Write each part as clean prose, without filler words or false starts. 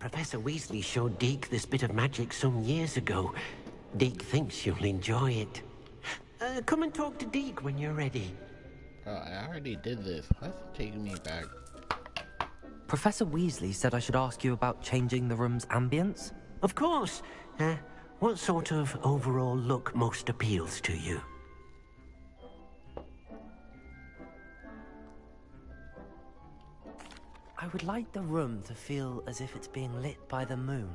Professor Weasley showed Deke this bit of magic some years ago. Deke thinks you'll enjoy it. Come and talk to Deke when you're ready. Oh, I already did this. Why's it taking me back? Professor Weasley said I should ask you about changing the room's ambience? Of course. What sort of overall look most appeals to you? I would like the room to feel as if it's being lit by the moon.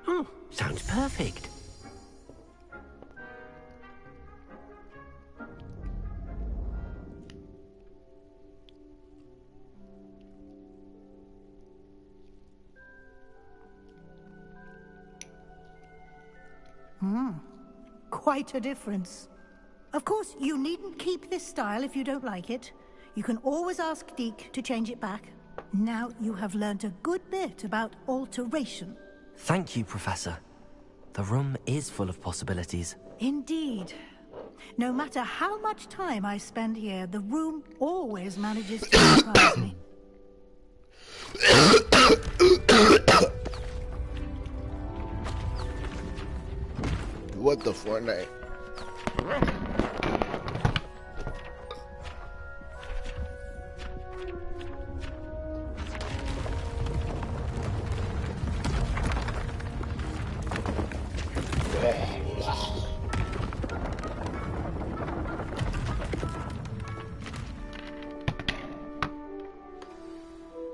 Oh, sounds perfect. Quite a difference. Of course, you needn't keep this style if you don't like it. You can always ask Deke to change it back. Now you have learned a good bit about alteration. Thank you, Professor. The room is full of possibilities. Indeed. No matter how much time I spend here, the room always manages to surprise me. What the Fortnite?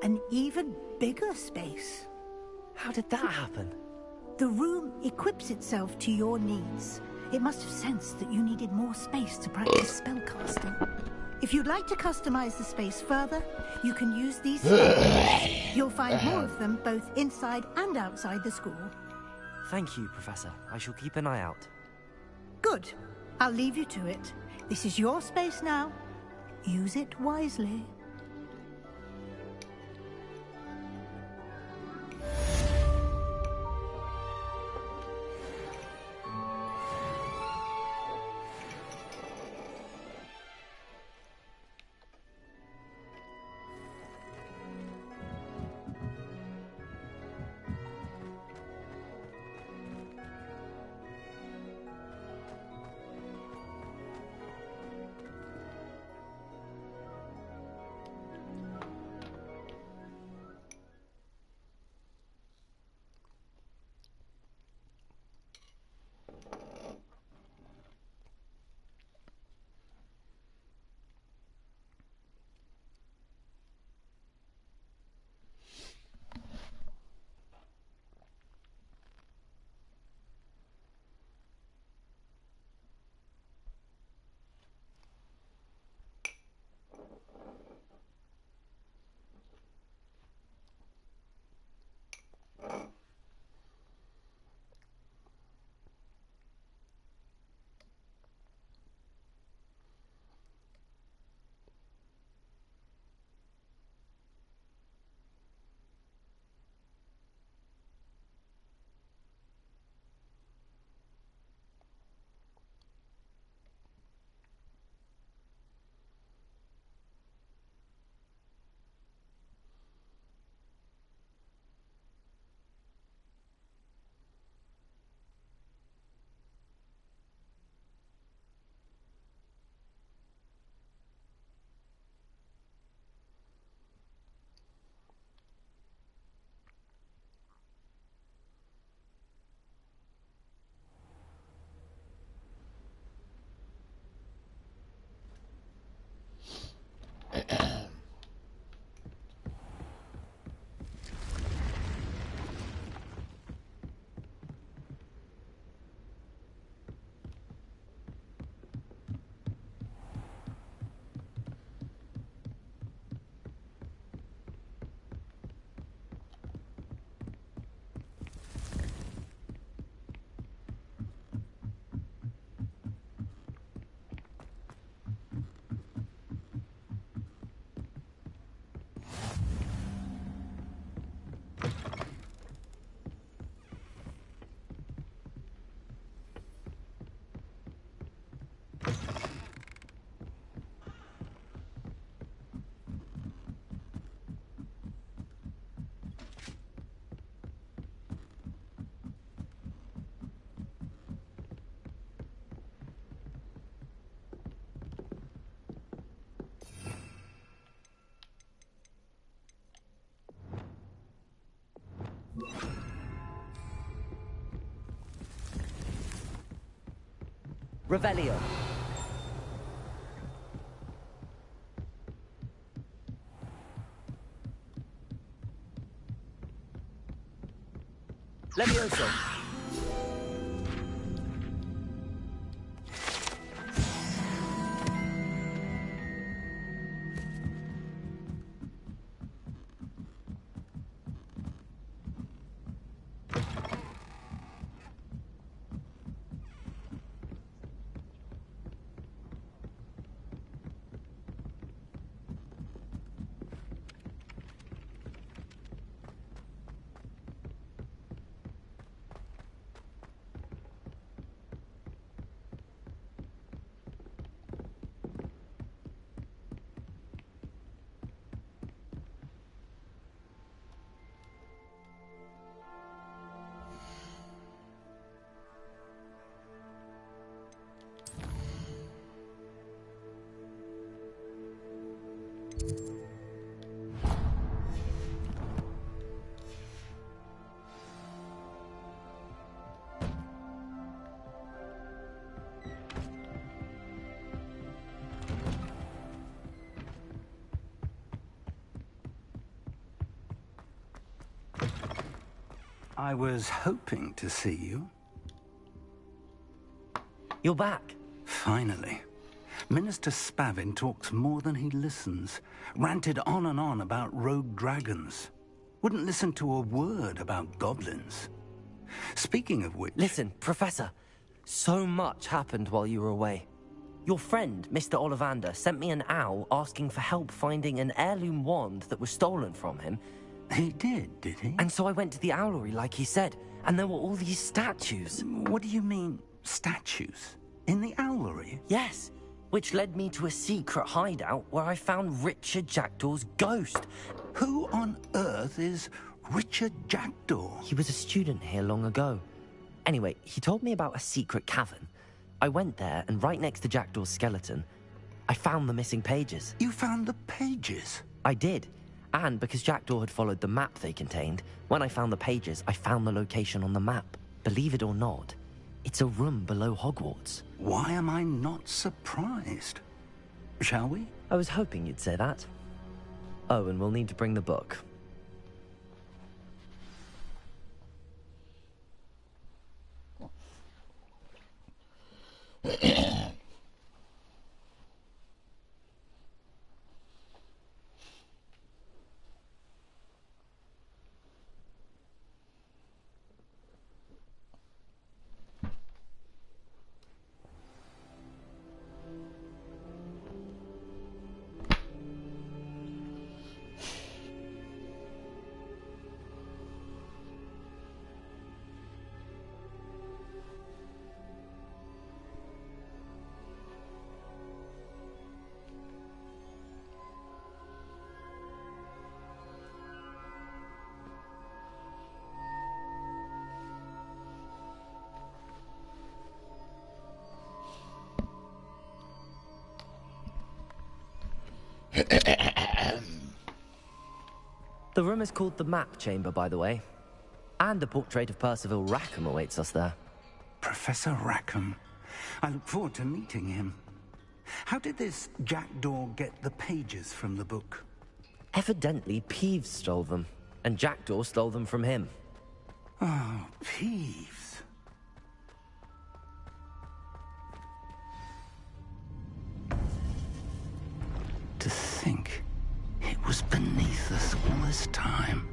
An even bigger space. How did that happen? The room equips itself to your needs. It must have sensed that you needed more space to practice spellcasting. If you'd like to customize the space further, you can use these spells. You'll find more of them both inside and outside the school. Thank you, Professor. I shall keep an eye out. Good. I'll leave you to it. This is your space now. Use it wisely. Revelio. Levioso. I was hoping to see you. You're back. Finally. Minister Spavin talks more than he listens. Ranted on and on about rogue dragons. Wouldn't listen to a word about goblins. Speaking of which... Listen, Professor. So much happened while you were away. Your friend, Mr. Ollivander, sent me an owl asking for help finding an heirloom wand that was stolen from him. He did he? And so I went to the owlery like he said, and there were all these statues. What do you mean, statues? In the owlery? Yes, which led me to a secret hideout where I found Richard Jackdaw's ghost. Who on earth is Richard Jackdaw? He was a student here long ago. Anyway, he told me about a secret cavern. I went there, and right next to Jackdaw's skeleton, I found the missing pages. You found the pages? I did. And because Jackdaw had followed the map they contained, when I found the pages, I found the location on the map. Believe it or not, it's a room below Hogwarts. Why am I not surprised? Shall we? I was hoping you'd say that. Oh, and we'll need to bring the book. The room is called the Map Chamber, by the way. And a portrait of Percival Rackham awaits us there. Professor Rackham. I look forward to meeting him. How did this Jackdaw get the pages from the book? Evidently, Peeves stole them, and Jackdaw stole them from him. Oh, Peeves. To think it was beneath us all this time.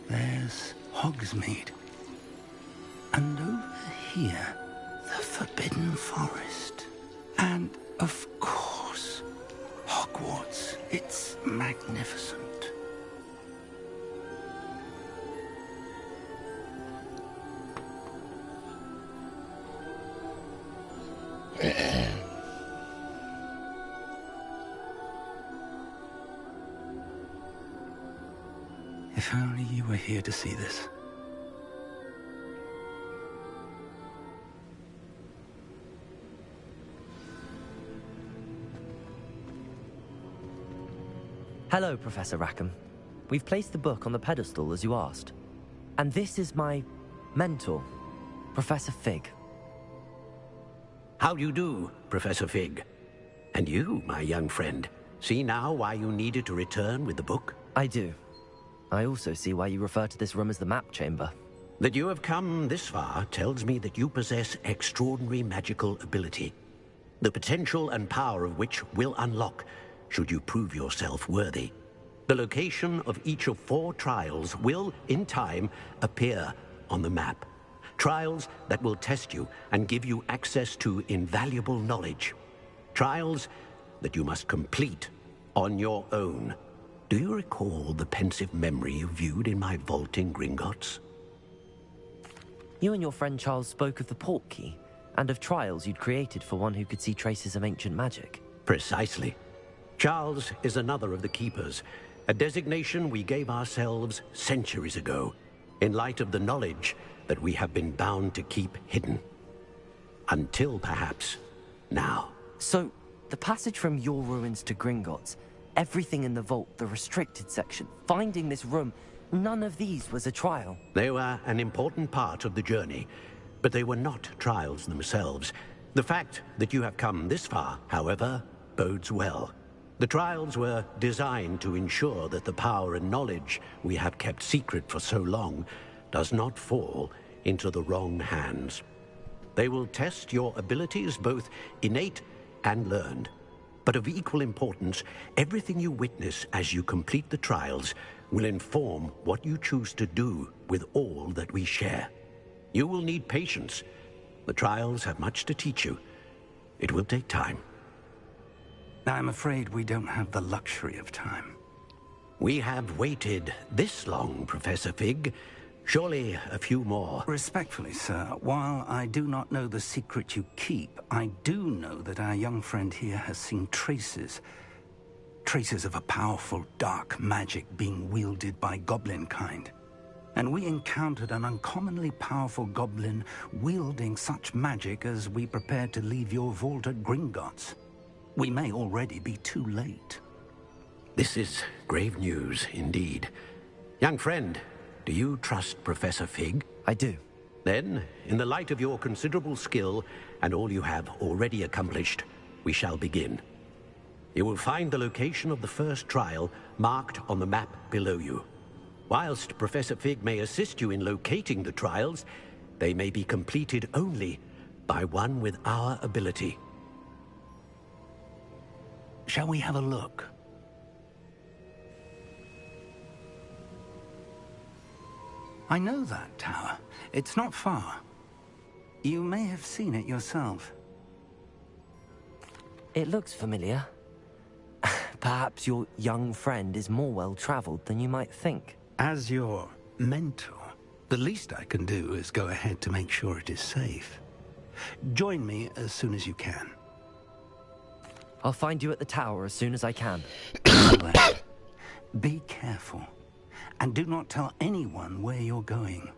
There's Hogsmeade. And over here, the Forbidden Forest. And, of course, Hogwarts. It's magnificent. If only you were here to see this. Hello, Professor Rackham. We've placed the book on the pedestal as you asked. And this is my mentor, Professor Fig. How do you do, Professor Fig? And you, my young friend, see now why you needed to return with the book? I do. I also see why you refer to this room as the map chamber. That you have come this far tells me that you possess extraordinary magical ability, the potential and power of which will unlock should you prove yourself worthy. The location of each of 4 trials will, in time, appear on the map. Trials that will test you and give you access to invaluable knowledge. Trials that you must complete on your own. Do you recall the pensive memory you viewed in my vault in Gringotts? You and your friend Charles spoke of the portkey and of trials you'd created for one who could see traces of ancient magic. Precisely. Charles is another of the Keepers, a designation we gave ourselves centuries ago, in light of the knowledge that we have been bound to keep hidden. Until, perhaps, now. So, the passage from your ruins to Gringotts, everything in the vault, the restricted section, finding this room, none of these was a trial. They were an important part of the journey, but they were not trials themselves. The fact that you have come this far, however, bodes well. The trials were designed to ensure that the power and knowledge we have kept secret for so long does not fall into the wrong hands. They will test your abilities, both innate and learned. But of equal importance, everything you witness as you complete the trials will inform what you choose to do with all that we share. You will need patience. The trials have much to teach you. It will take time. I'm afraid we don't have the luxury of time. We have waited this long, Professor Fig. Surely a few more. Respectfully, sir, while I do not know the secret you keep, I do know that our young friend here has seen traces. Traces of a powerful dark magic being wielded by goblin kind. And we encountered an uncommonly powerful goblin wielding such magic as we prepared to leave your vault at Gringotts. We may already be too late. This is grave news indeed. Young friend, do you trust Professor Fig? I do. Then, in the light of your considerable skill and all you have already accomplished, we shall begin. You will find the location of the first trial marked on the map below you. Whilst Professor Fig may assist you in locating the trials, they may be completed only by one with our ability. Shall we have a look? I know that tower. It's not far. You may have seen it yourself. It looks familiar. Perhaps your young friend is more well-traveled than you might think. As your mentor, the least I can do is go ahead to make sure it is safe. Join me as soon as you can. I'll find you at the tower as soon as I can. Well then, be careful, and do not tell anyone where you're going.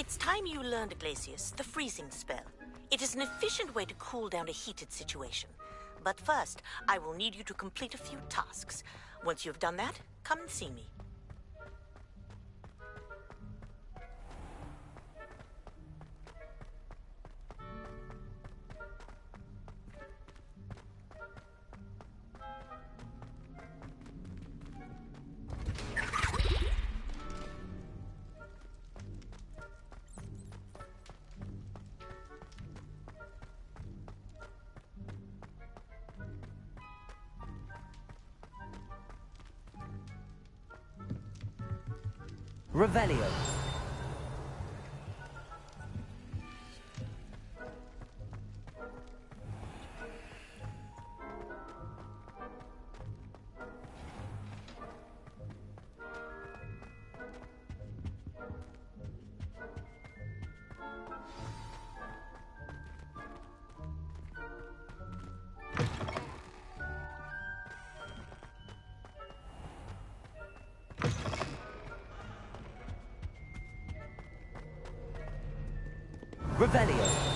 It's time you learned, Glacius, the freezing spell. It is an efficient way to cool down a heated situation. But first, I will need you to complete a few tasks. Once you've done that, come and see me. Revelio. Revelio.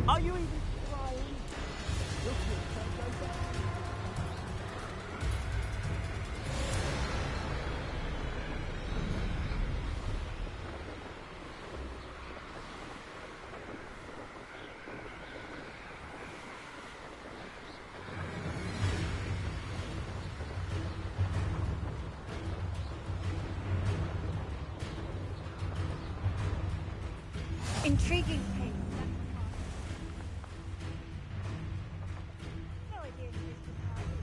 Are you even trying? Intriguing pace. No idea who this was.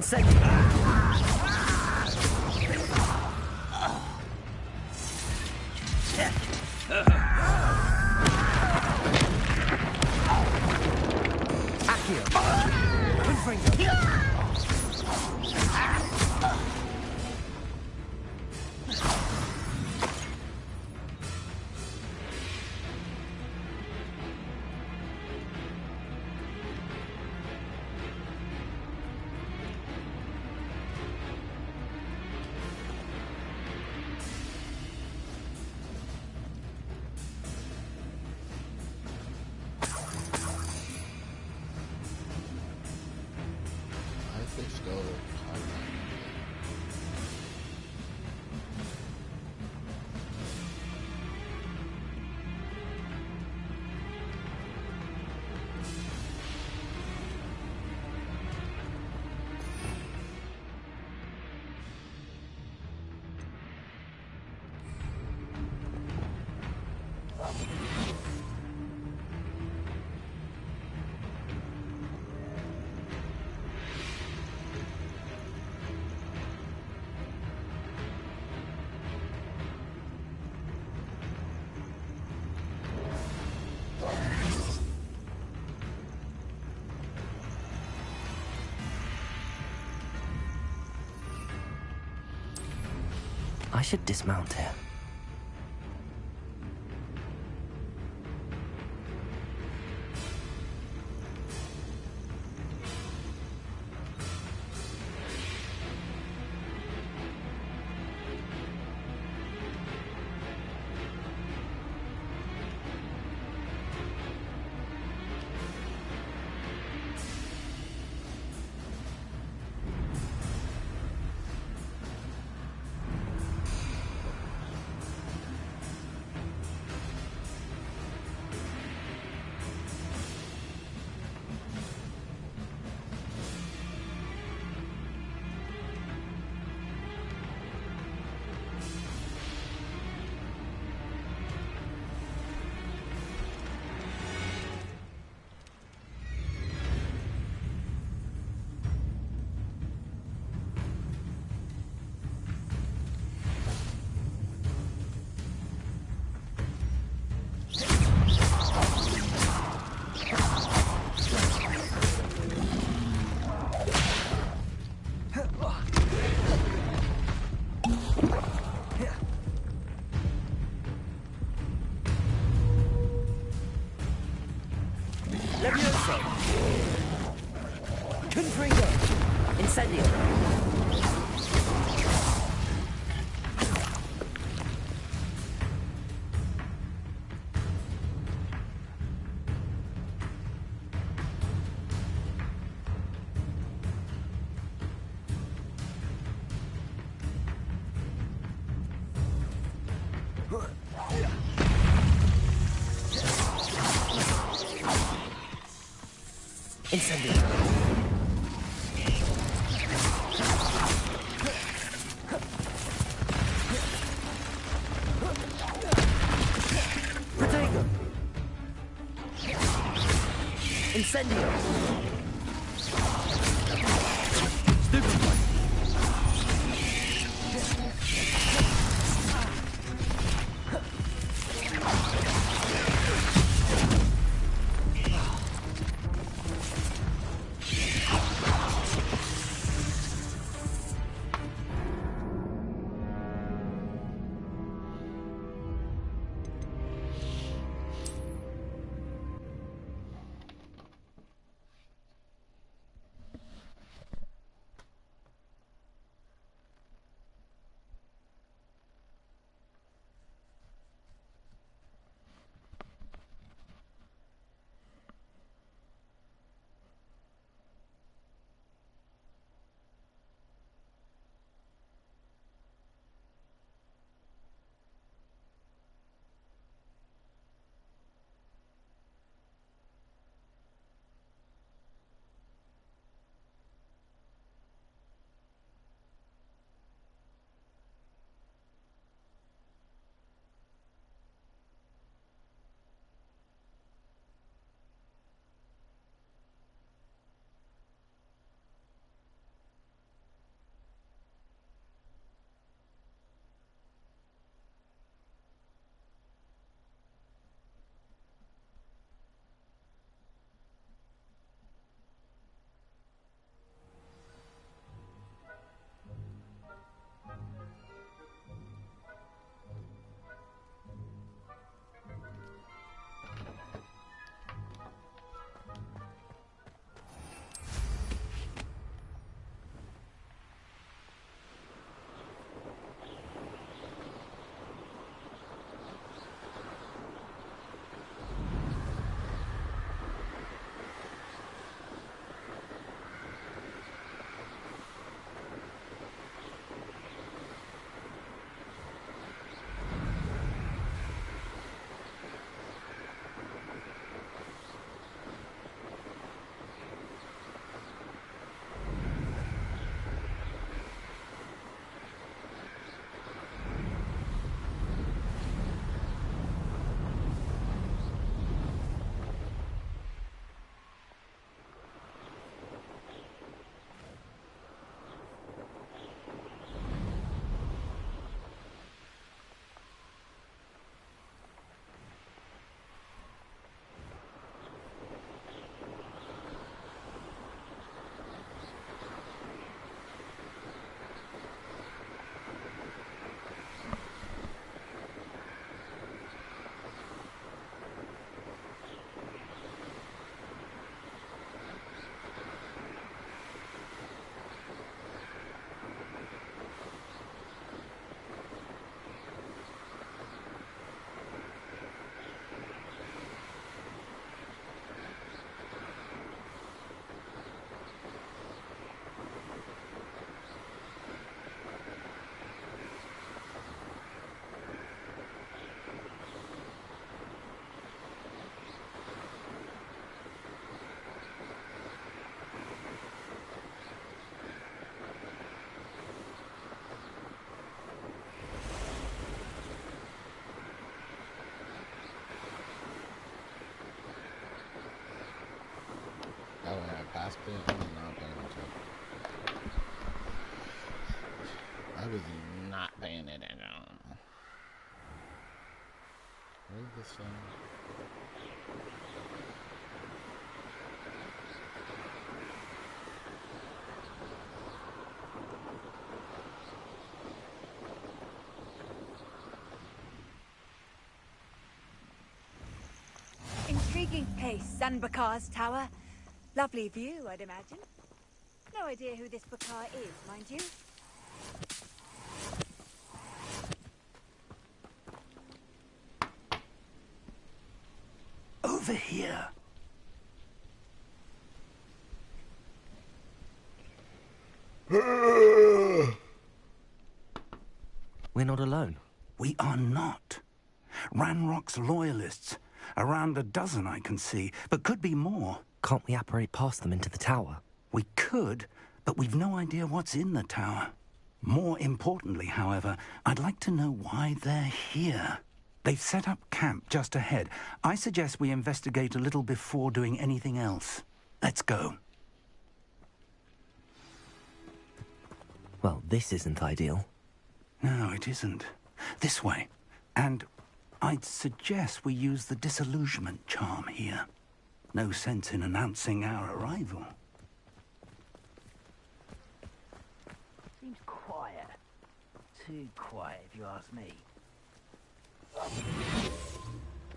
Incendio! Accio! Confringo! Let's go. I should dismount here. Levioso! Confringo! Incendio! Incendio! Protego! Incendio! Stupefy! not paying attention. I was not paying attention. Where's this thing? Intriguing place, Sanbakar's tower. Lovely view, I'd imagine. No idea who this Bakar is, mind you. Over here. We're not alone. We are not. Ranrock's loyalists. Around a dozen I can see, but could be more. Can't we apparate past them into the tower? We could, but we've no idea what's in the tower. More importantly, however, I'd like to know why they're here. They've set up camp just ahead. I suggest we investigate a little before doing anything else. Let's go. Well, this isn't ideal. No, it isn't. This way. And I'd suggest we use the disillusionment charm here. No sense in announcing our arrival. Seems quiet. Too quiet, if you ask me.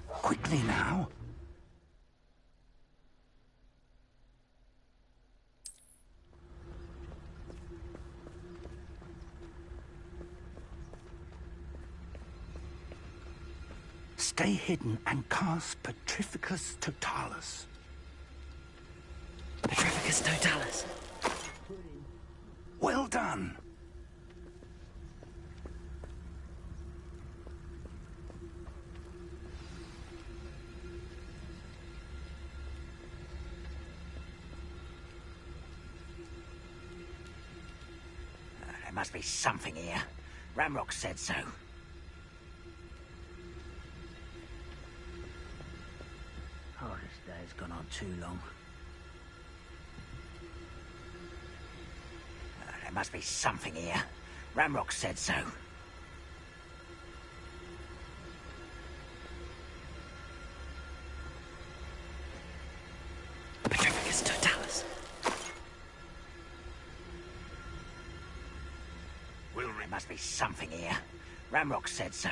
Quickly now. Stay hidden and cast Petrificus Totalis. Petrificus Totalis. Well done. There must be something here. Ramrock said so. Oh, this day's gone on too long. There must be something here. Ramrock said so. Petrificus Totalis. There must be something here. Ramrock said so.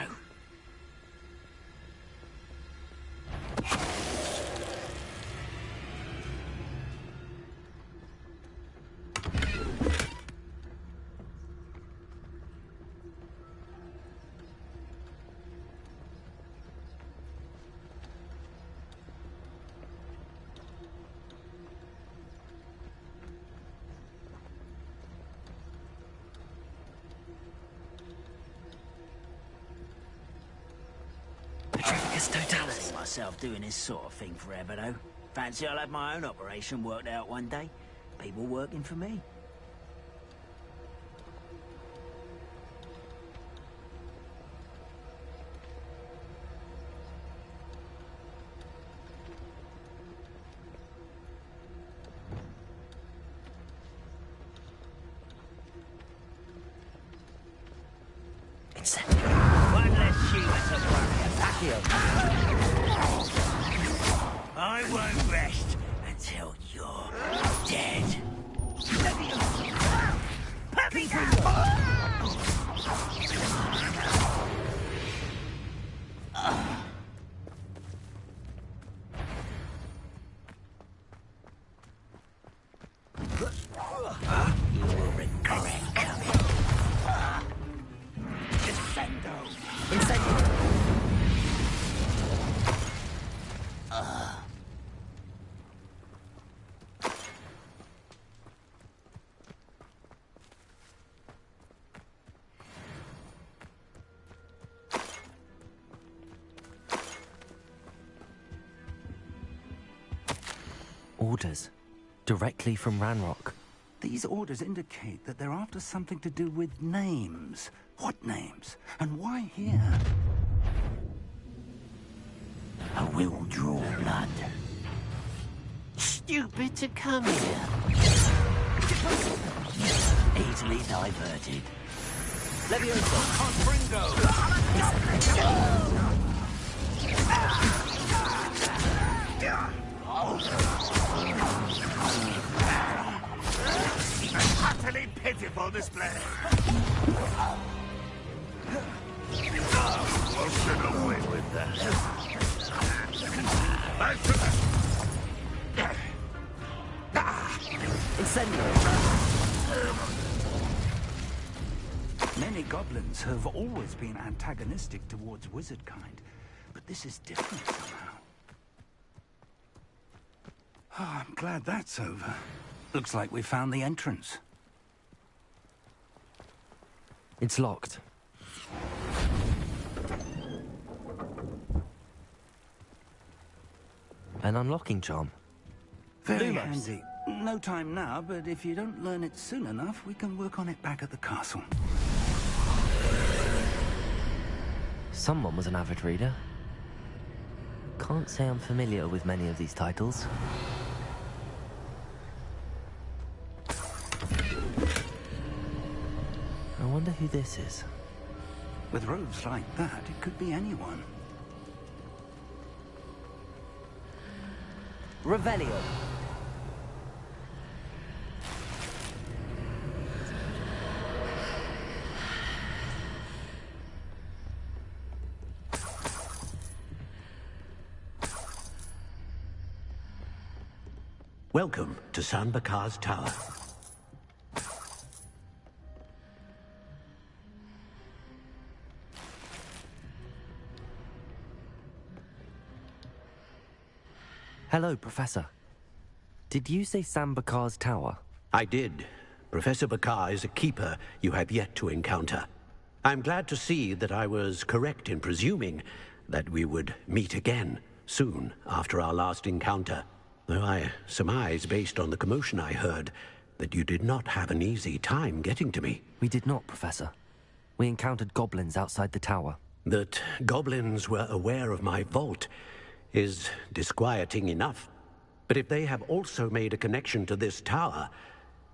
Petrificus Totalis. See myself doing this sort of thing forever, though. Fancy I'll have my own operation worked out one day. People working for me. One less human to worry about. I won't rest until you're dead. You will regret coming. Incendio. Orders. Directly from Ranrock. These orders indicate that they're after something to do with names. What names? And why here? I will draw blood. Shh! stupid to come here. Easily diverted. Utterly pitiful display. We'll get away with that. Incendio. Many goblins have always been antagonistic towards wizard kind, but this is different somehow. Oh, I'm glad that's over. Looks like we found the entrance. It's locked. An unlocking charm. Very Lumos. handy. No time now, but if you don't learn it soon enough, we can work on it back at the castle. Someone was an avid reader. Can't say I'm familiar with many of these titles. I wonder who this is. With robes like that, it could be anyone. Revelio. Welcome to San Bakar's Tower. Hello, Professor. Did you say Sam Bakar's tower? I did. Professor Bakar is a keeper you have yet to encounter. I'm glad to see that I was correct in presuming that we would meet again soon after our last encounter. Though I surmise, based on the commotion I heard, that you did not have an easy time getting to me. We did not, Professor. We encountered goblins outside the tower. That goblins were aware of my vault is disquieting enough. But if they have also made a connection to this tower,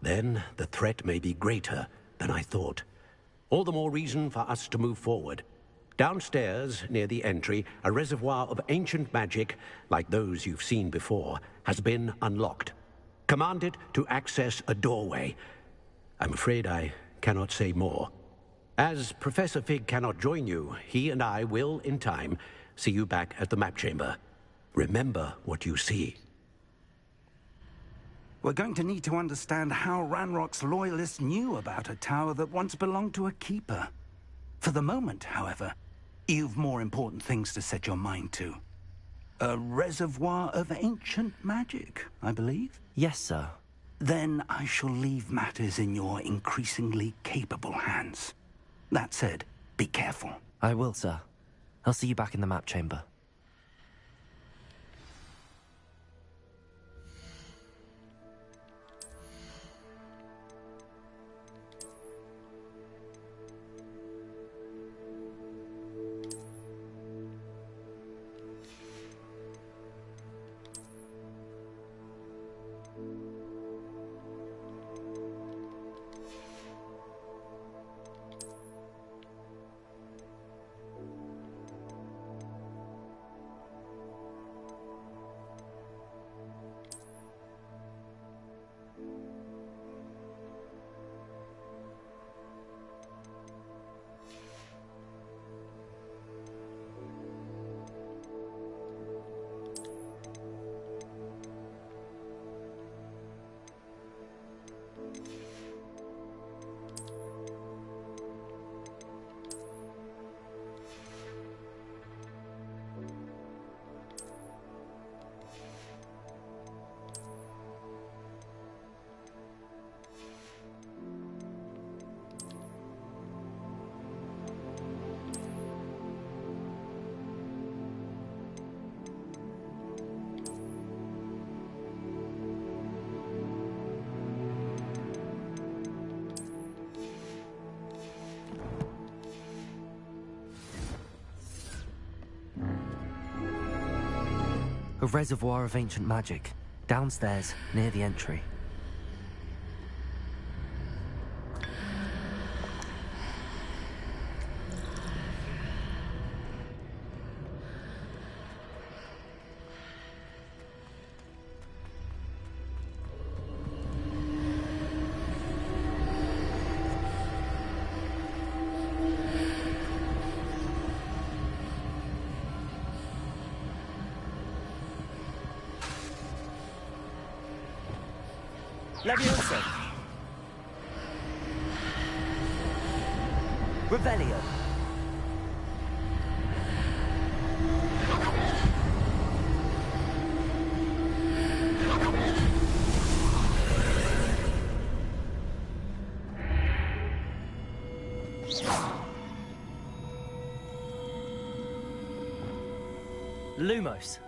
then the threat may be greater than I thought. All the more reason for us to move forward. Downstairs, near the entry, a reservoir of ancient magic, like those you've seen before, has been unlocked. Command it to access a doorway. I'm afraid I cannot say more. As Professor Fig cannot join you, he and I will, in time, see you back at the map chamber. Remember what you see. We're going to need to understand how Ranrock's loyalists knew about a tower that once belonged to a keeper. For the moment, however, you've more important things to set your mind to. A reservoir of ancient magic, I believe? Yes, sir. Then I shall leave matters in your increasingly capable hands. That said, be careful. I will, sir. I'll see you back in the map chamber. A reservoir of ancient magic. Downstairs, near the entry. Leviosa! Revelio! Lumos!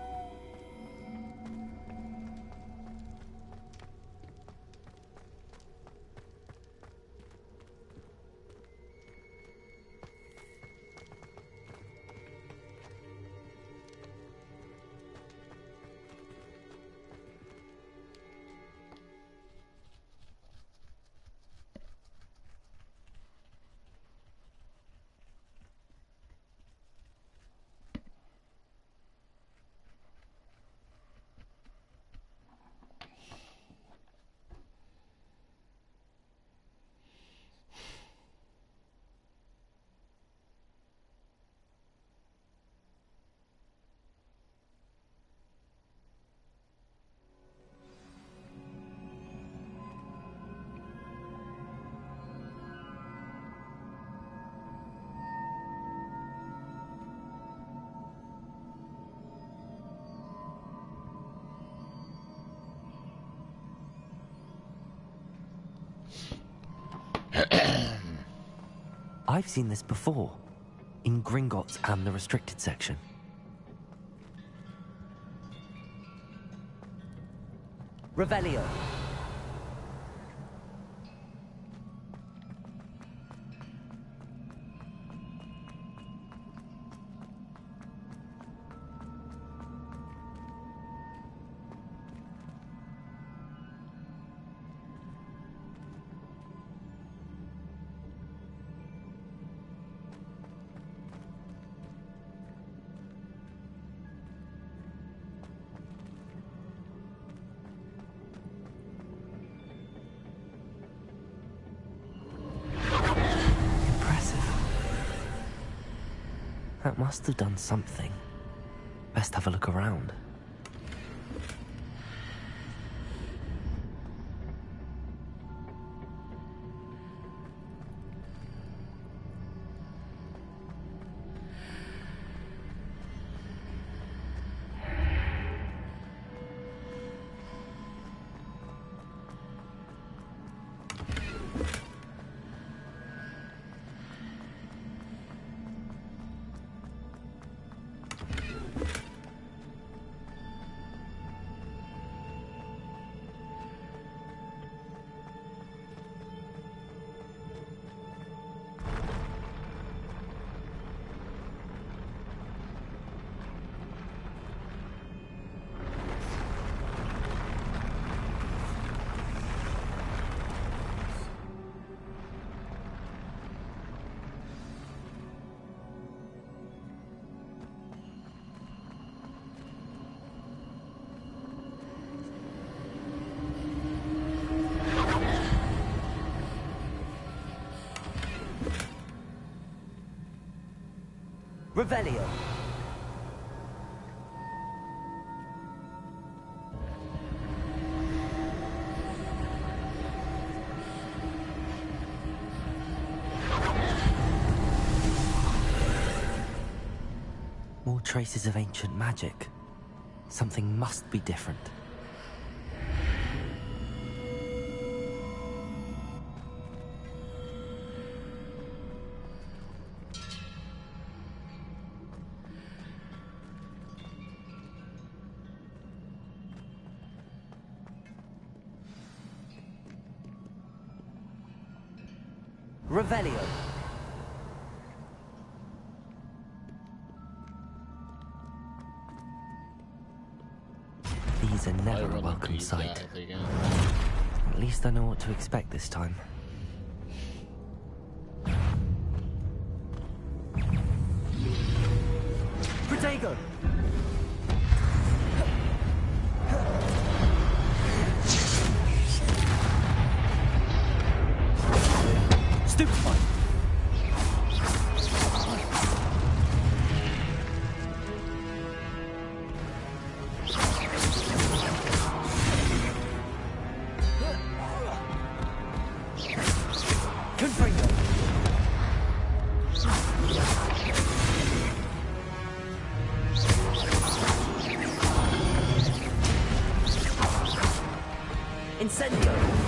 I've seen this before, in Gringotts and the restricted section. Revelio. That must have done something. Best have a look around. Revelio. More traces of ancient magic. Something must be different. Revelio. These are never a run welcome into you sight. guys again. At least I know what to expect this time. Protego! Stupefy! Confringo! Incendio!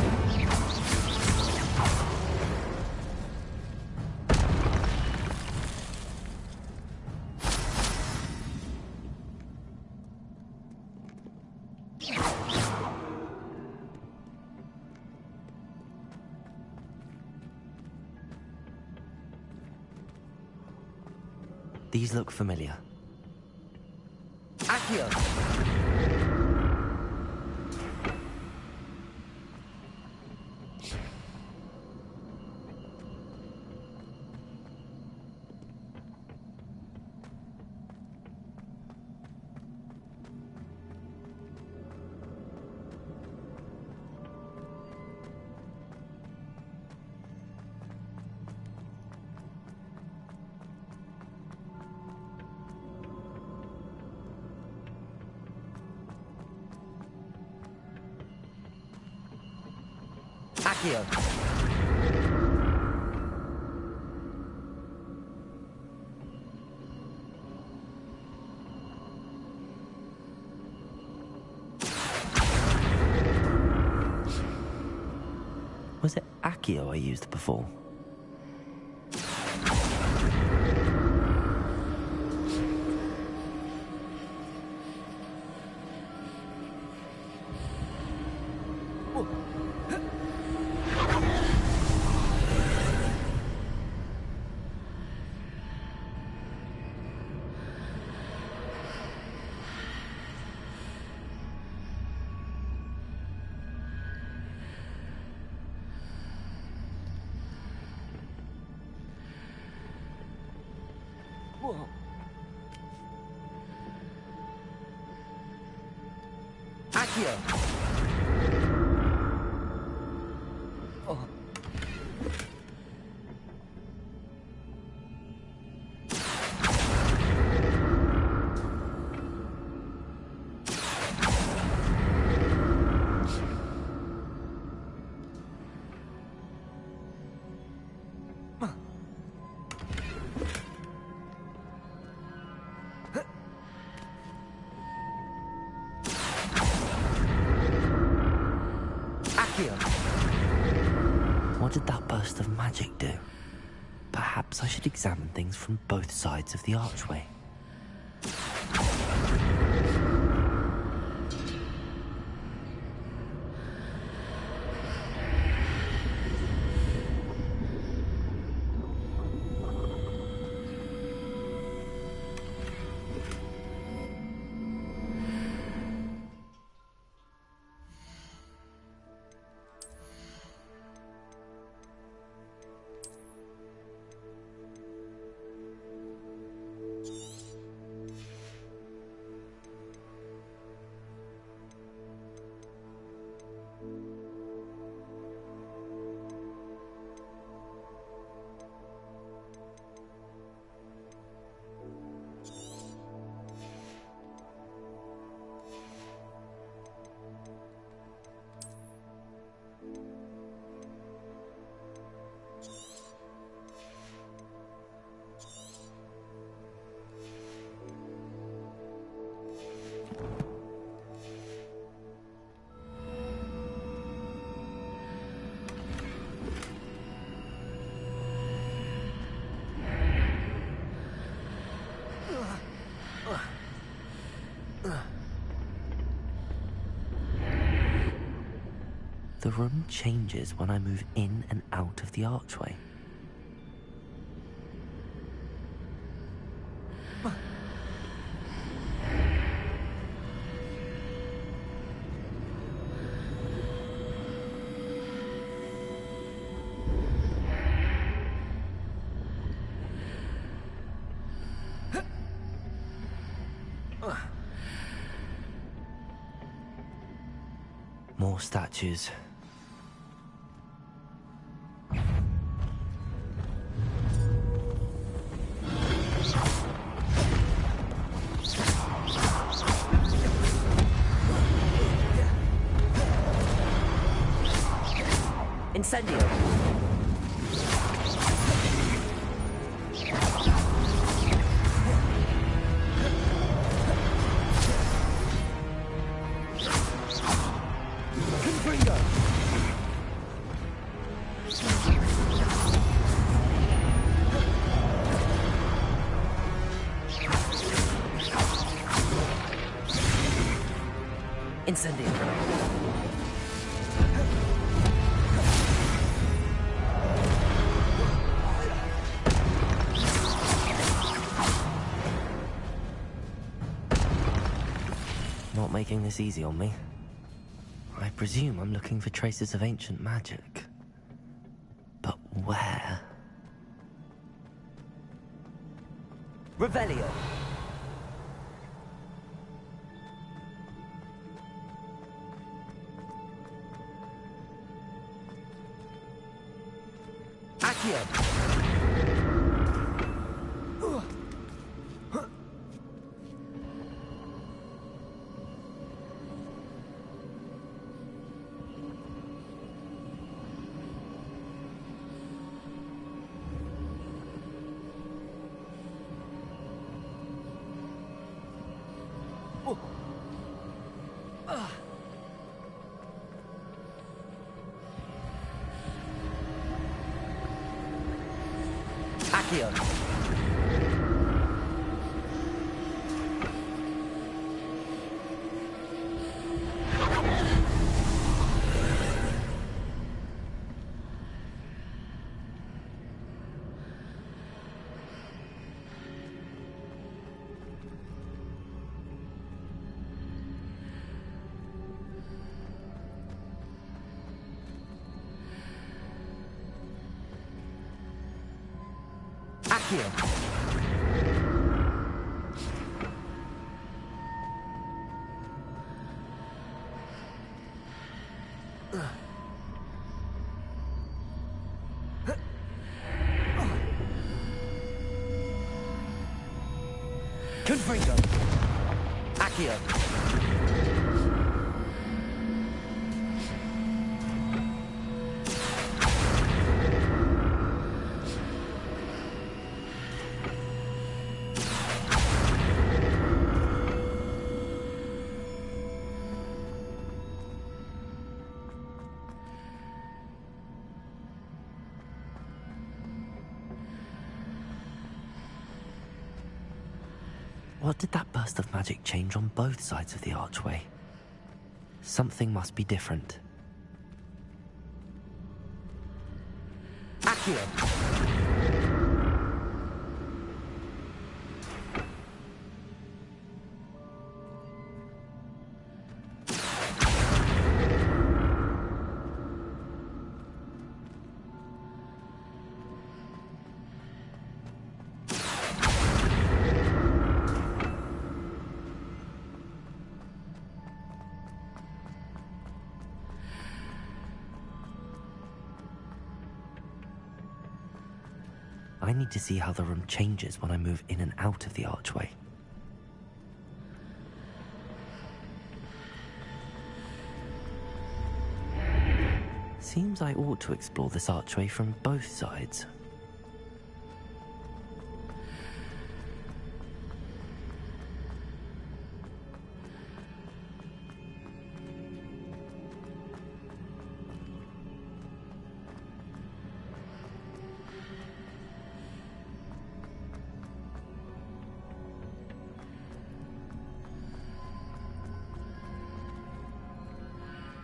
These look familiar. Accio! Accio! Was it Accio I used before? Whoa. Accio! Oh. What did that burst of magic do? Perhaps I should examine things from both sides of the archway. The room changes when I move in and out of the archway. statues. Incendio! Incendio! Not making this easy on me. I presume I'm looking for traces of ancient magic. But where? Revelio! Accio! Accio! Accio! Confringo! Accio! What did that burst of magic change on both sides of the archway? Something must be different. Accio! I need to see how the room changes when I move in and out of the archway. Seems I ought to explore this archway from both sides.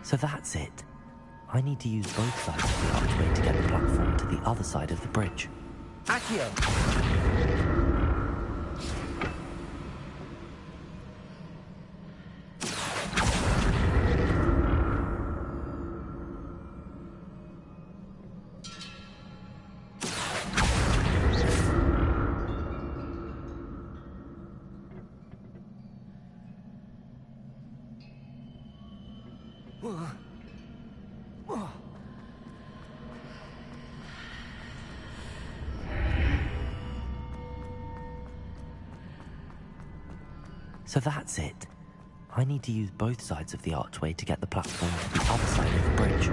So that's it. I need to use both sides of the archway to get the platform to the other side of the bridge. Accio! So that's it. I need to use both sides of the archway to get the platform to the other side of the bridge.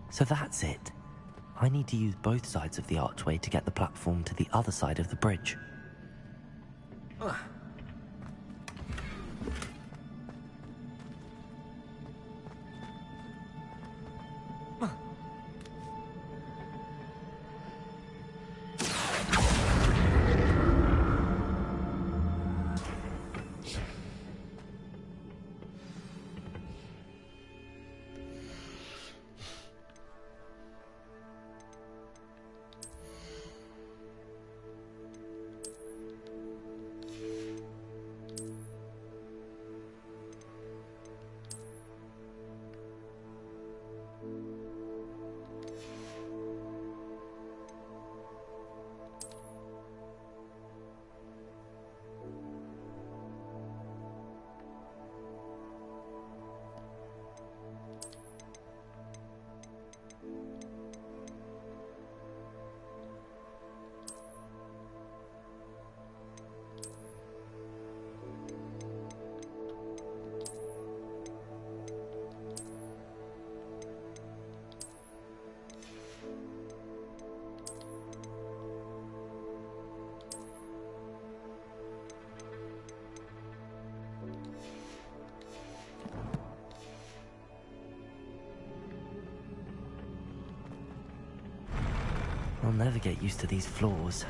So that's it. I need to use both sides of the archway to get the platform to the other side of the bridge. I'll never get used to these floors.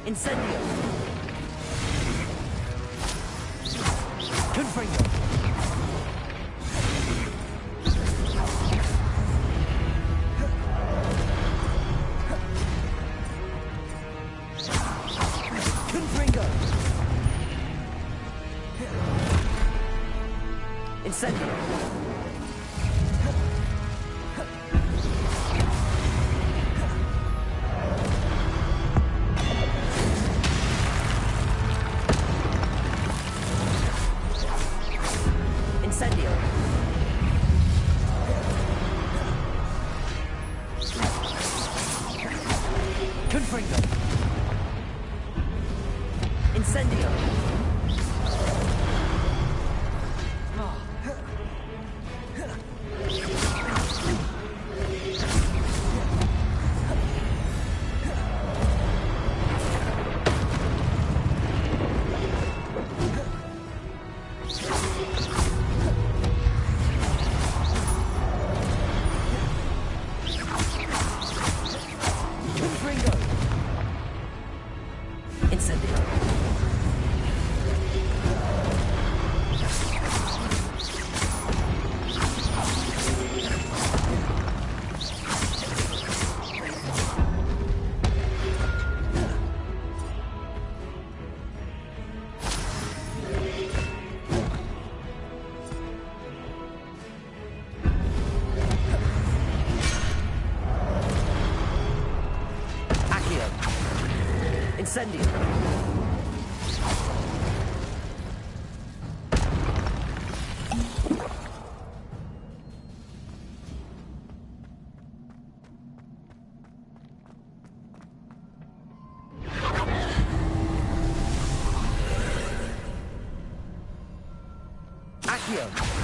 Incendio! Confringo! Confringo! Incendio! Confringo! Incendio! Incendio! Accio!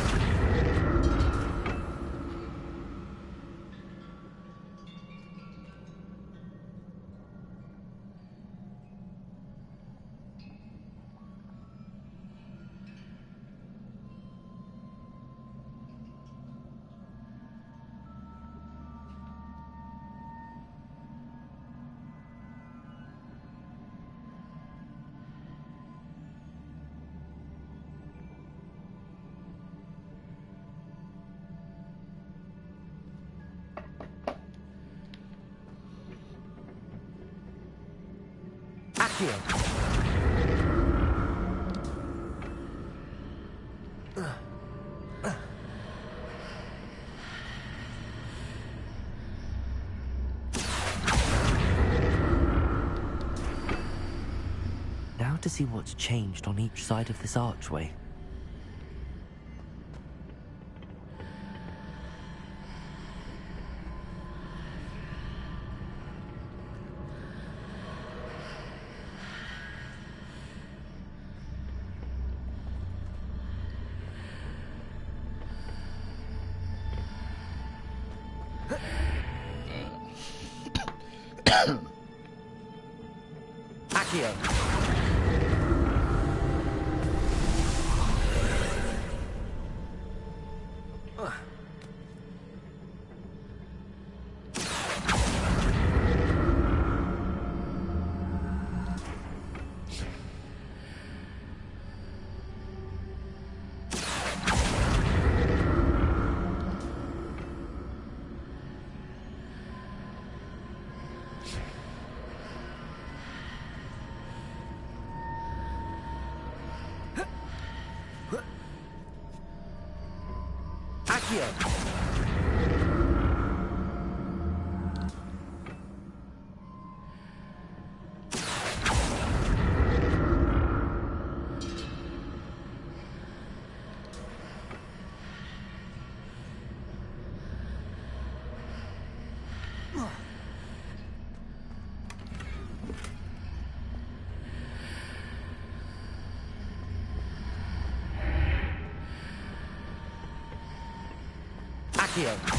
Accio! Now to see what's changed on each side of this archway. Accio! Accio! Accio!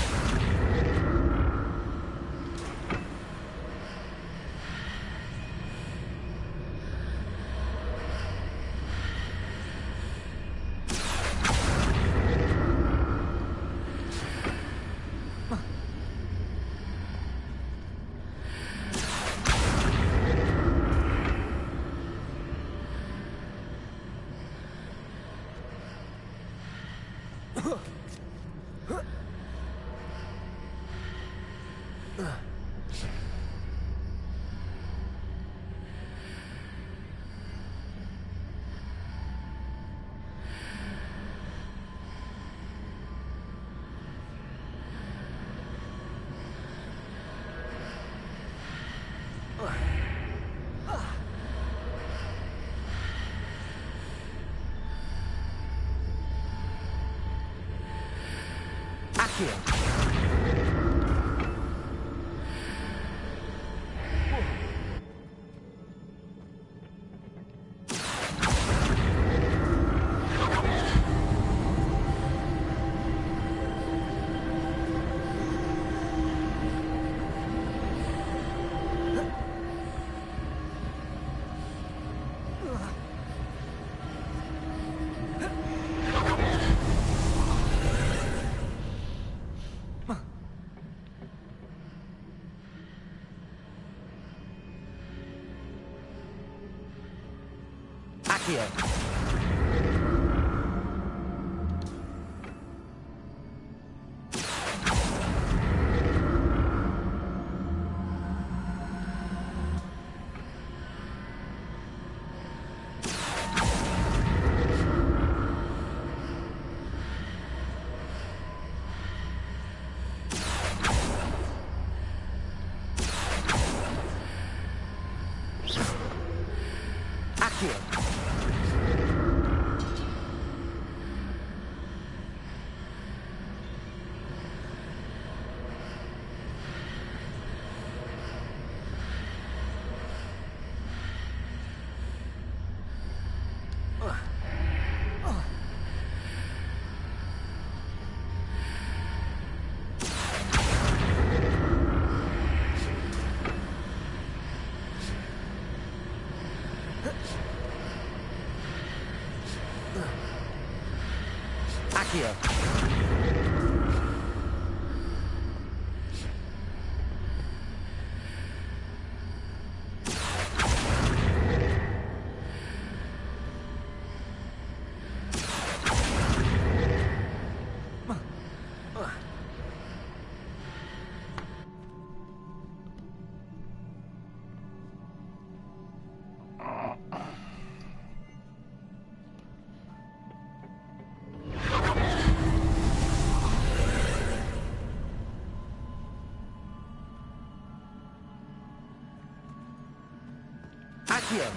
Accio! Accio! Accio. Accio.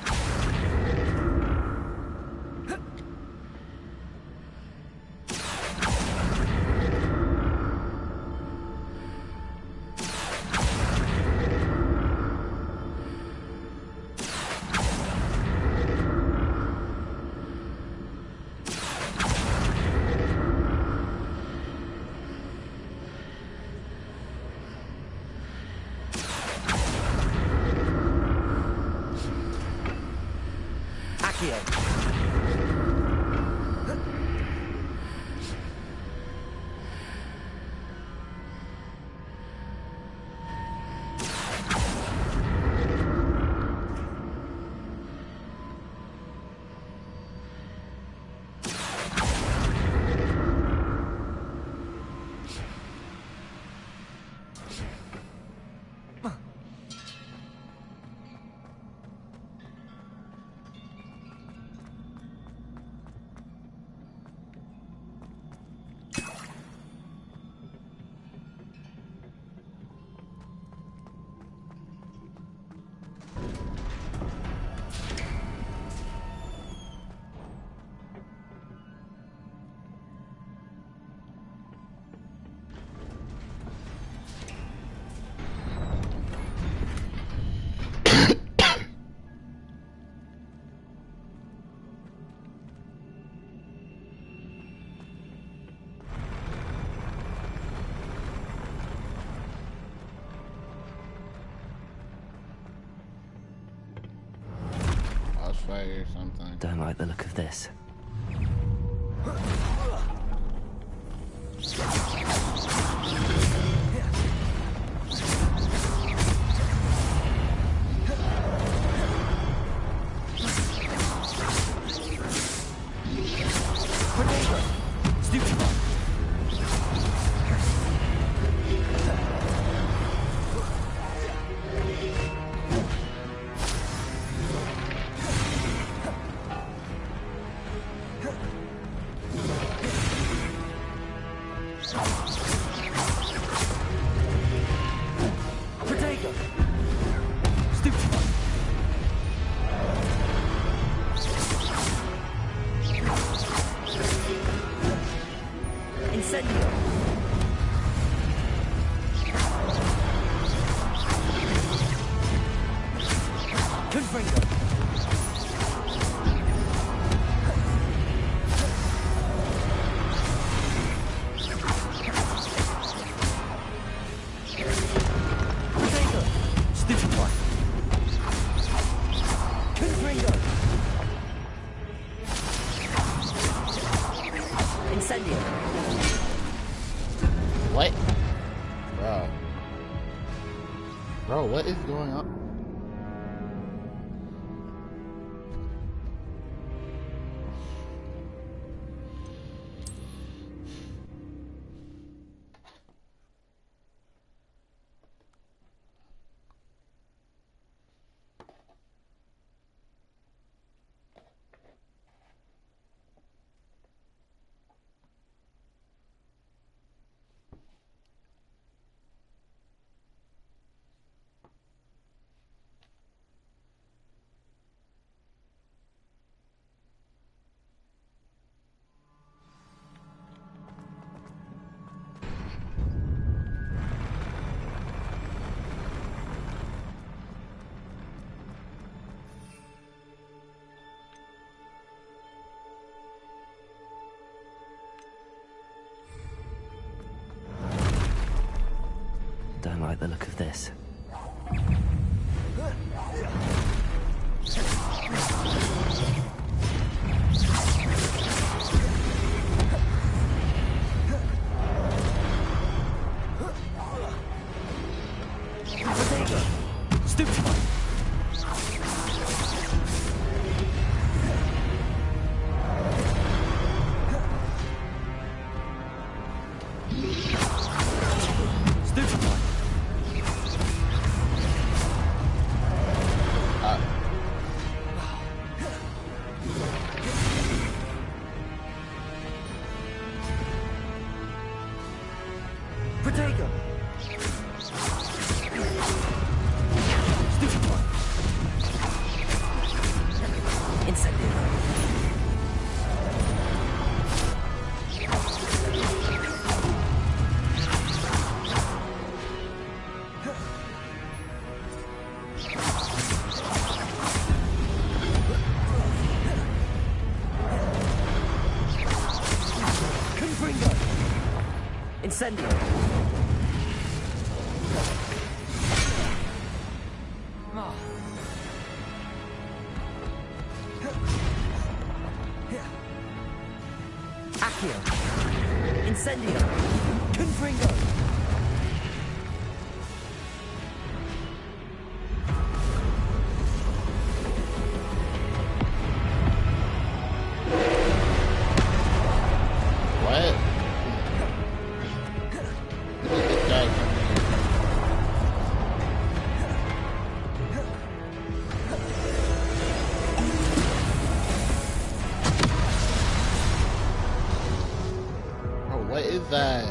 Or something. Don't like the look of this. What? Bro. Bro, what is going on? Don't like the look of this. Stupefy! Stupefy! Protego! Stupefy! Incendio! Confringo! Incendio! Accio! Incendio! Confringo! What? Look at this guy coming in. Oh, what is that?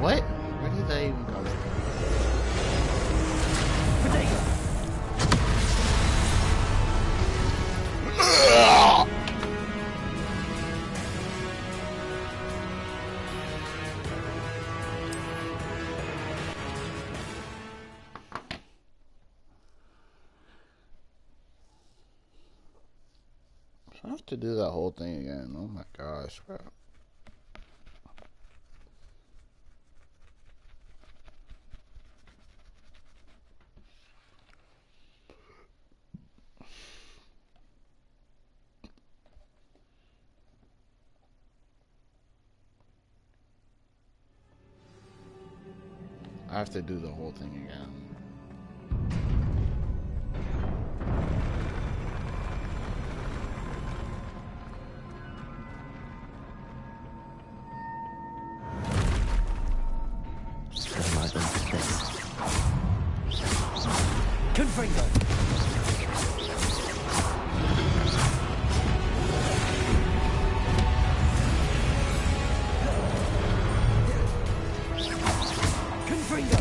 What? Where did that even come from? I have to do that whole thing again. Oh my gosh, bro. I have to do the whole thing again. Confringo! Confringo!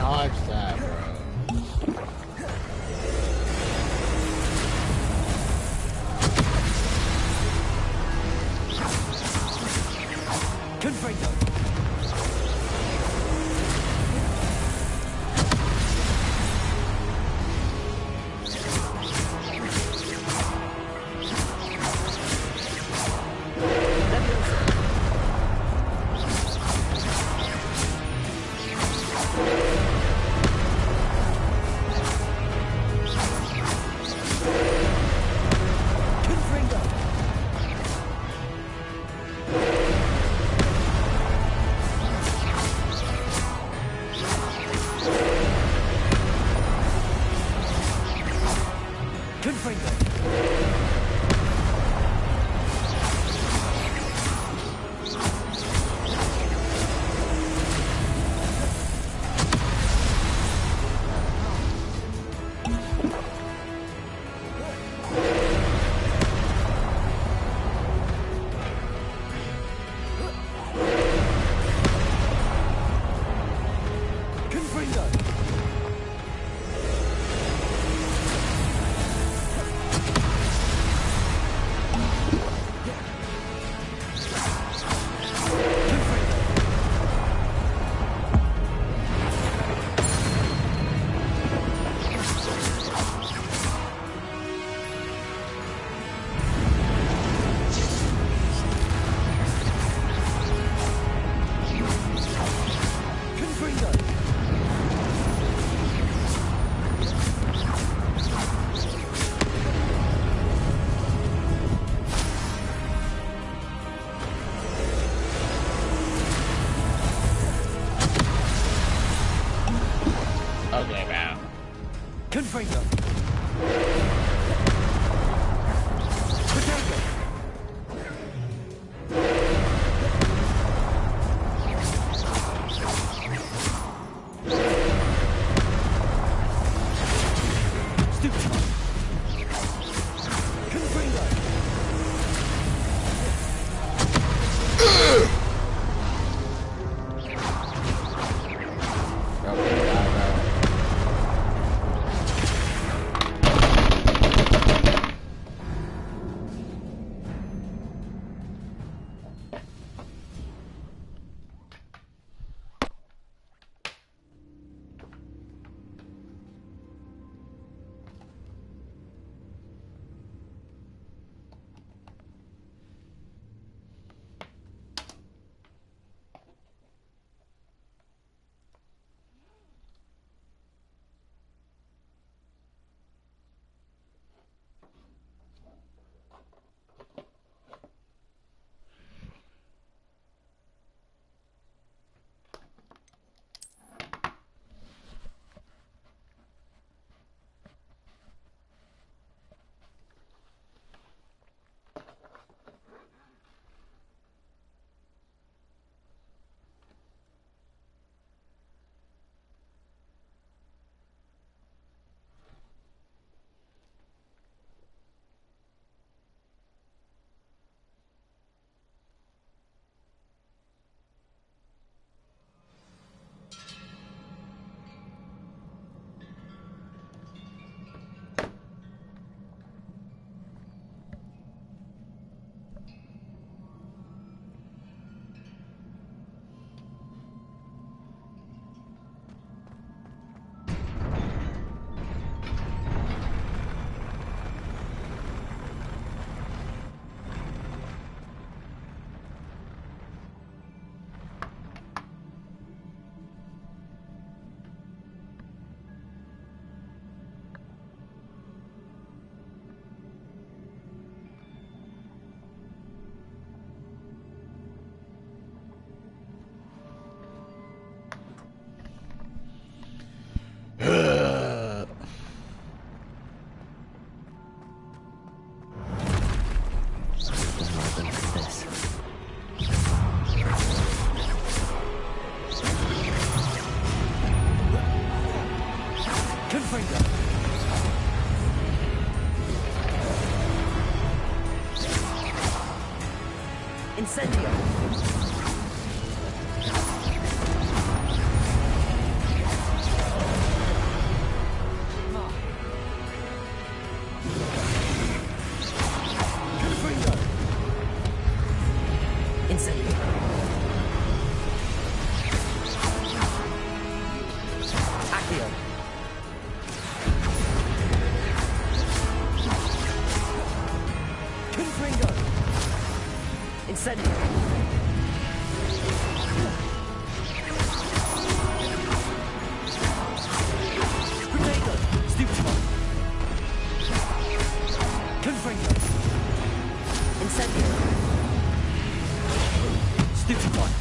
dodge that, bro. Confringo. Okay, man. Confringo. Potato. Stupid. Confringo. Incendio. Incendio. Protego. Stupefy. Confringo. Incendio. Stupefy.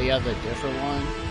You have a different one?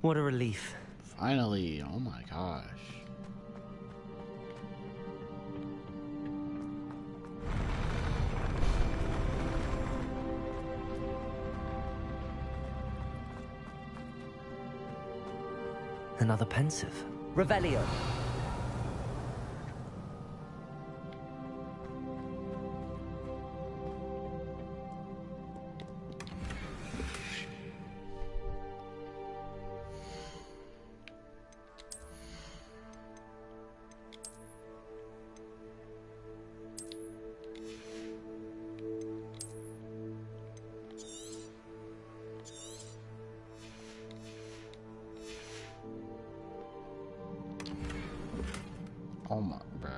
What a relief. Finally, oh my gosh. Another pensive. Revelio. Oh my, bro.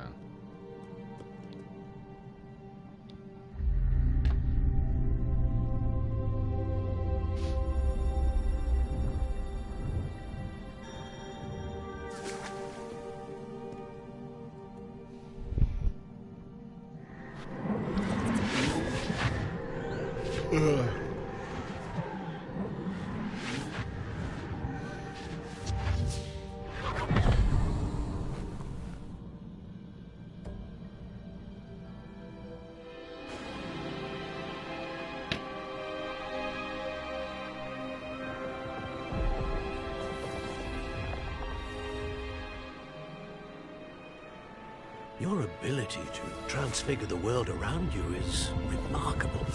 Your ability to transfigure the world around you is remarkable.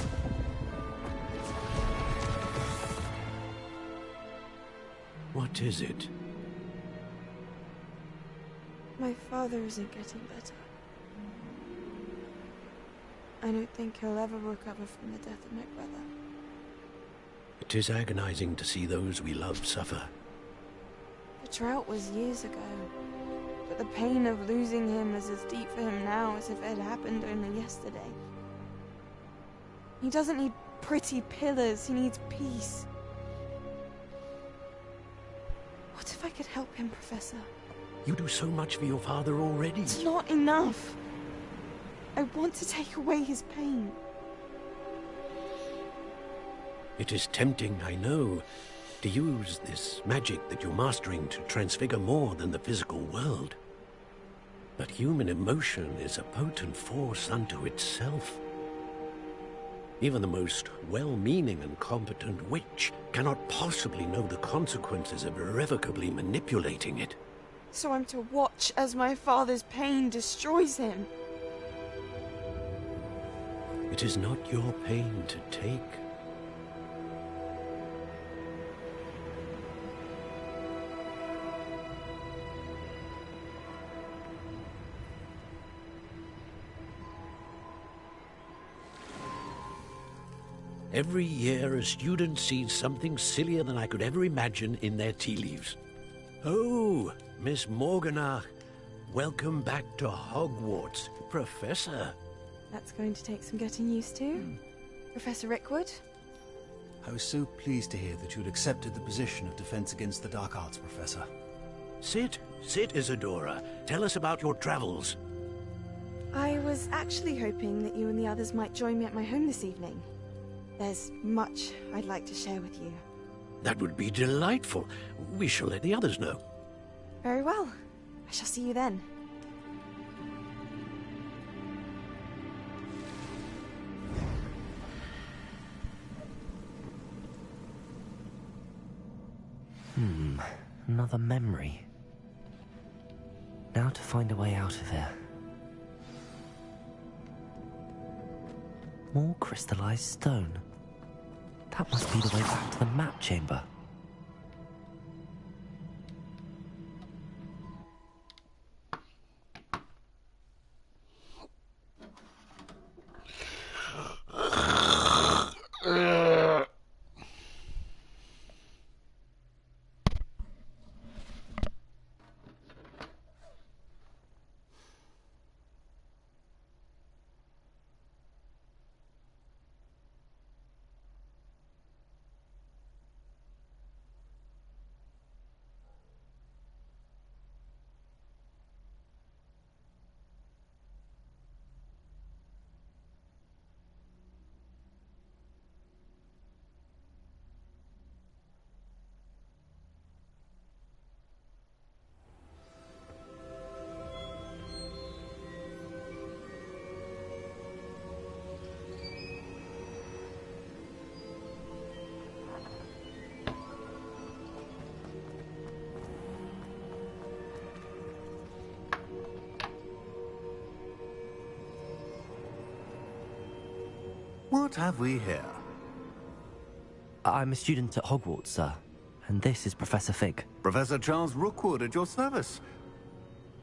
What is it? My father isn't getting better. I don't think he'll ever recover from the death of my brother. It is agonizing to see those we love suffer. The drought was years ago, but the pain of losing him is as deep for him now as if it had happened only yesterday. He doesn't need pretty pillars, he needs peace. What if I could help him, Professor? You do so much for your father already. It's not enough. I want to take away his pain. It is tempting, I know, to use this magic that you're mastering to transfigure more than the physical world. But human emotion is a potent force unto itself. Even the most well-meaning and competent witch cannot possibly know the consequences of irrevocably manipulating it. So I'm to watch as my father's pain destroys him. It is not your pain to take. Every year, a student sees something sillier than I could ever imagine in their tea leaves. Oh, Miss Morganach, welcome back to Hogwarts, Professor. That's going to take some getting used to. Professor Rickwood? I was so pleased to hear that you'd accepted the position of Defense Against the Dark Arts, Professor. Sit, Isadora. Tell us about your travels. I was actually hoping that you and the others might join me at my home this evening. There's much I'd like to share with you. That would be delightful. We shall let the others know. Very well. I shall see you then. Another memory. Now to find a way out of here. More crystallized stone. That must be the way back to the map chamber. What have we here? I'm a student at Hogwarts, sir. And this is Professor Fig. Professor Charles Rookwood at your service.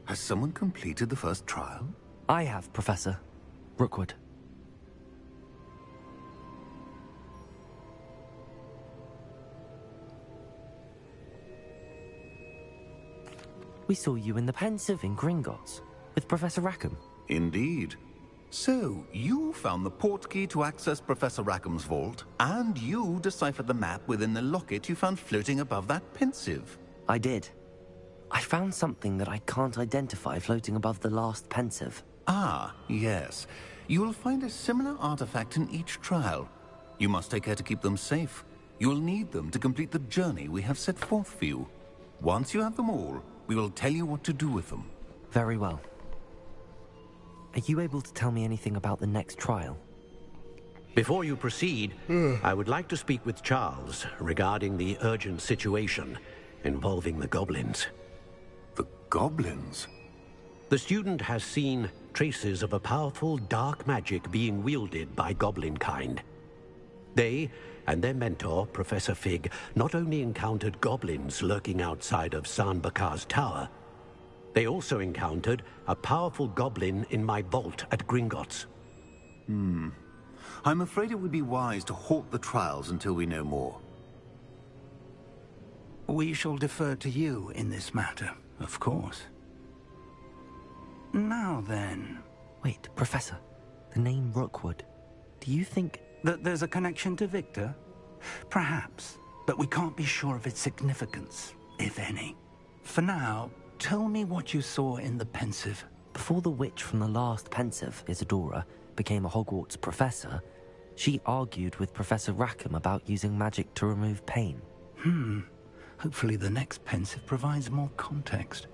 Has someone completed the first trial? I have, Professor Rookwood. We saw you in the Pensive in Gringotts with Professor Rackham. Indeed. So, you found the portkey to access Professor Rackham's vault, and you deciphered the map within the locket you found floating above that Pensive. I did. I found something that I can't identify floating above the last Pensive. Ah, yes. You will find a similar artifact in each trial. You must take care to keep them safe. You will need them to complete the journey we have set forth for you. Once you have them all, we will tell you what to do with them. Very well. Are you able to tell me anything about the next trial? Before you proceed, I would like to speak with Charles regarding the urgent situation involving the goblins. The goblins? The student has seen traces of a powerful dark magic being wielded by goblin kind. They and their mentor, Professor Fig, not only encountered goblins lurking outside of San Bakar's tower, they also encountered a powerful goblin in my vault at Gringotts. I'm afraid it would be wise to halt the trials until we know more. We shall defer to you in this matter, of course. Now then... Wait, Professor. The name Rookwood. Do you think... that there's a connection to Victor? Perhaps, but we can't be sure of its significance, if any. For now, tell me what you saw in the Pensive. Before the witch from the last Pensive, Isadora, became a Hogwarts professor, she argued with Professor Rackham about using magic to remove pain. Hopefully the next Pensive provides more context.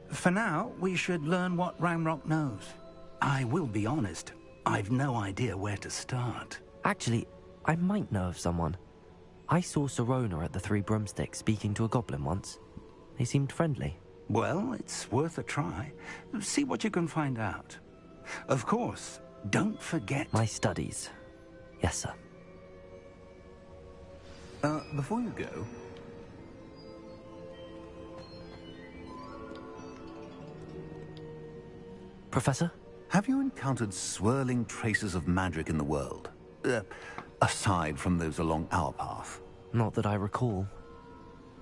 For now, we should learn what Ranrock knows. I will be honest, I've no idea where to start. Actually, I might know of someone. I saw Sirona at the Three Broomsticks speaking to a goblin once. They seemed friendly. Well, it's worth a try. See what you can find out. Of course, don't forget... My studies. Yes, sir. Before you go... Professor? Have you encountered swirling traces of magic in the world? Aside from those along our path? Not that I recall.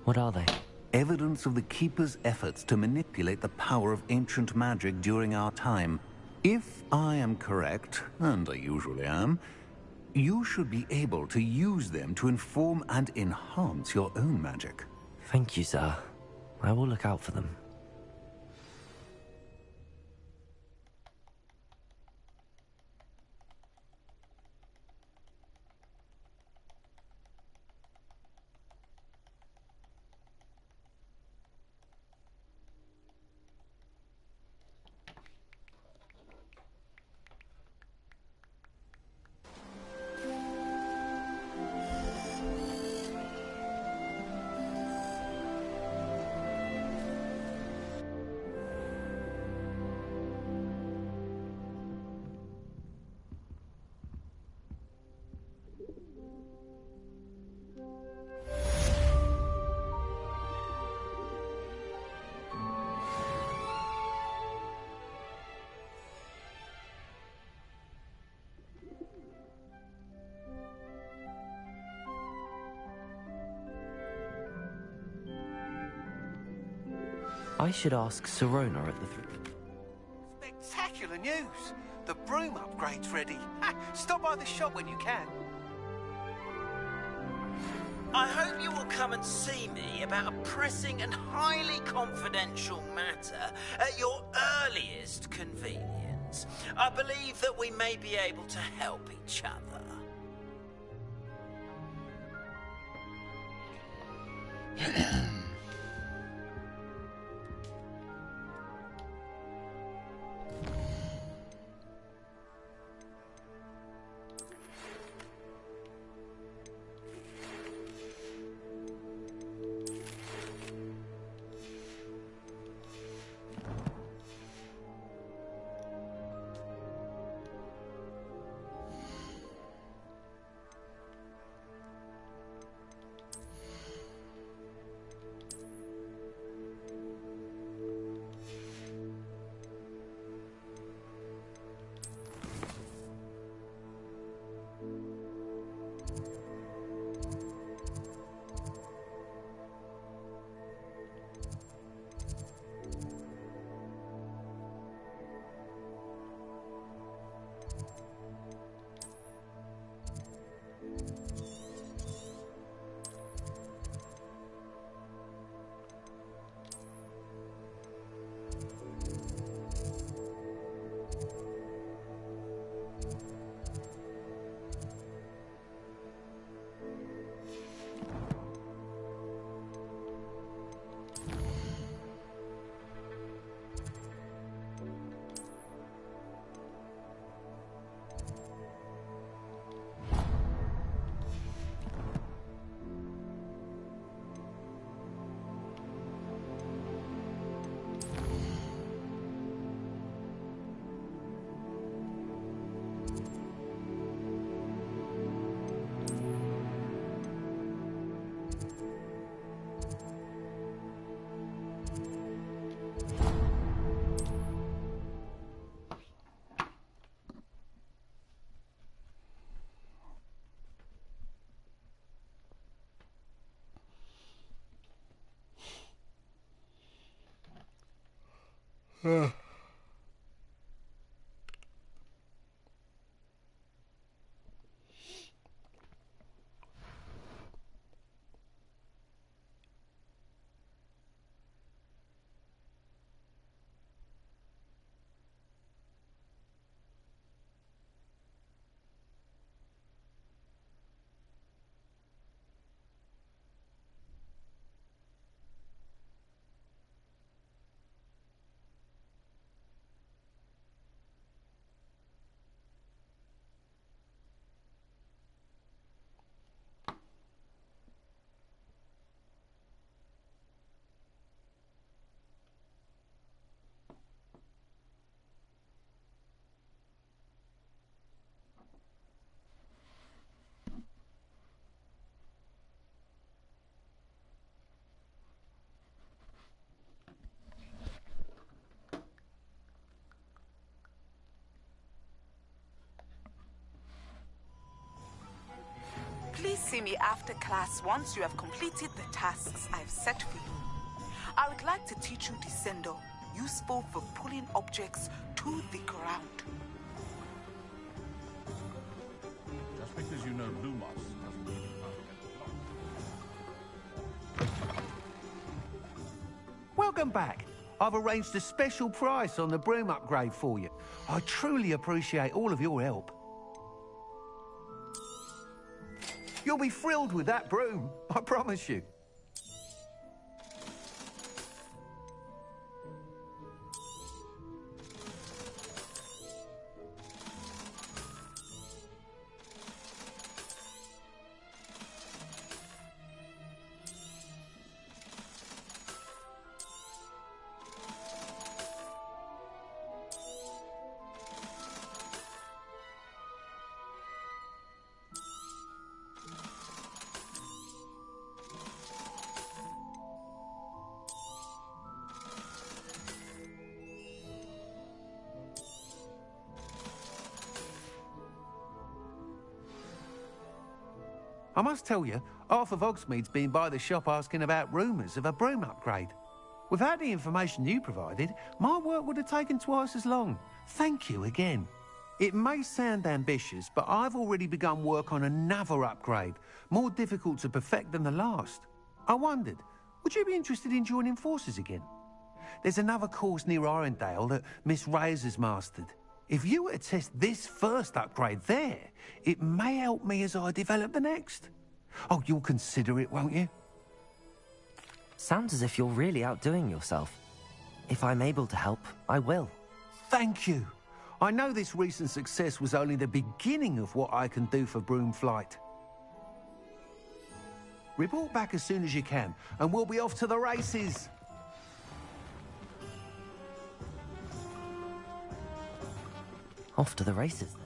What are they? Evidence of the Keeper's efforts to manipulate the power of ancient magic during our time. If I am correct, and I usually am, you should be able to use them to inform and enhance your own magic. Thank you, sir. I will look out for them. I should ask Sirona at the Spectacular news! The broom upgrade's ready. Stop by the shop when you can. I hope you will come and see me about a pressing and highly confidential matter at your earliest convenience. I believe that we may be able to help each other. Please see me after class once you have completed the tasks I've set for you. I would like to teach you Descendo, useful for pulling objects to the ground. Just because you know Lumos doesn't mean you can't. Welcome back. I've arranged a special price on the broom upgrade for you. I truly appreciate all of your help. You'll be thrilled with that broom, I promise you. I must tell you, half of Hogsmeade's been by the shop asking about rumours of a broom upgrade. Without the information you provided, my work would have taken twice as long. Thank you again. It may sound ambitious, but I've already begun work on another upgrade, more difficult to perfect than the last. I wondered, would you be interested in joining forces again? There's another course near Arendelle that Miss Reyes has mastered. If you were to test this first upgrade there, it may help me as I develop the next. Oh, you'll consider it, won't you? Sounds as if you're really outdoing yourself. If I'm able to help, I will. Thank you. I know this recent success was only the beginning of what I can do for broom flight. Report back as soon as you can, and we'll be off to the races. Off to the races, then.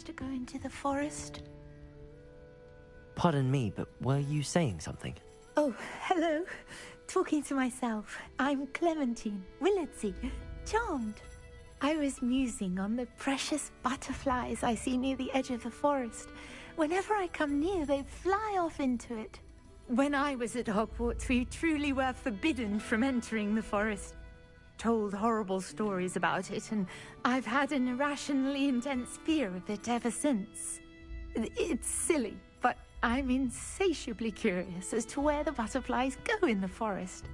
To go into the forest. Pardon me, but were you saying something? Oh, hello. Talking to myself. I'm Clementine Willardsey. Charmed. I was musing on the precious butterflies I see near the edge of the forest. Whenever I come near, they fly off into it. When I was at Hogwarts, we truly were forbidden from entering the forest. Told horrible stories about it, and I've had an irrationally intense fear of it ever since. It's silly, but I'm insatiably curious as to where the butterflies go in the forest.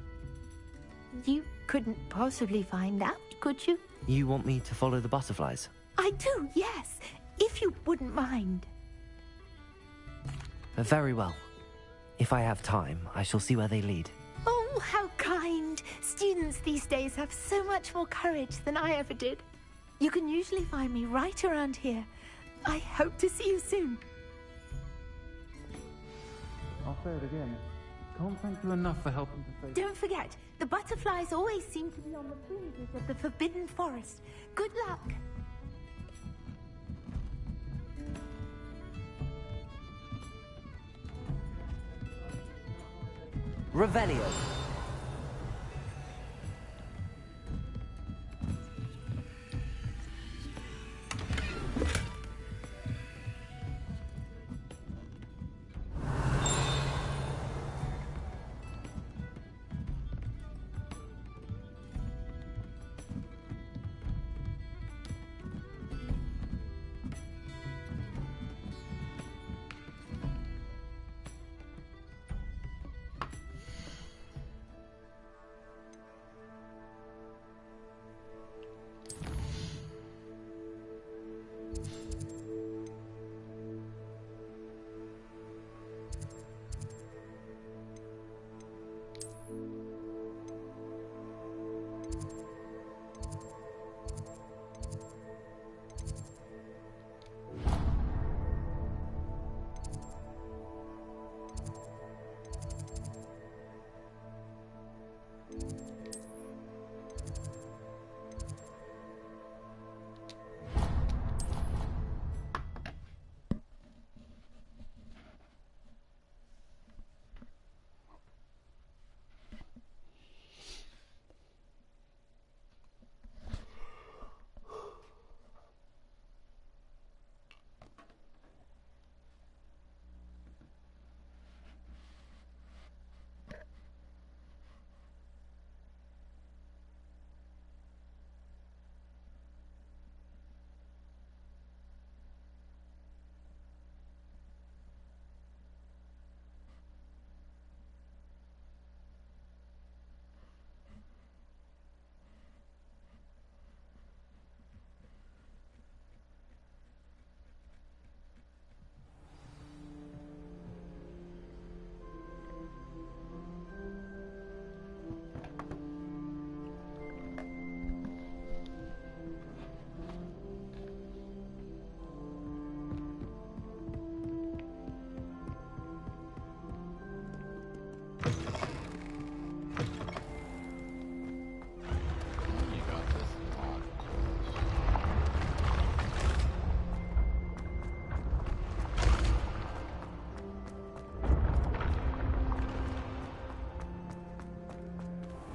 You couldn't possibly find out, could you? You want me to follow the butterflies? I do, yes, if you wouldn't mind. Very well. If I have time, I shall see where they lead. Oh, how kind. Students these days have so much more courage than I ever did. You can usually find me right around here. I hope to see you soon. I'll say it again. Can't thank you enough for helping to save... Don't forget, the butterflies always seem to be on the fringes of the Forbidden Forest. Good luck. Revelio.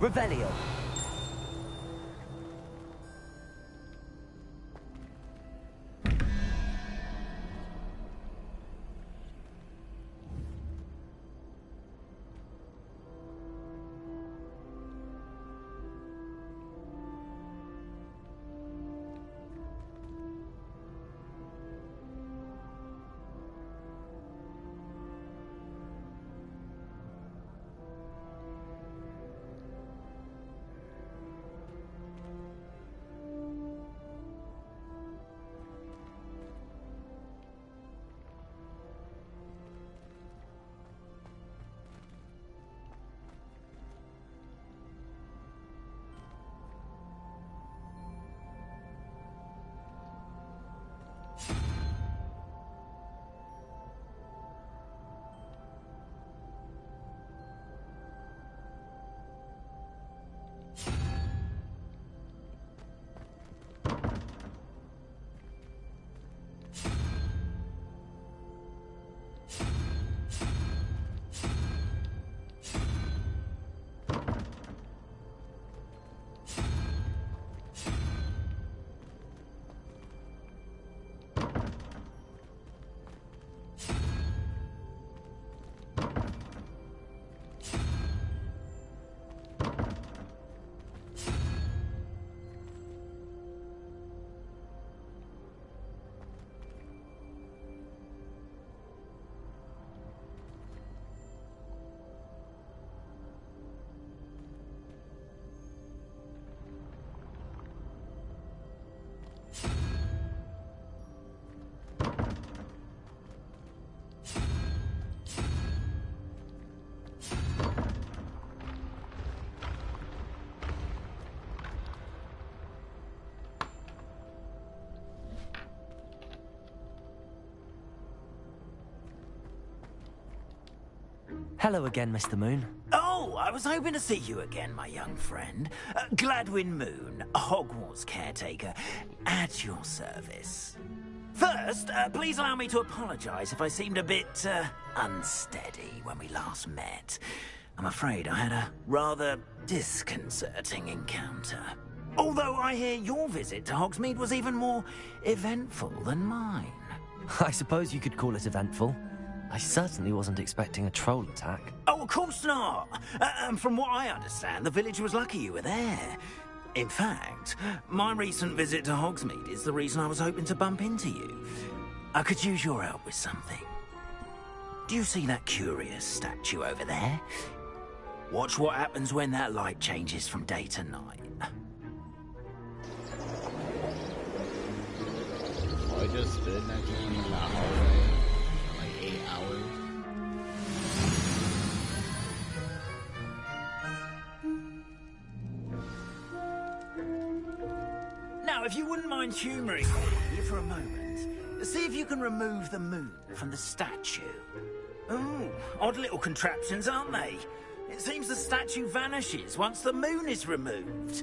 Revelio. Hello again, Mr. Moon. Oh, I was hoping to see you again, my young friend. Gladwin Moon, Hogwarts caretaker, at your service. First, please allow me to apologize if I seemed a bit, unsteady when we last met. I'm afraid I had a rather disconcerting encounter. Although I hear your visit to Hogsmeade was even more eventful than mine. I suppose you could call it eventful. I certainly wasn't expecting a troll attack. Oh, of course not. From what I understand, the village was lucky you were there. In fact, my recent visit to Hogsmeade is the reason I was hoping to bump into you. I could use your help with something. Do you see that curious statue over there? Watch what happens when that light changes from day to night. I just stood next to him in the hallway for like 8 hours. Now, if you wouldn't mind humouring me for a moment, see if you can remove the moon from the statue. Oh, odd little contraptions, aren't they? It seems the statue vanishes once the moon is removed.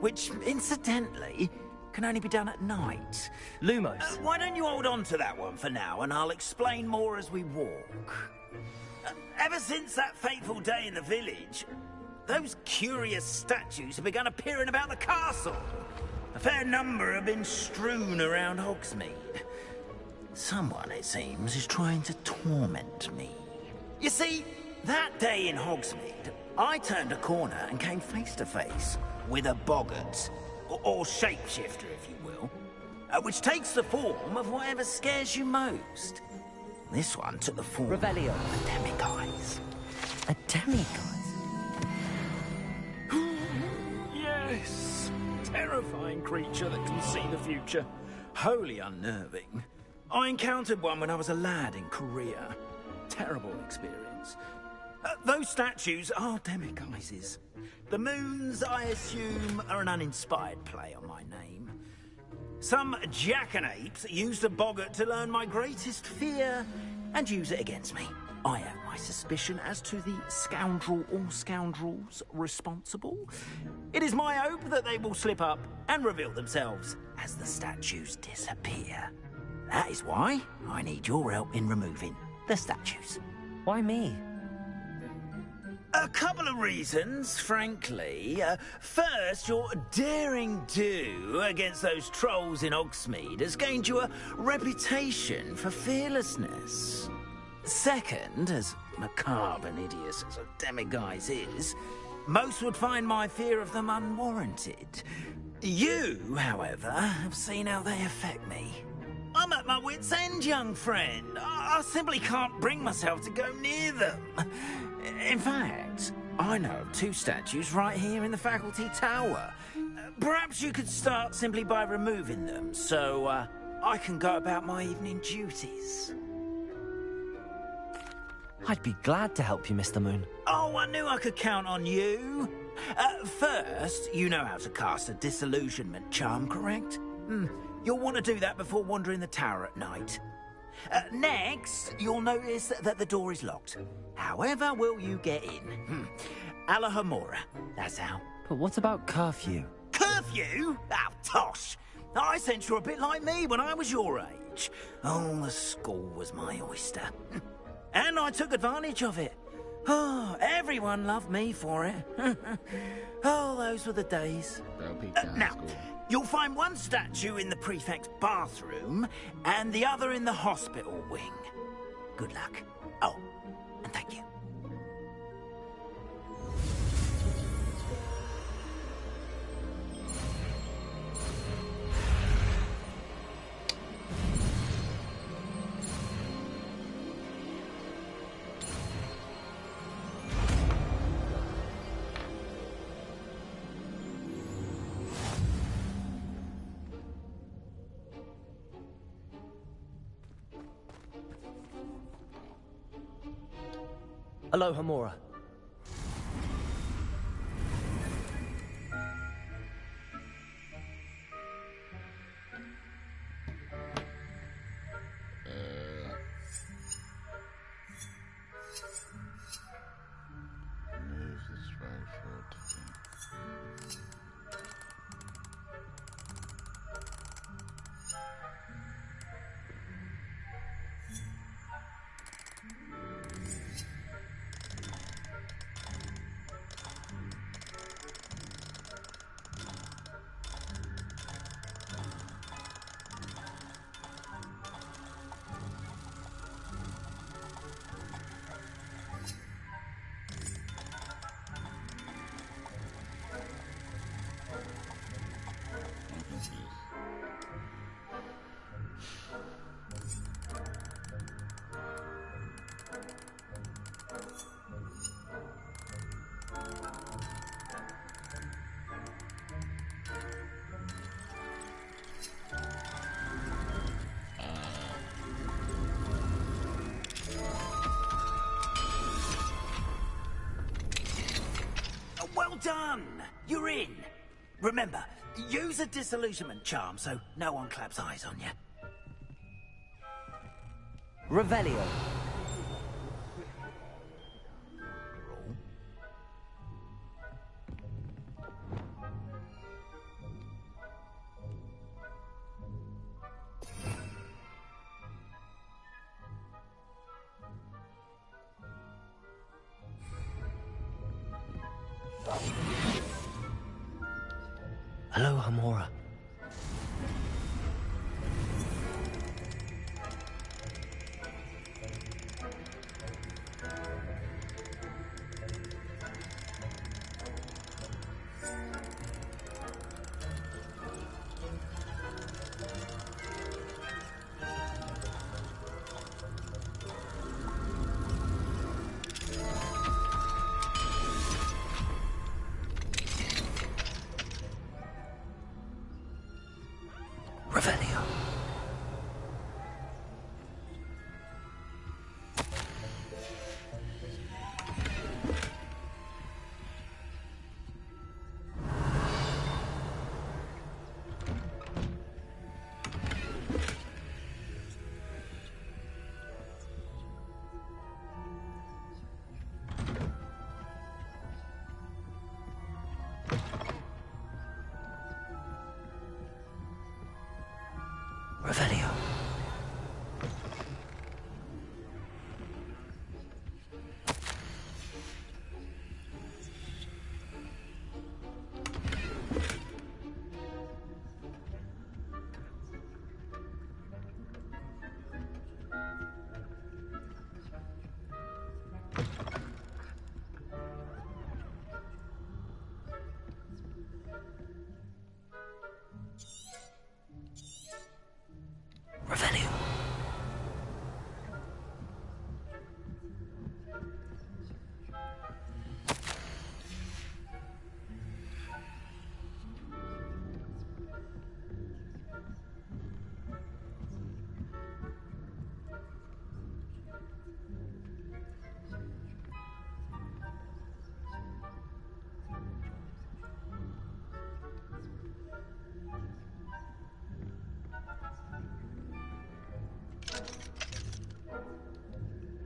Which, incidentally, can only be done at night. Lumos. Why don't you hold on to that one for now, and I'll explain more as we walk. Ever since that fateful day in the village, those curious statues have begun appearing about the castle. A fair number have been strewn around Hogsmeade. Someone, it seems, is trying to torment me. You see, that day in Hogsmeade, I turned a corner and came face to face with a boggart, or shapeshifter, if you will, which takes the form of whatever scares you most. This one took the form Revelio. of a demiguise. A demiguise? Yes! Terrifying creature that can see the future. Wholly unnerving. I encountered one when I was a lad in Korea. Terrible experience. Those statues are demiguises. The moons, I assume, are an uninspired play on my name. Some jackanapes used a boggart to learn my greatest fear and use it against me. I have my suspicion as to the scoundrel or scoundrels responsible. It is my hope that they will slip up and reveal themselves as the statues disappear. That is why I need your help in removing the statues. Why me? A couple of reasons, frankly. First, your daring do against those trolls in Hogsmeade has gained you a reputation for fearlessness. Second, as macabre and hideous as a demiguise is, most would find my fear of them unwarranted. You, however, have seen how they affect me. I'm at my wit's end, young friend. I simply can't bring myself to go near them. In fact, I know of 2 statues right here in the faculty tower. Perhaps you could start simply by removing them, so I can go about my evening duties. I'd be glad to help you, Mr. Moon. Oh, I knew I could count on you. First, you know how to cast a disillusionment charm, correct? You'll want to do that before wandering the tower at night. Next, you'll notice that the door is locked. However will you get in? Alahomora, that's how. But what about curfew? Curfew? Oh, tosh. I sense you're a bit like me when I was your age. Oh, the school was my oyster. And I took advantage of it. Oh, everyone loved me for it. Oh, those were the days. Now, you'll find one statue in the prefect's bathroom and the other in the hospital wing. Good luck. Oh, and thank you. Alohomora. You're in. Remember, use a disillusionment charm so no one claps eyes on you. Revelio. Hello, Hamora. Revelio. Revelio. Revelio.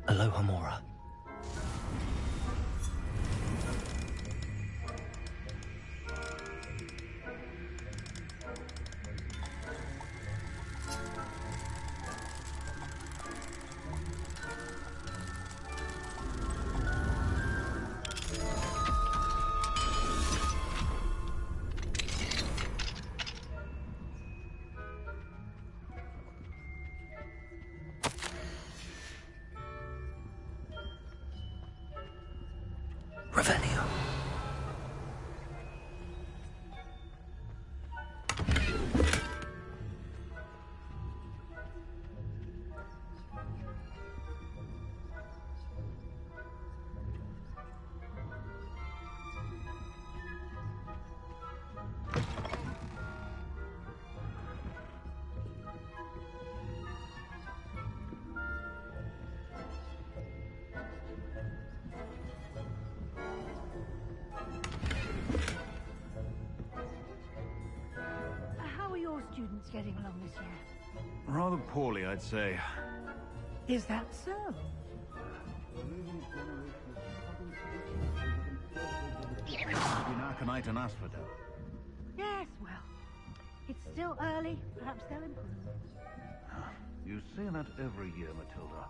Aloha Mora. Revelio. How are your students getting along this year? Rather poorly, I'd say. Is that so? In Aconite and Asphodel. Yes, well, it's still early. Perhaps they'll improve. You say that every year, Matilda.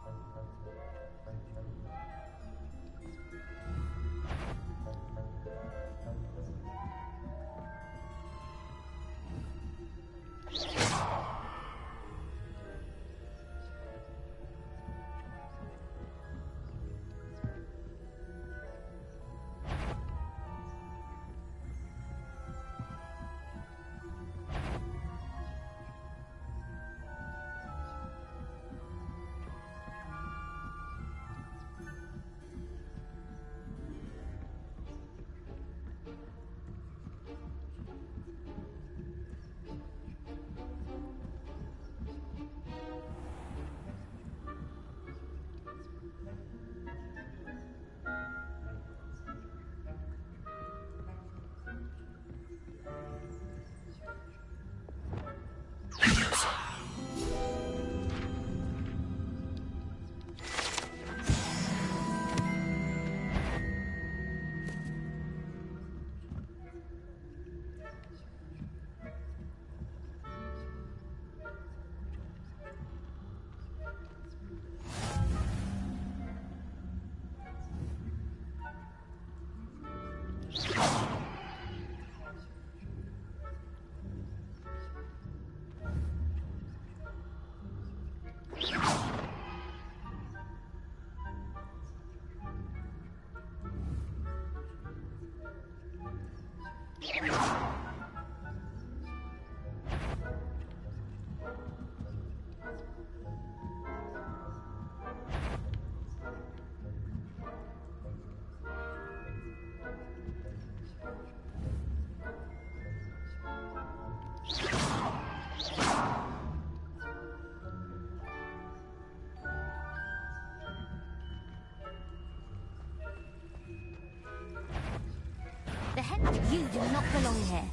You do not belong here.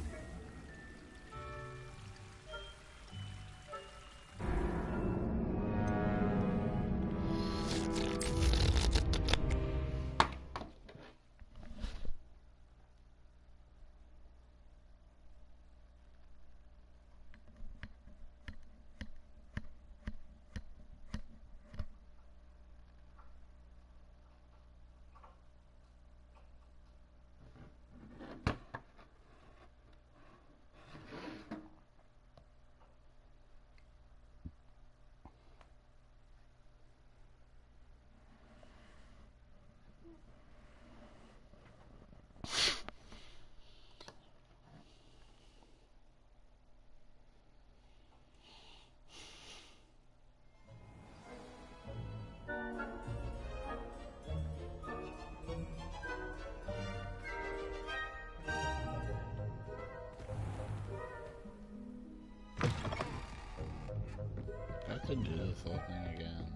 I have to do this whole thing again.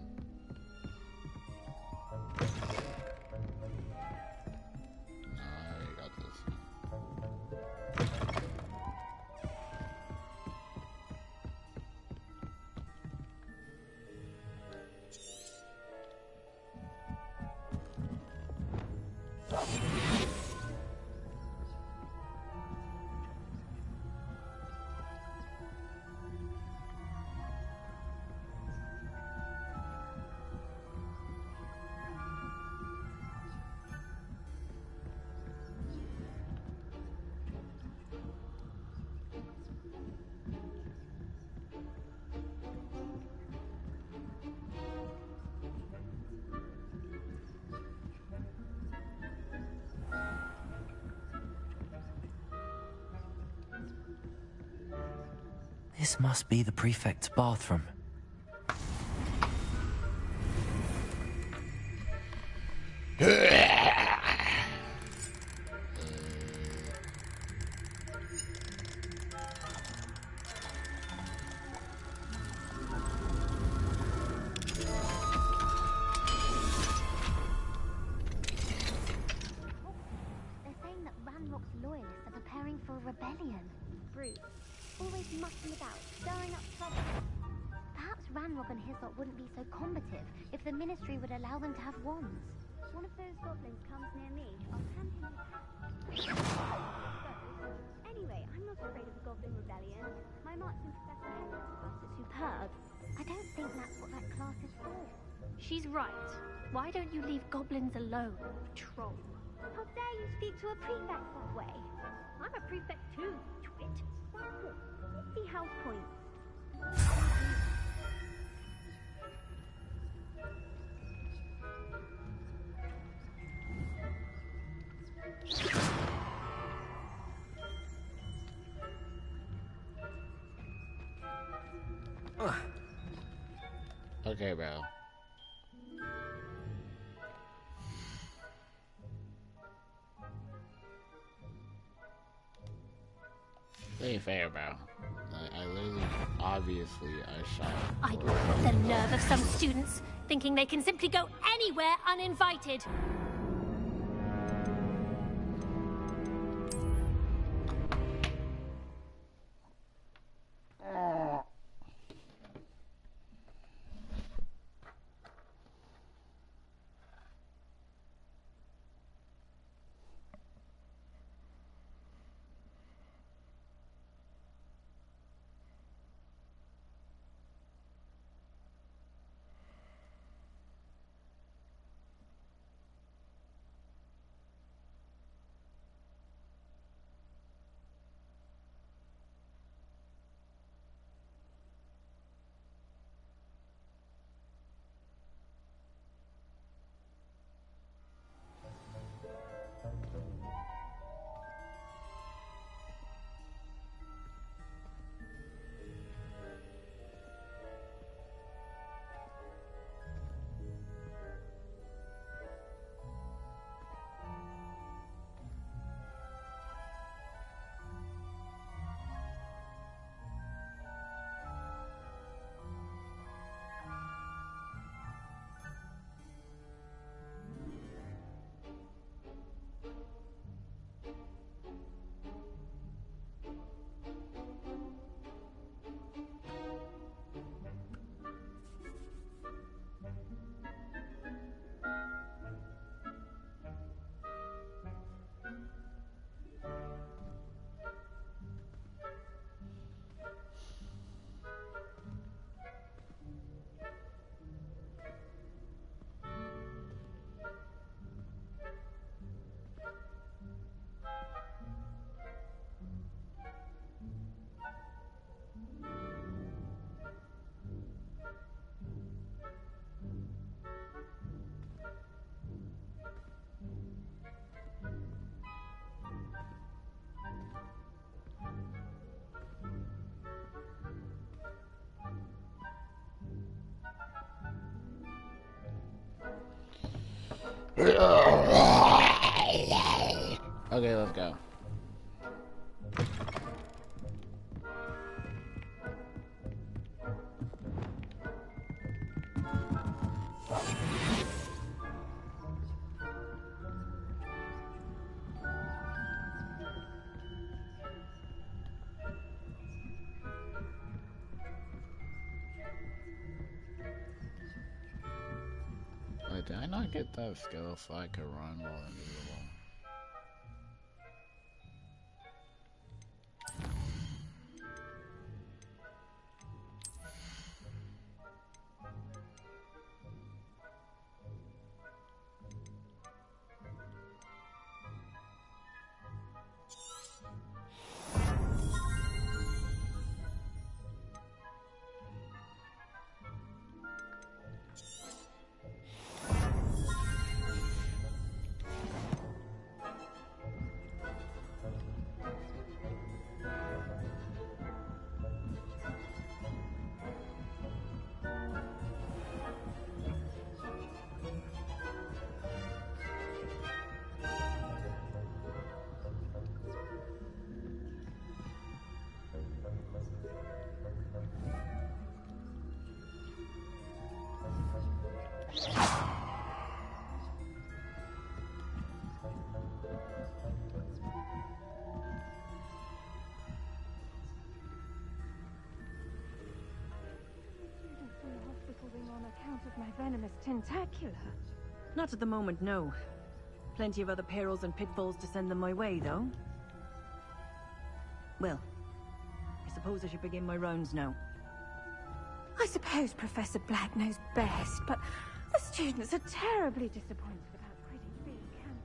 No, I already got this. This must be the prefect's bathroom. They're saying that Ranrock's loyalists are preparing for a rebellion. Brute. Always mucking about, stirring up trouble. Perhaps Ranrock and his lot wouldn't be so combative if the Ministry would allow them to have wands. One of those goblins comes near me, I'll hand him the Anyway, I'm not afraid of the Goblin Rebellion. My marching Professor Heather class is superb. I don't think that's what that class is for. She's right. Why don't you leave goblins alone, troll? How dare you speak to a prefect that way? I'm a prefect too, twit. Let's see house points. Okay, bro. Ain't fair, bro. I literally, obviously, I shot. I the nerve of some students thinking they can simply go anywhere uninvited. Okay, let's go. Wait, did I not get that skill so I could run while invisible? On account of my venomous tentacula? Not at the moment, no. Plenty of other perils and pitfalls to send them my way, though. Well, I suppose I should begin my rounds now. I suppose Professor Black knows best, but the students are terribly disappointed about Quidditch being cancelled.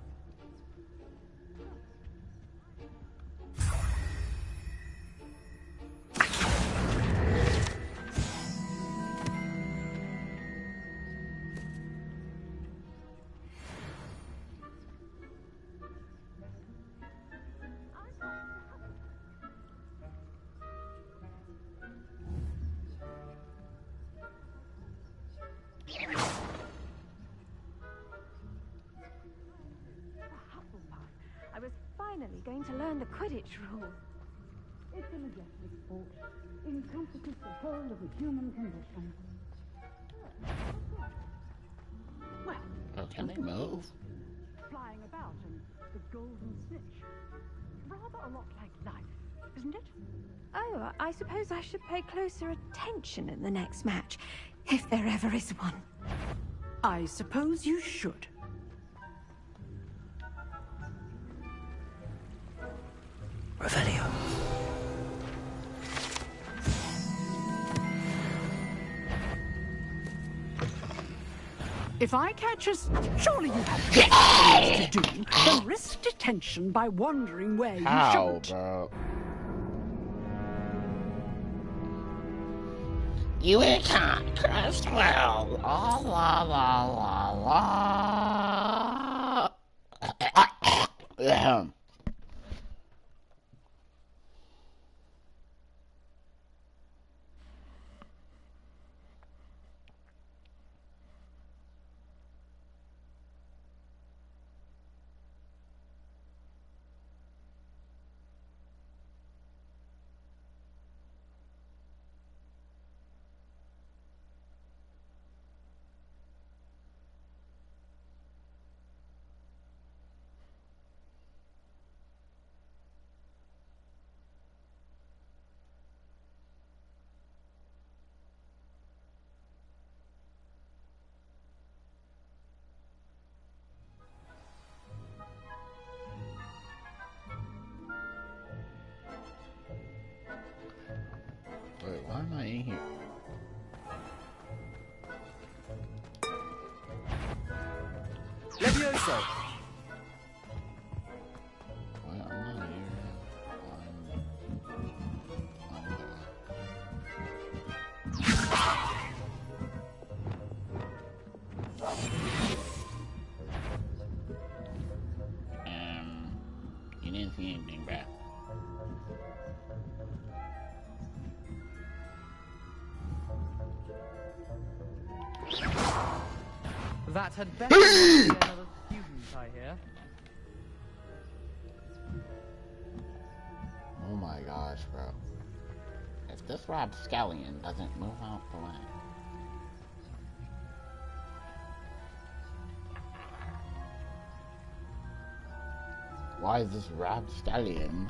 I was finally going to learn the Quidditch rules. It's a majestic sport, encompasses the whole of the human condition. Well, oh, can they move? Flying about and the golden snitch. Rather a lot like life, isn't it? Oh, I suppose I should pay closer attention in the next match, if there ever is one. I suppose you should. Revelio. If I catch us, surely you have better things to do than risk detention by wondering where you shouldn't. Bro? You can't trust well. La la la la la. Wait, why am I in here? Levioso! Well, I'm not here. You didn't see anything back. That had better not be another rapscallion doesn't move out the way? Why is this rapscallion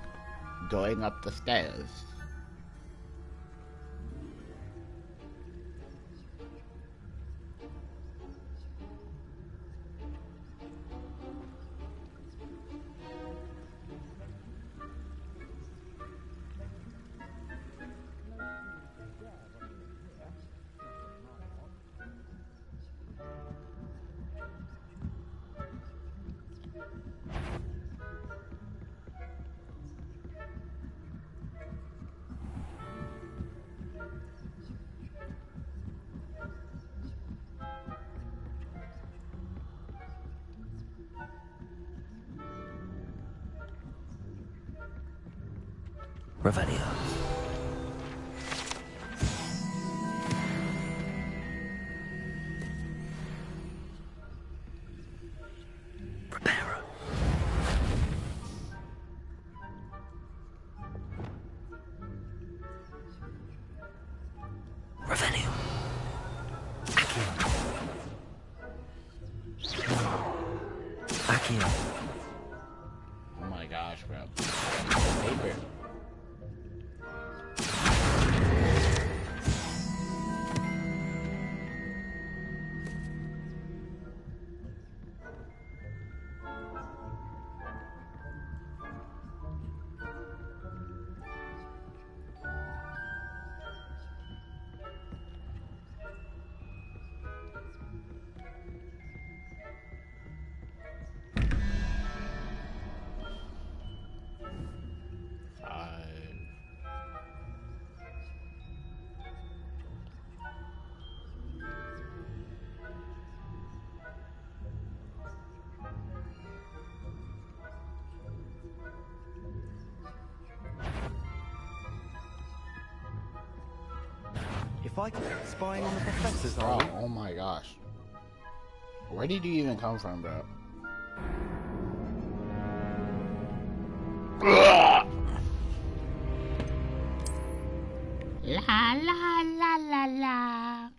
going up the stairs? Revelio. Oh my gosh, bro. Paper. If I could spying on the professors, Bro, oh my gosh. Where did you even come from, bro? La la la la la.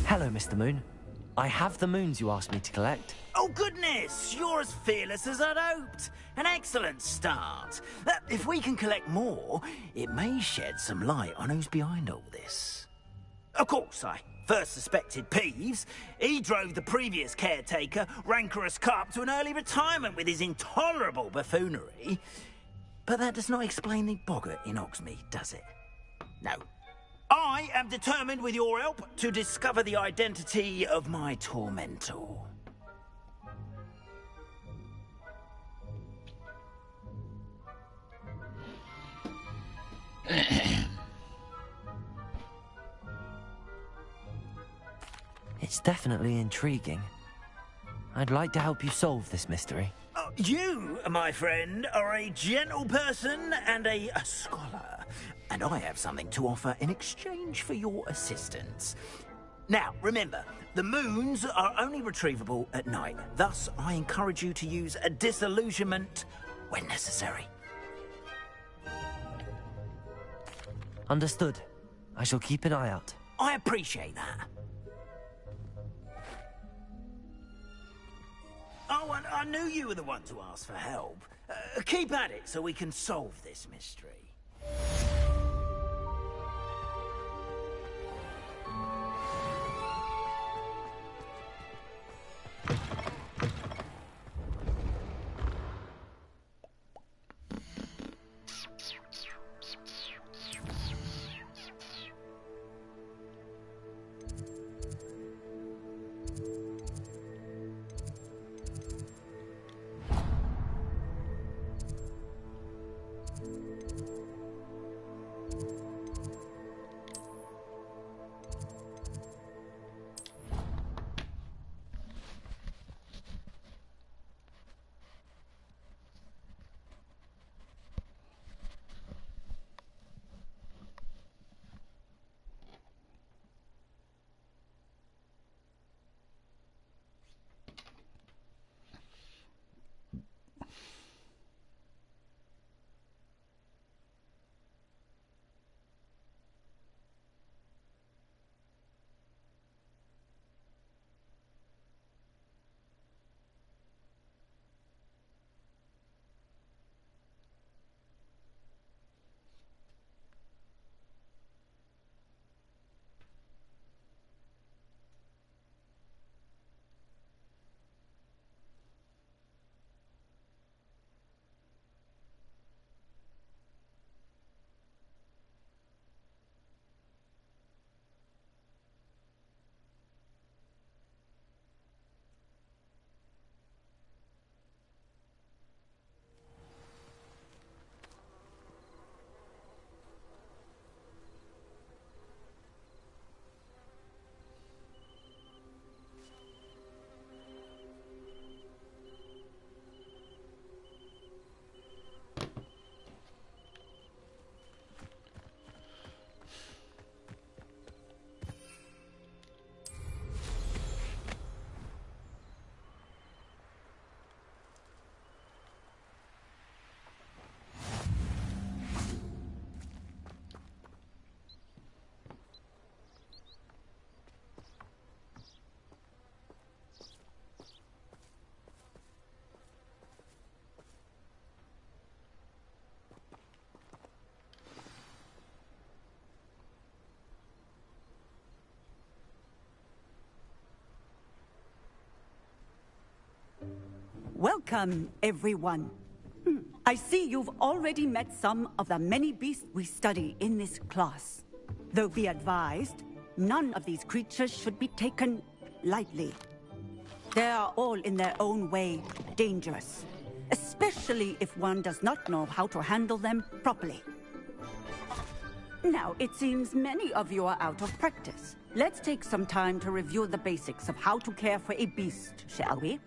Hello, Mr. Moon. I have the moons you asked me to collect. Oh, goodness! You're as fearless as I'd hoped. An excellent start. If we can collect more, it may shed some light on who's behind all this. Of course, I first suspected Peeves, he drove the previous caretaker, rancorous Carp, to an early retirement with his intolerable buffoonery. But that does not explain the boggart in Hogsmeade, does it? No. I am determined, with your help, to discover the identity of my tormentor. It's definitely intriguing. I'd like to help you solve this mystery. You, my friend, are a gentle person and a scholar, and I have something to offer in exchange for your assistance. Now, remember, the moons are only retrievable at night. Thus, I encourage you to use a disillusionment when necessary. Understood. I shall keep an eye out. I appreciate that. Oh, and I knew you were the one to ask for help. Keep at it so we can solve this mystery. Welcome, everyone. I see you've already met some of the many beasts we study in this class. Though be advised, none of these creatures should be taken lightly. They are all in their own way dangerous, especially if one does not know how to handle them properly. Now, it seems many of you are out of practice. Let's take some time to review the basics of how to care for a beast, shall we?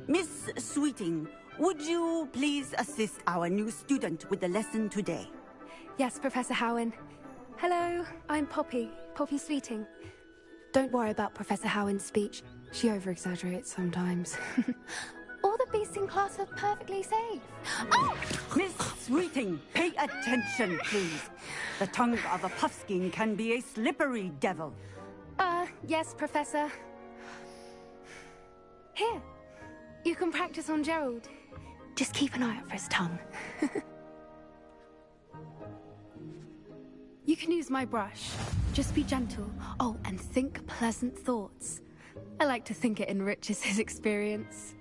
Miss Sweeting, would you please assist our new student with the lesson today? Yes, Professor Howen. Hello, I'm Poppy Sweeting. Don't worry about Professor Howen's speech. She over-exaggerates sometimes. All the beasts in class are perfectly safe. Oh! Miss Sweeting, pay attention, please. The tongue of a puffskein can be a slippery devil. Yes, Professor. Here, you can practice on Gerald. Just keep an eye out for his tongue. You can use my brush. Just be gentle. Oh, and think pleasant thoughts. I like to think it enriches his experience.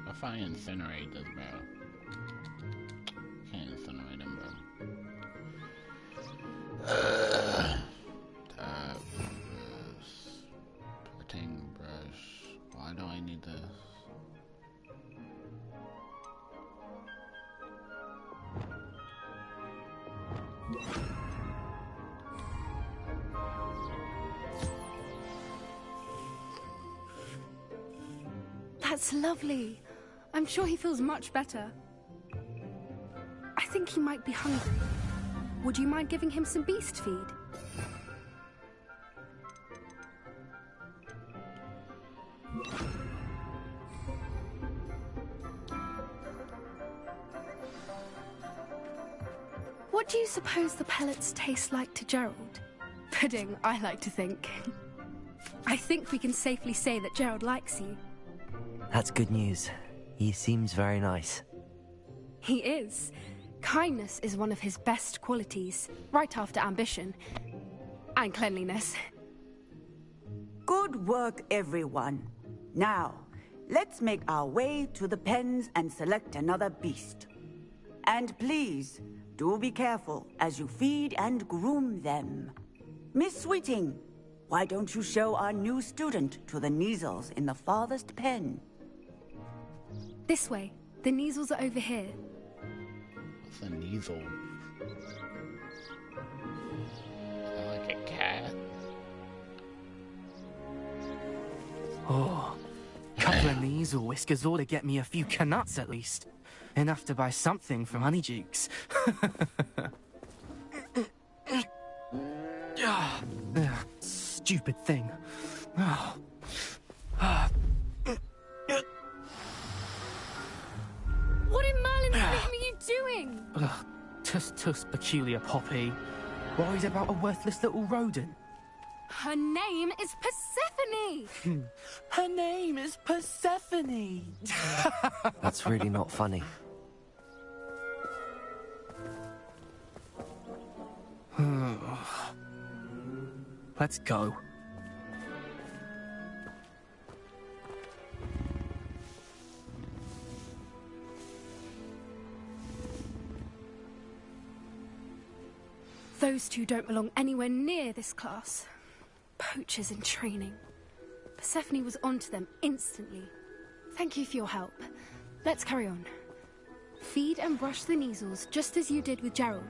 If I incinerate this bro. Can't incinerate him, bro. Tap brush. Parting brush. Why do I need this? That's lovely. I'm sure he feels much better. I think he might be hungry. Would you mind giving him some beast feed? What do you suppose the pellets taste like to Gerald? Pudding, I like to think. I think we can safely say that Gerald likes you. That's good news. He seems very nice. He is. Kindness is one of his best qualities, right after ambition. And cleanliness. Good work, everyone. Now, let's make our way to the pens and select another beast. And please, do be careful as you feed and groom them. Miss Sweeting, why don't you show our new student to the Neasels in the farthest pen? This way. The Neasels are over here. What's a Neasel? Like a cat. Oh, couple of Neasel whiskers ought to get me a few canuts at least. Enough to buy something from Honeydukes. Stupid thing. What in Merlin's name are you doing? Tuss, peculiar Poppy. Worried about a worthless little rodent. Her name is Persephone! Her name is Persephone! That's really not funny. Let's go. Those two don't belong anywhere near this class. Poachers in training. Persephone was onto them instantly. Thank you for your help. Let's carry on. Feed and brush the Neasels just as you did with Gerald.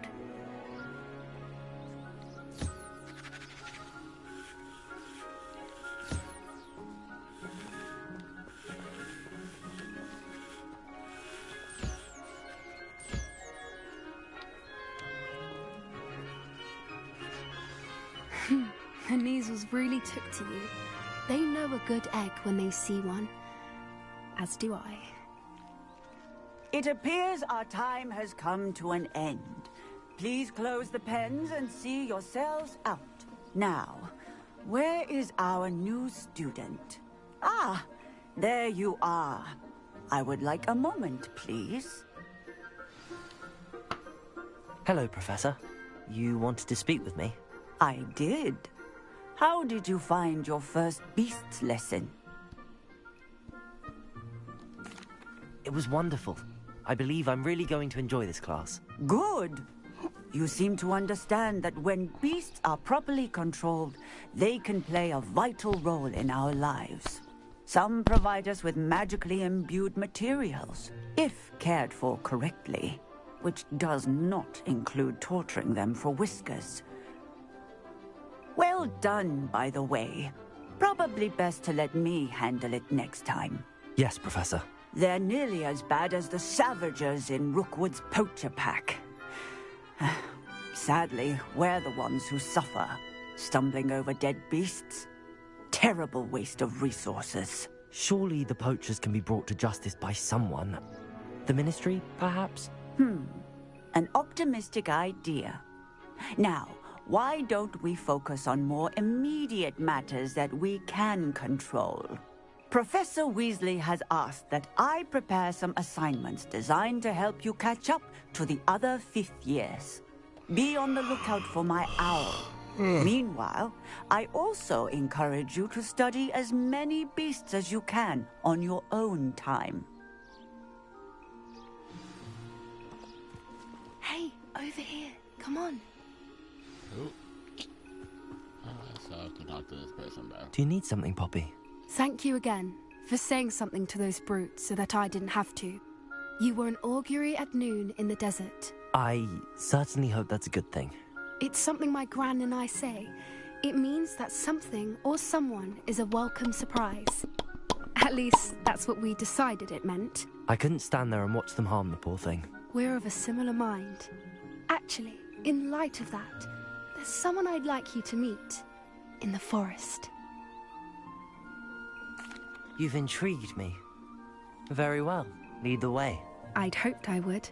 The Neasels really took to you. They know a good egg when they see one. As do I. It appears our time has come to an end. Please close the pens and see yourselves out. Now, where is our new student? Ah, there you are. I would like a moment, please. Hello, Professor. You wanted to speak with me? I did. How did you find your first beasts lesson? It was wonderful. I believe I'm really going to enjoy this class. Good. You seem to understand that when beasts are properly controlled, they can play a vital role in our lives. Some provide us with magically imbued materials, if cared for correctly, which does not include torturing them for whiskers. Well done, by the way. Probably best to let me handle it next time. Yes, Professor. They're nearly as bad as the Savagers in Rookwood's poacher pack. Sadly, we're the ones who suffer, stumbling over dead beasts. Terrible waste of resources. Surely the poachers can be brought to justice by someone. The Ministry, perhaps? An optimistic idea. Now, why don't we focus on more immediate matters that we can control? Professor Weasley has asked that I prepare some assignments designed to help you catch up to the other fifth years. Be on the lookout for my owl. Meanwhile, I also encourage you to study as many beasts as you can on your own time. Hey, over here. Come on. Ooh. I still have to talk to this person, though. Do you need something, Poppy? Thank you again for saying something to those brutes so that I didn't have to. You were an augury at noon in the desert. I certainly hope that's a good thing. It's something my gran and I say. It means that something or someone is a welcome surprise. At least, that's what we decided it meant. I couldn't stand there and watch them harm the poor thing. We're of a similar mind. Actually, in light of that, there's someone I'd like you to meet. In the forest. You've intrigued me. Very well. Lead the way. I'd hoped I would.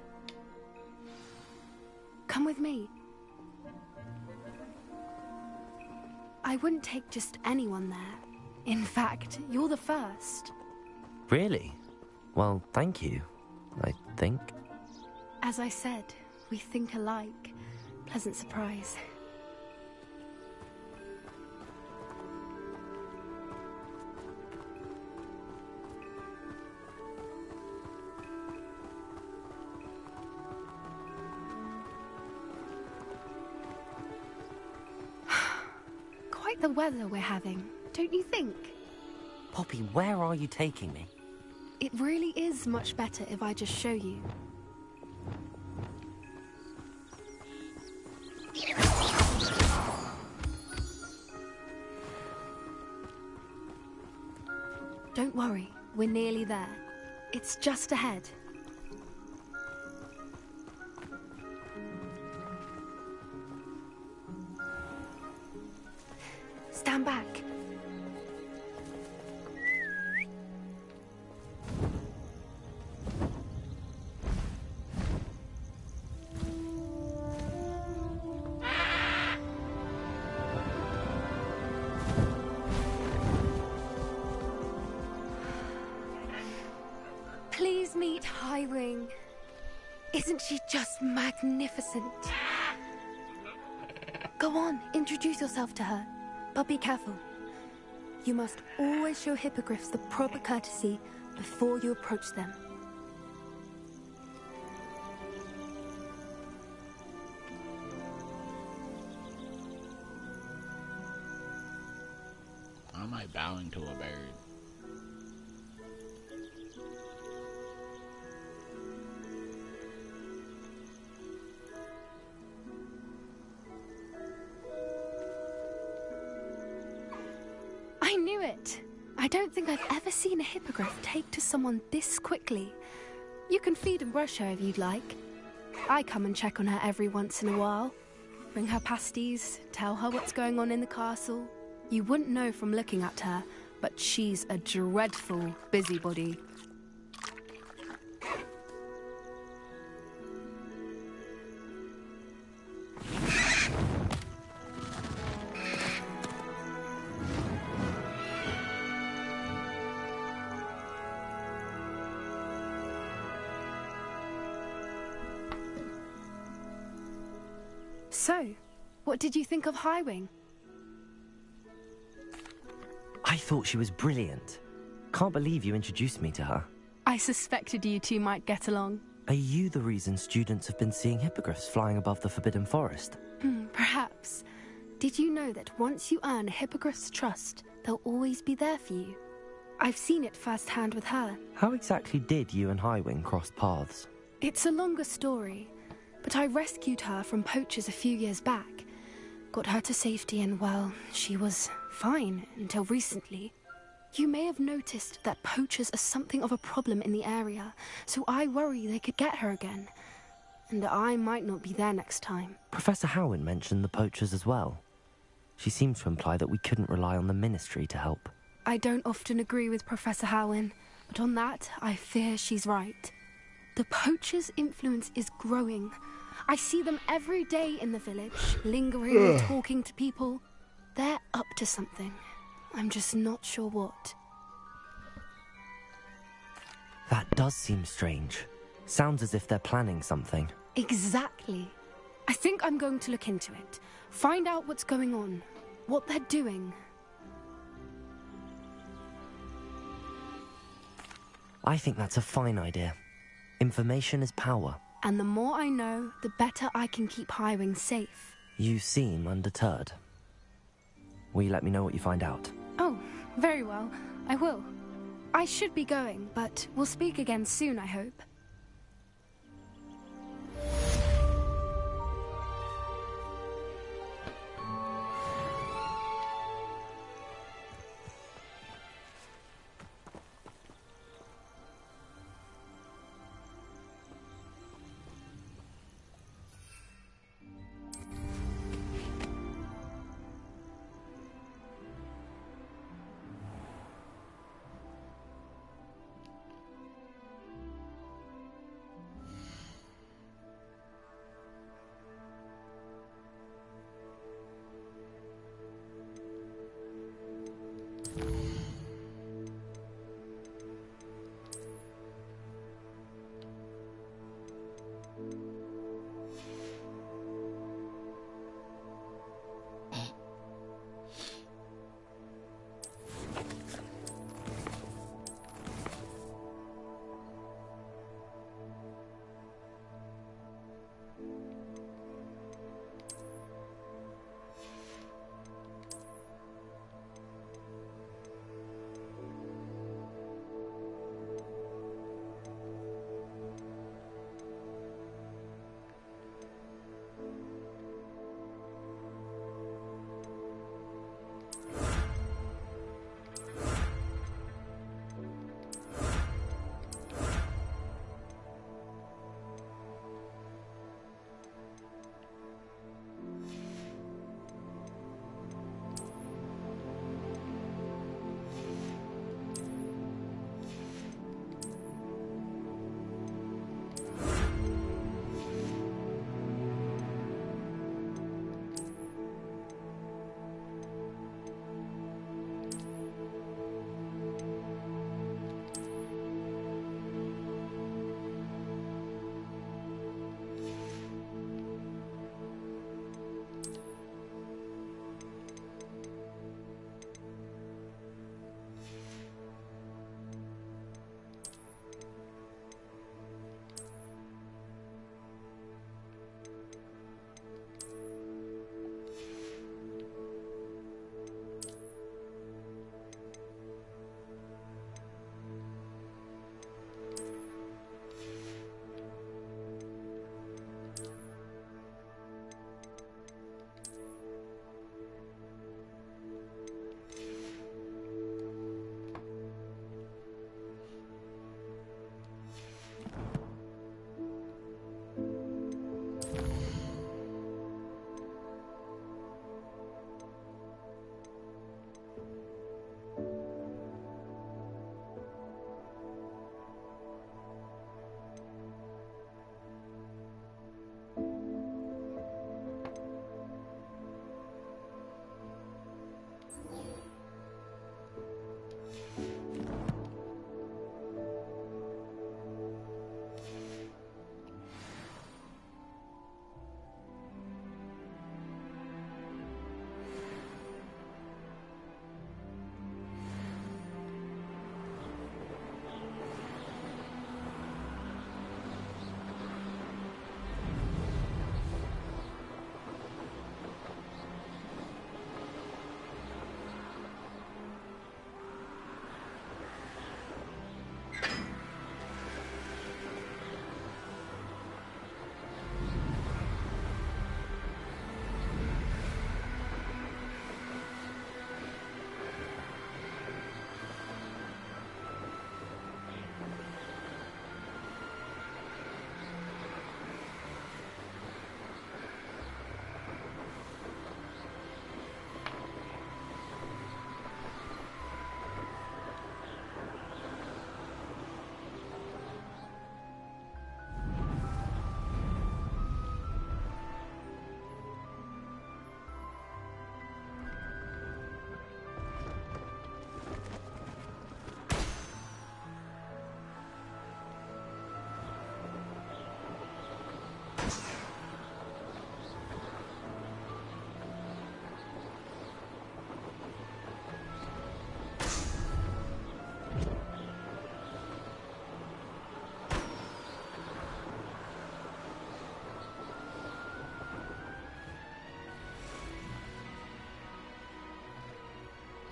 Come with me. I wouldn't take just anyone there. In fact, you're the first. Really? Well, thank you, I think. As I said, we think alike. Pleasant surprise. Quite the weather we're having, don't you think? Poppy, where are you taking me? It really is much better if I just show you. Don't worry, we're nearly there. It's just ahead. Stand back. Please meet Highwing. Isn't she just magnificent? Go on, introduce yourself to her. But be careful. You must always show hippogriffs the proper courtesy before you approach them. Why am I bowing to a bird? I knew it! I don't think I've ever seen a hippogriff take to someone this quickly. You can feed and brush her if you'd like. I come and check on her every once in a while. Bring her pasties, tell her what's going on in the castle. You wouldn't know from looking at her, but she's a dreadful busybody. So, what did you think of Highwing? I thought she was brilliant. Can't believe you introduced me to her. I suspected you two might get along. Are you the reason students have been seeing hippogriffs flying above the Forbidden Forest? Perhaps. Did you know that once you earn a hippogriff's trust, they'll always be there for you? I've seen it firsthand with her. How exactly did you and Highwing cross paths? It's a longer story, but I rescued her from poachers a few years back. Got her to safety and, well, she was fine until recently. You may have noticed that poachers are something of a problem in the area, so I worry they could get her again. And I might not be there next time. Professor Howin mentioned the poachers as well. She seems to imply that we couldn't rely on the Ministry to help. I don't often agree with Professor Howin, but on that, I fear she's right. The poachers' influence is growing. I see them every day in the village, lingering and talking to people. They're up to something. I'm just not sure what. That does seem strange. Sounds as if they're planning something. Exactly. I think I'm going to look into it. Find out what's going on. What they're doing. I think that's a fine idea. Information is power. And the more I know, the better I can keep Highwing safe. You seem undeterred. Will you let me know what you find out? Oh, very well. I will. I should be going, but we'll speak again soon, I hope.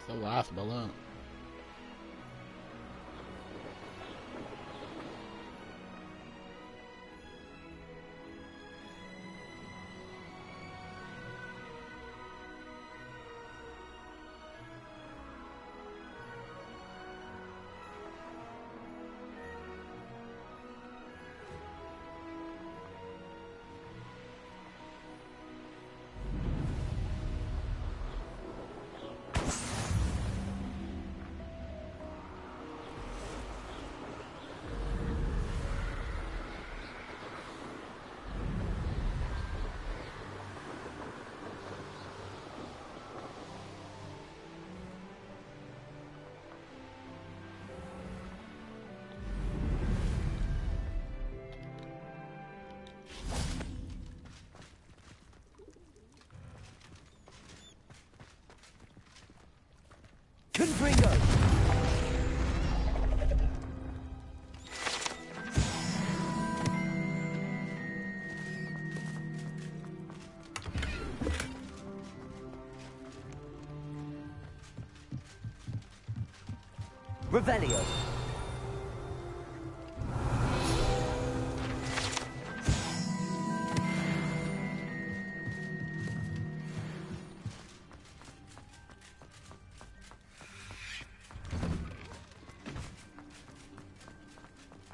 the last balloon. Confringo! Revelio.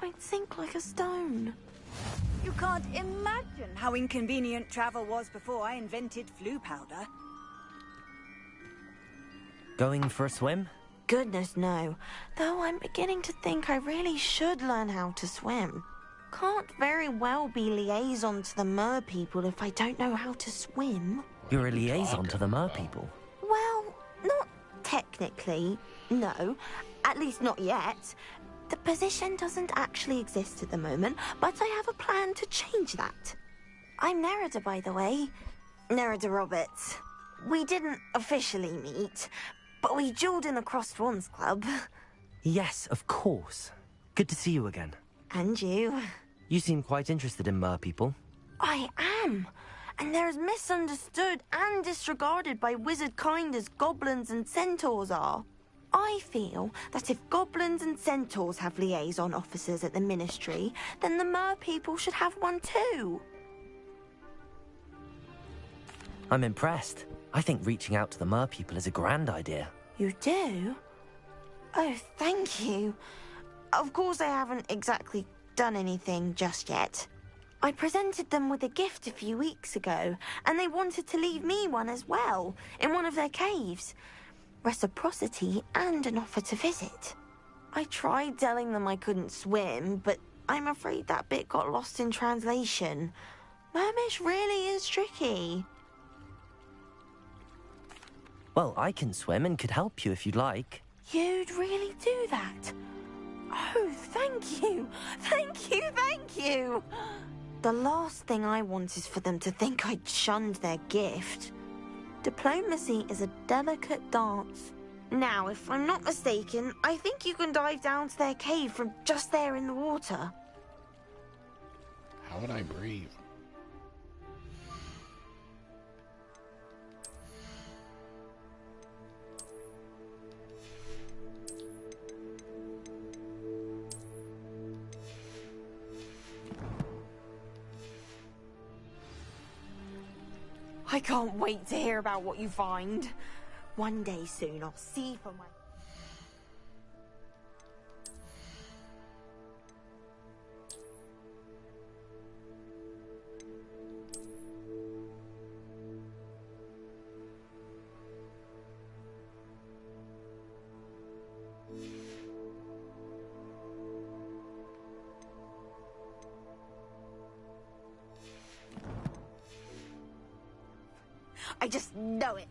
I'd sink like a stone. You can't imagine how inconvenient travel was before I invented flu powder. Going for a swim? Goodness, no. Though I'm beginning to think I really should learn how to swim. Can't very well be liaison to the mer people if I don't know how to swim. You're a liaison to the mer people. Well, not technically, no. At least not yet. The position doesn't actually exist at the moment, but I have a plan to change that. I'm Nerida, by the way. Nerida Roberts. We didn't officially meet, but we duelled in the Crossed Wands Club. Yes, of course. Good to see you again. And you. You seem quite interested in mer people. I am. And they're as misunderstood and disregarded by wizard kind as goblins and centaurs are. I feel that if goblins and centaurs have liaison officers at the Ministry, then the mer people should have one too. I'm impressed. I think reaching out to the mer people is a grand idea. You do? Oh, thank you. Of course I haven't exactly done anything just yet. I presented them with a gift a few weeks ago, and they wanted to leave me one as well, in one of their caves. Reciprocity and an offer to visit. I tried telling them I couldn't swim, but I'm afraid that bit got lost in translation. Mermish really is tricky. Well, I can swim and could help you if you'd like. You'd really do that? Oh, thank you! Thank you, thank you! The last thing I want is for them to think I'd shunned their gift. Diplomacy is a delicate dance. Now, if I'm not mistaken, I think you can dive down to their cave from just there in the water. How would I breathe? I can't wait to hear about what you find. One day soon, I'll see for my... I just know it.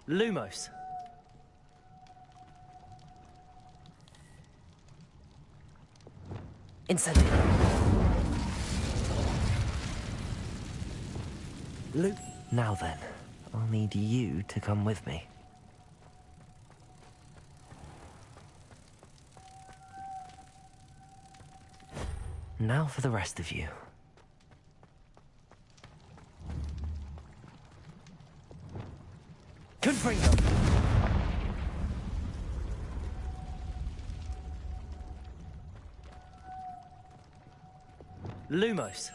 Lumos. Incendio. Now then, I'll need you to come with me. Now for the rest of you. Confringo! Lumos.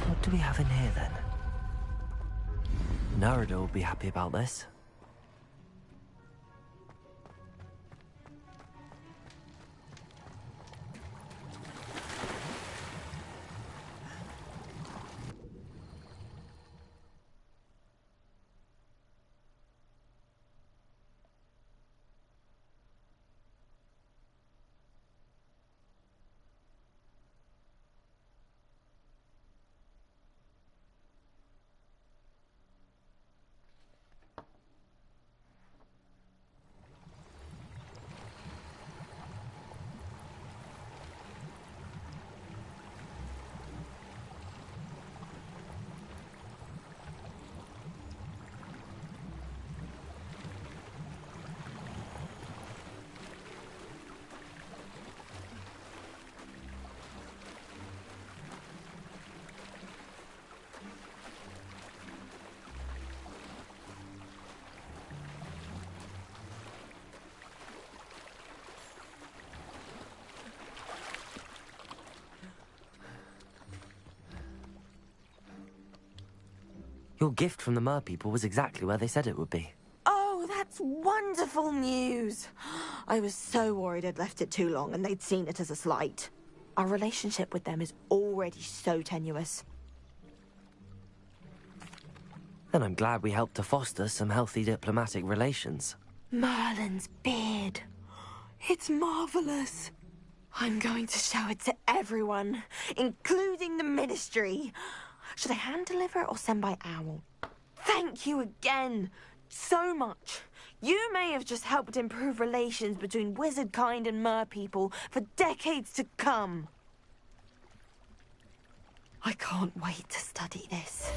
What do we have in here, then? Narada will be happy about this. Your gift from the Mer people was exactly where they said it would be. Oh, that's wonderful news. I was so worried I'd left it too long and they'd seen it as a slight. Our relationship with them is already so tenuous. Then I'm glad we helped to foster some healthy diplomatic relations. Merlin's beard. It's marvelous. I'm going to show it to everyone, including the Ministry. Should I hand deliver it or send by owl? Thank you again so much. You may have just helped improve relations between wizard kind and mer people for decades to come. I can't wait to study this.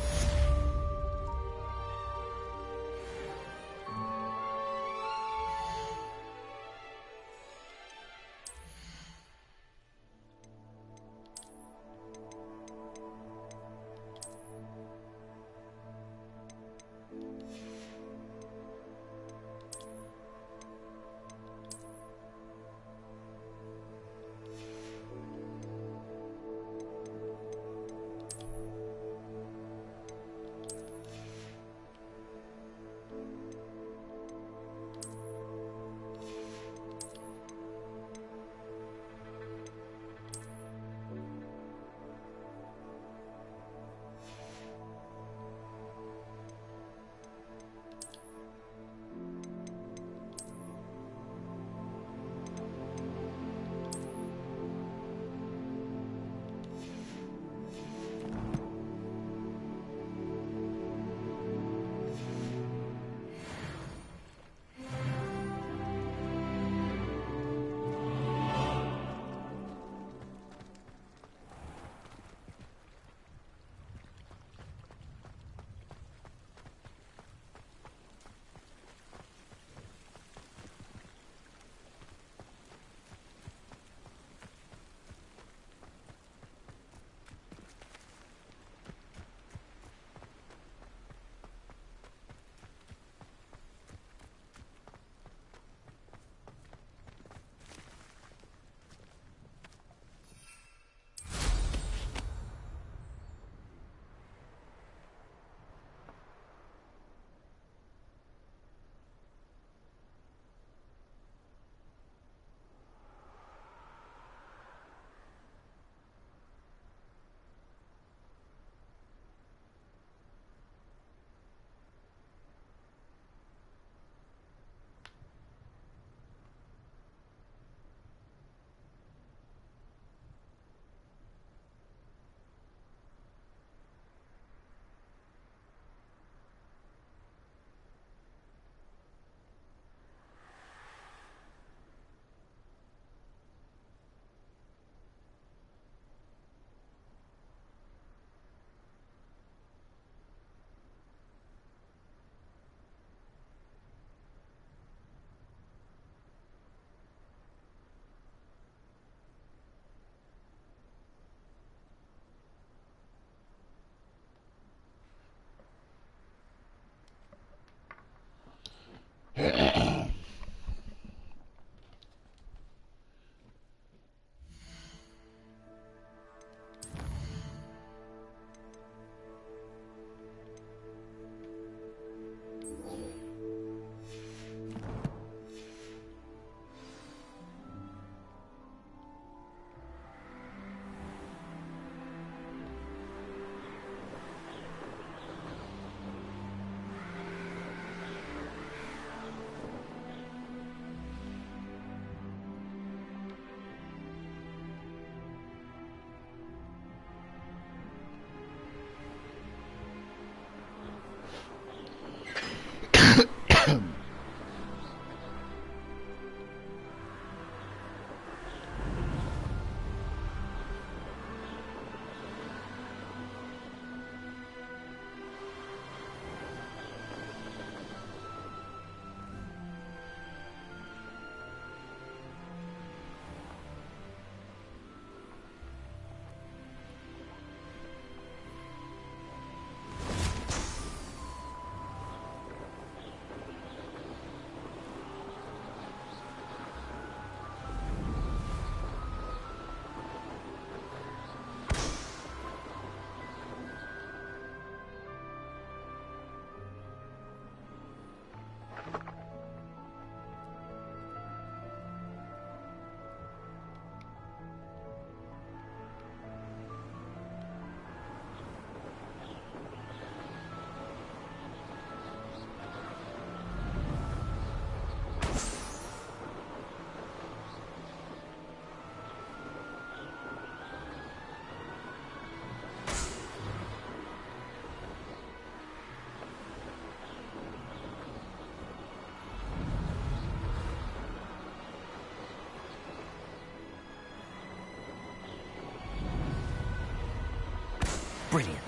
Brilliant.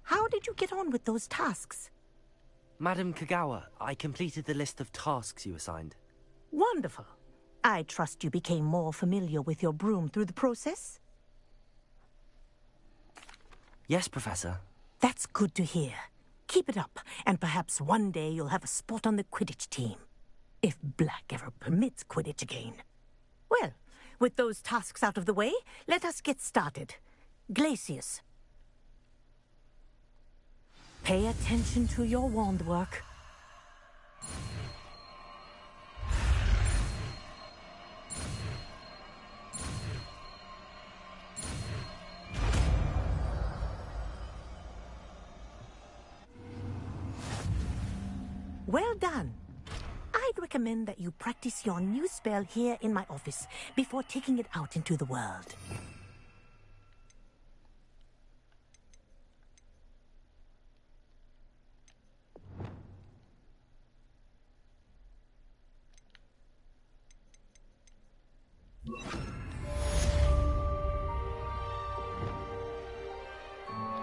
How did you get on with those tasks? Madam Kagawa, I completed the list of tasks you assigned. Wonderful. I trust you became more familiar with your broom through the process? Yes, Professor. That's good to hear. Keep it up, and perhaps one day you'll have a spot on the Quidditch team. If Black ever permits Quidditch again. Well, with those tasks out of the way, let us get started. Glacius. Pay attention to your wand work. Well done. I'd recommend that you practice your new spell here in my office before taking it out into the world.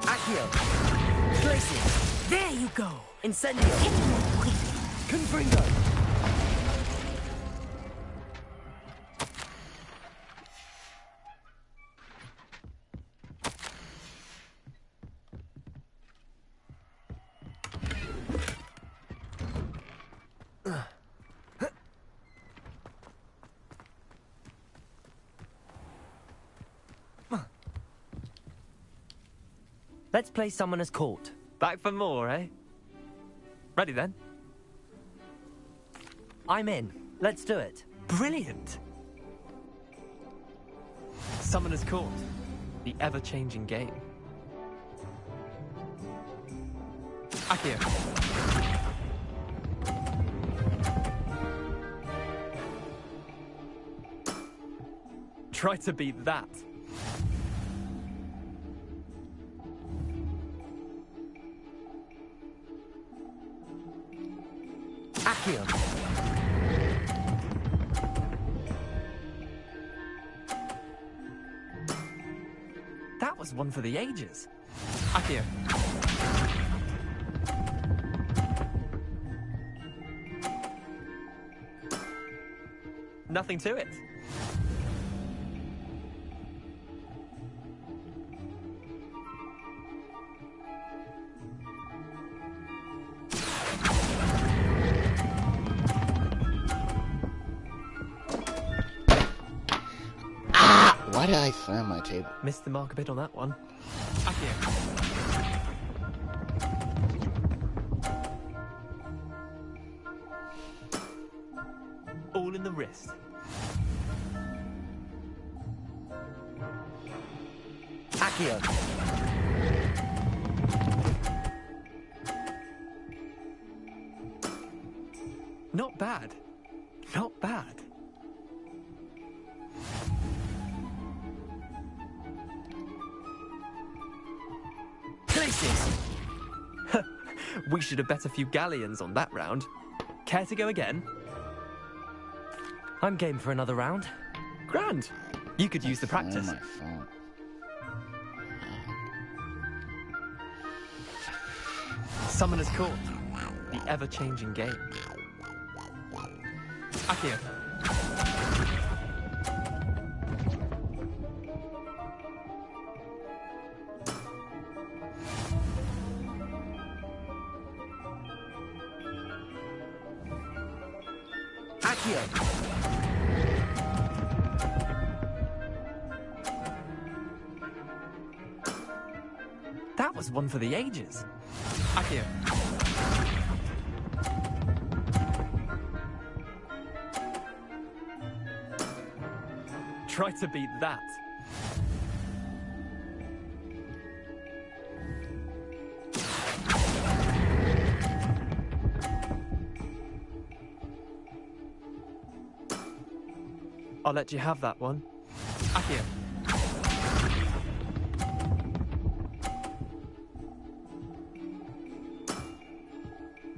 Accio! Glacius! There you go! Incendio! Confringo! Let's play Summoner's Court. Back for more, eh? Ready then? I'm in. Let's do it. Brilliant! Summoner's Court. The ever-changing game. Accio. Try to beat that. Accio. That was one for the ages. Accio. Nothing to it. Why did I slam my table? Missed the mark a bit on that one. Accio. All in the wrist. Accio. Not bad. Not bad. We should have bet a few galleons on that round. Care to go again? I'm game for another round. Grand. You could use the practice. My phone. Summoner's Court. The ever-changing game. Accio. That was one for the ages. Accio. Try to beat that. I'll let you have that one. Accio.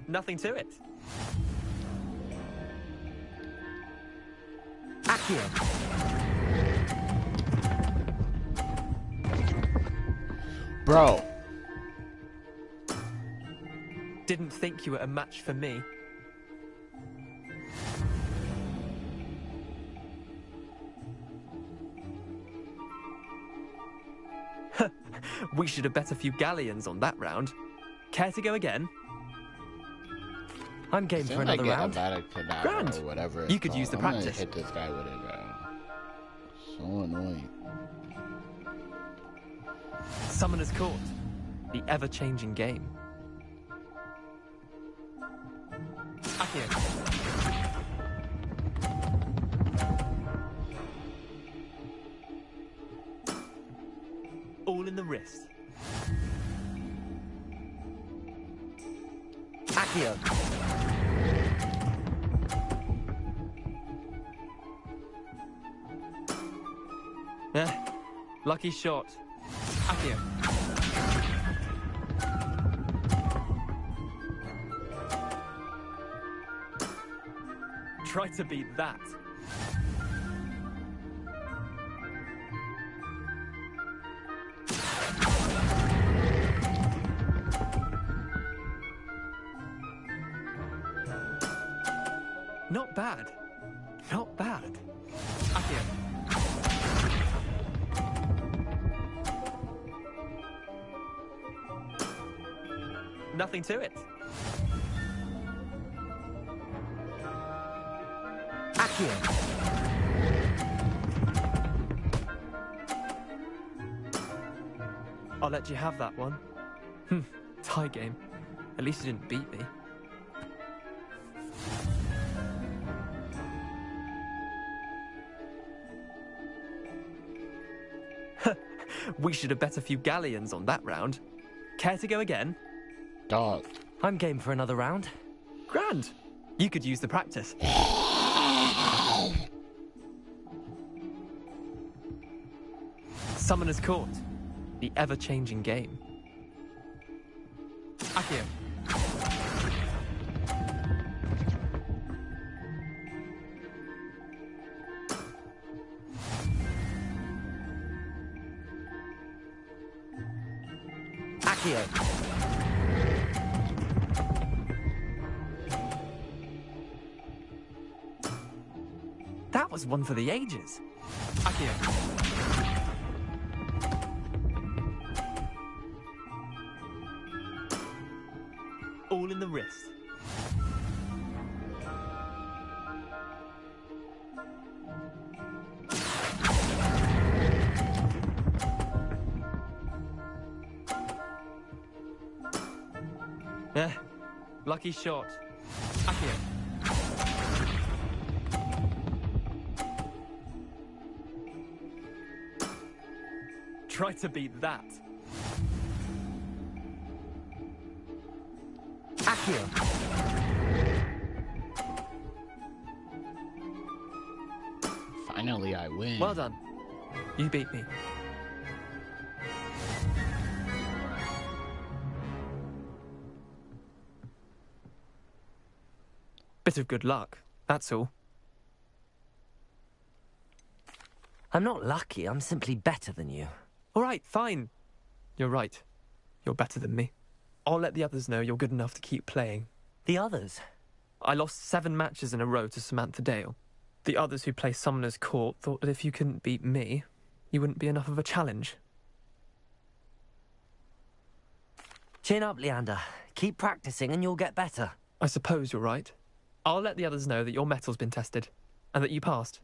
Nothing to it. Accio. Bro. Didn't think you were a match for me. We should have bet a few galleons on that round. Care to go again? I'm game for another round. Grand. Or whatever you could use the practice. I'm gonna hit this guy with it, bro. So annoying. Summoner's Court. The ever-changing game. Accio. All in the wrist. Accio. Lucky shot. Accio. Try to beat that. Not bad. Not bad. Accio. Nothing to it. Accio. I'll let you have that one. Tie game. At least you didn't beat me. We should have bet a few galleons on that round. Care to go again? Dog. I'm game for another round. Grand. You could use the practice. Summoner's Court. The ever-changing game. Accio. Accio. That was one for the ages. Accio. All in the wrist. Lucky shot. Accio. Try to beat that. Accio. Finally, I win. Well done. You beat me. Bit of good luck, that's all. I'm not lucky, I'm simply better than you. All right, fine. You're right. You're better than me. I'll let the others know you're good enough to keep playing. The others? I lost 7 matches in a row to Samantha Dale. The others who play Summoner's Court thought that if you couldn't beat me, you wouldn't be enough of a challenge. Chin up, Leander. Keep practicing and you'll get better. I suppose you're right. I'll let the others know that your metal's been tested, and that you passed.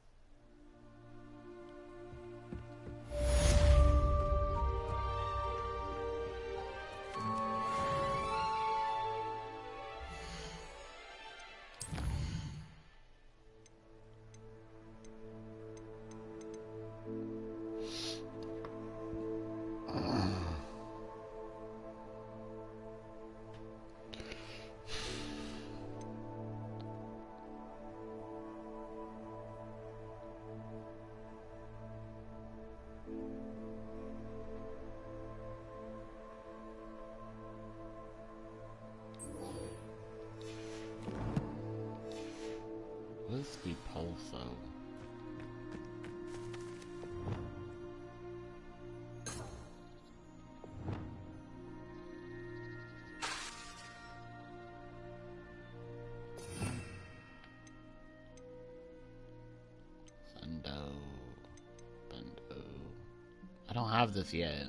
I don't have this yet.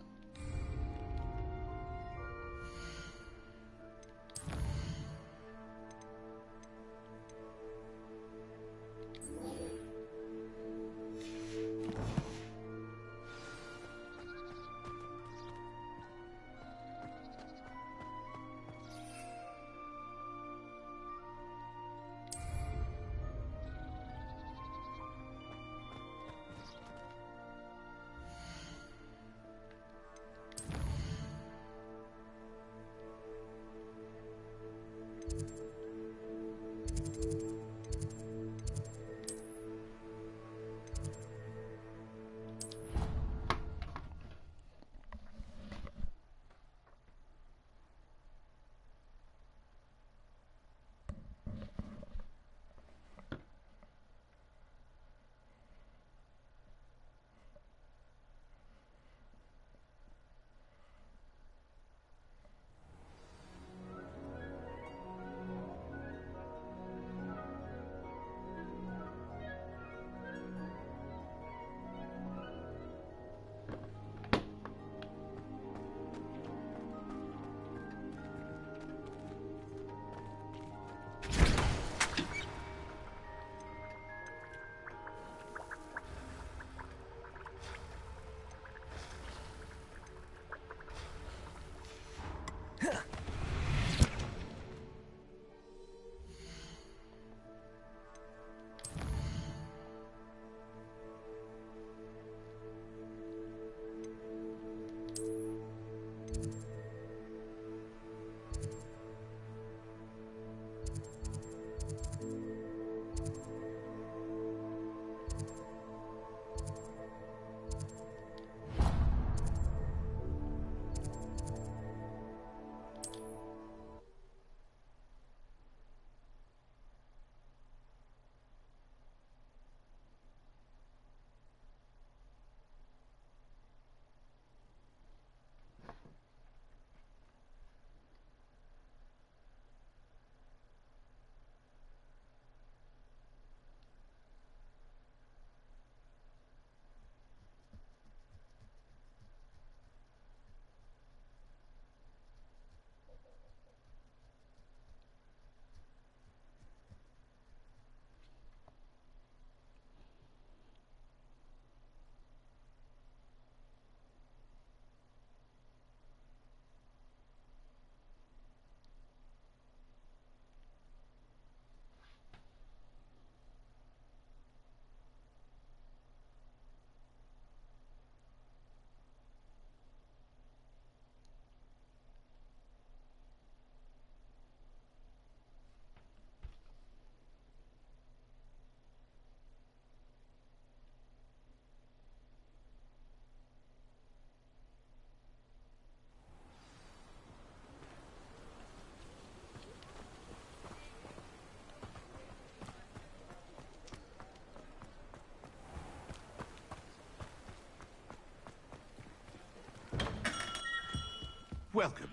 Welcome.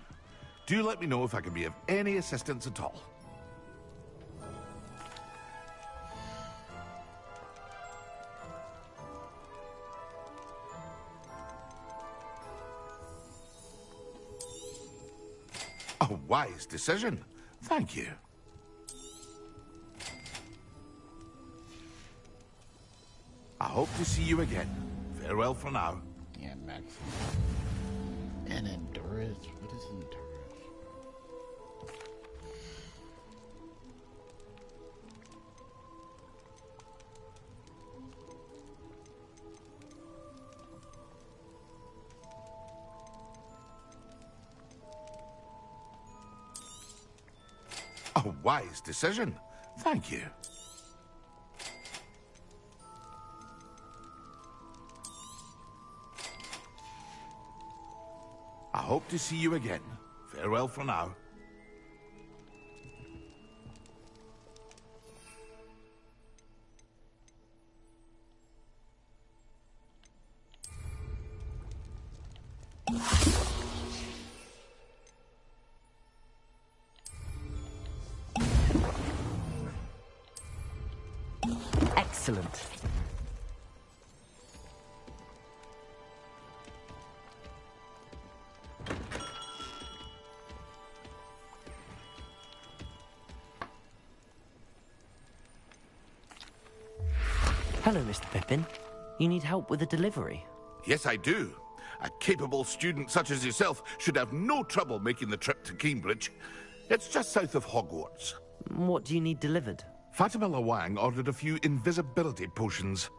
Do let me know if I can be of any assistance at all. A wise decision. Thank you. I hope to see you again. Farewell for now. Yeah, Max. And endurance? What is endurance? A wise decision. Thank you. I hope to see you again. Farewell for now. Excellent. Hello, Mr. Pippin. You need help with a delivery? Yes, I do. A capable student such as yourself should have no trouble making the trip to Cambridge. It's just south of Hogwarts. What do you need delivered? Fatima Lawang ordered a few invisibility potions.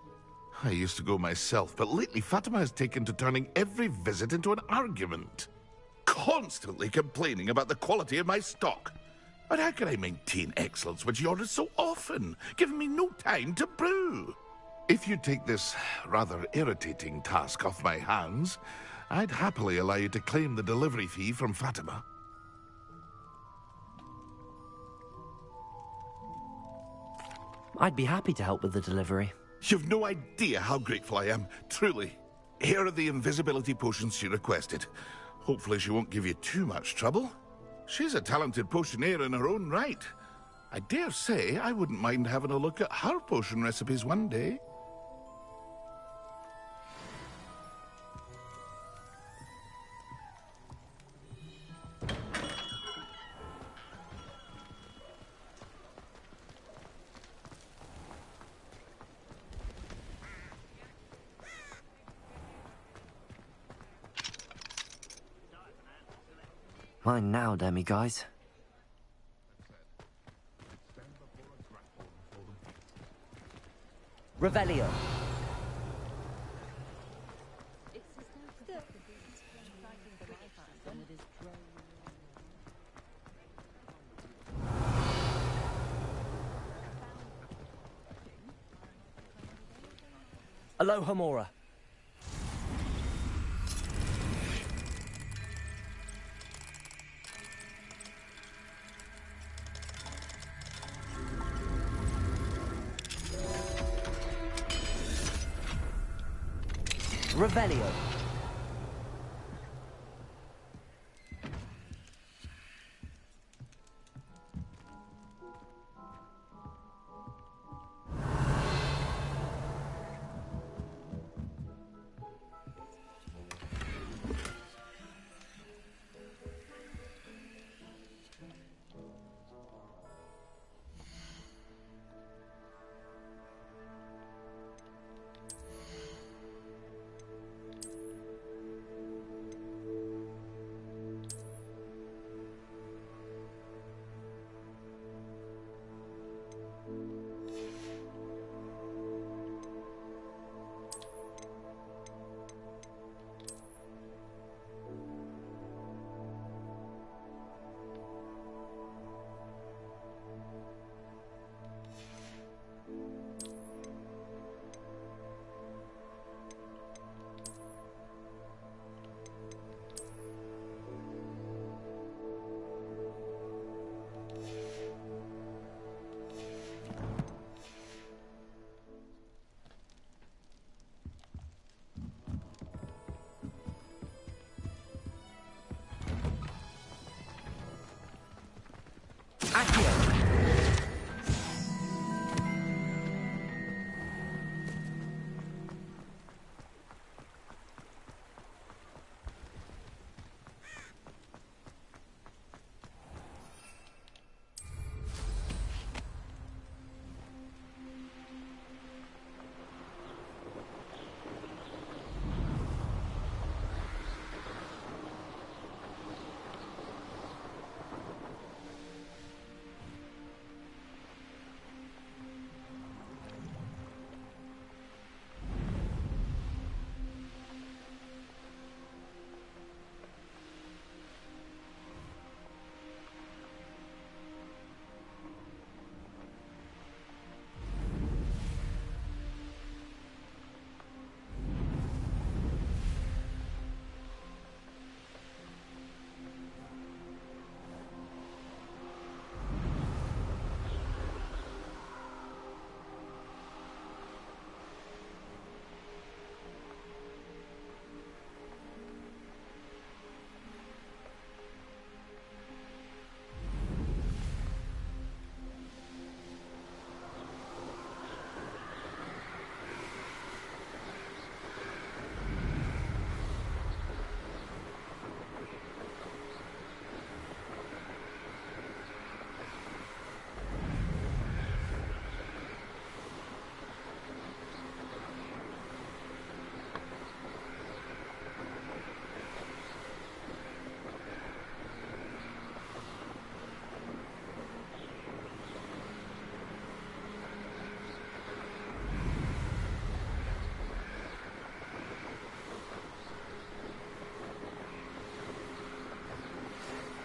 I used to go myself, but lately Fatima has taken to turning every visit into an argument. Constantly complaining about the quality of my stock. But how can I maintain excellence when she orders so often, giving me no time to brew? If you take this rather irritating task off my hands, I'd happily allow you to claim the delivery fee from Fatima. I'd be happy to help with the delivery. You've no idea how grateful I am, truly. Here are the invisibility potions she requested. Hopefully she won't give you too much trouble. She's a talented potioneer in her own right. I dare say I wouldn't mind having a look at her potion recipes one day. Mine now, demi-guys. Revelio. Alohomora. Revelio.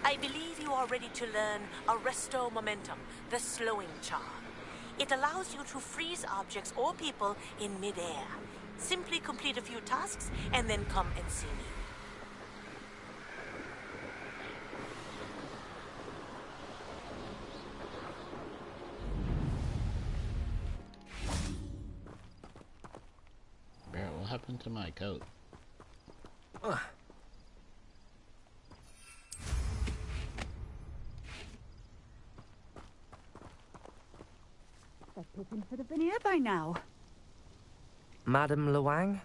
I believe you are ready to learn Arresto Momentum, the slowing charm. It allows you to freeze objects or people in midair. Simply complete a few tasks and then come and see me. Barrett, what happened to my coat? That Pippin should have been here by now. Madam Luang,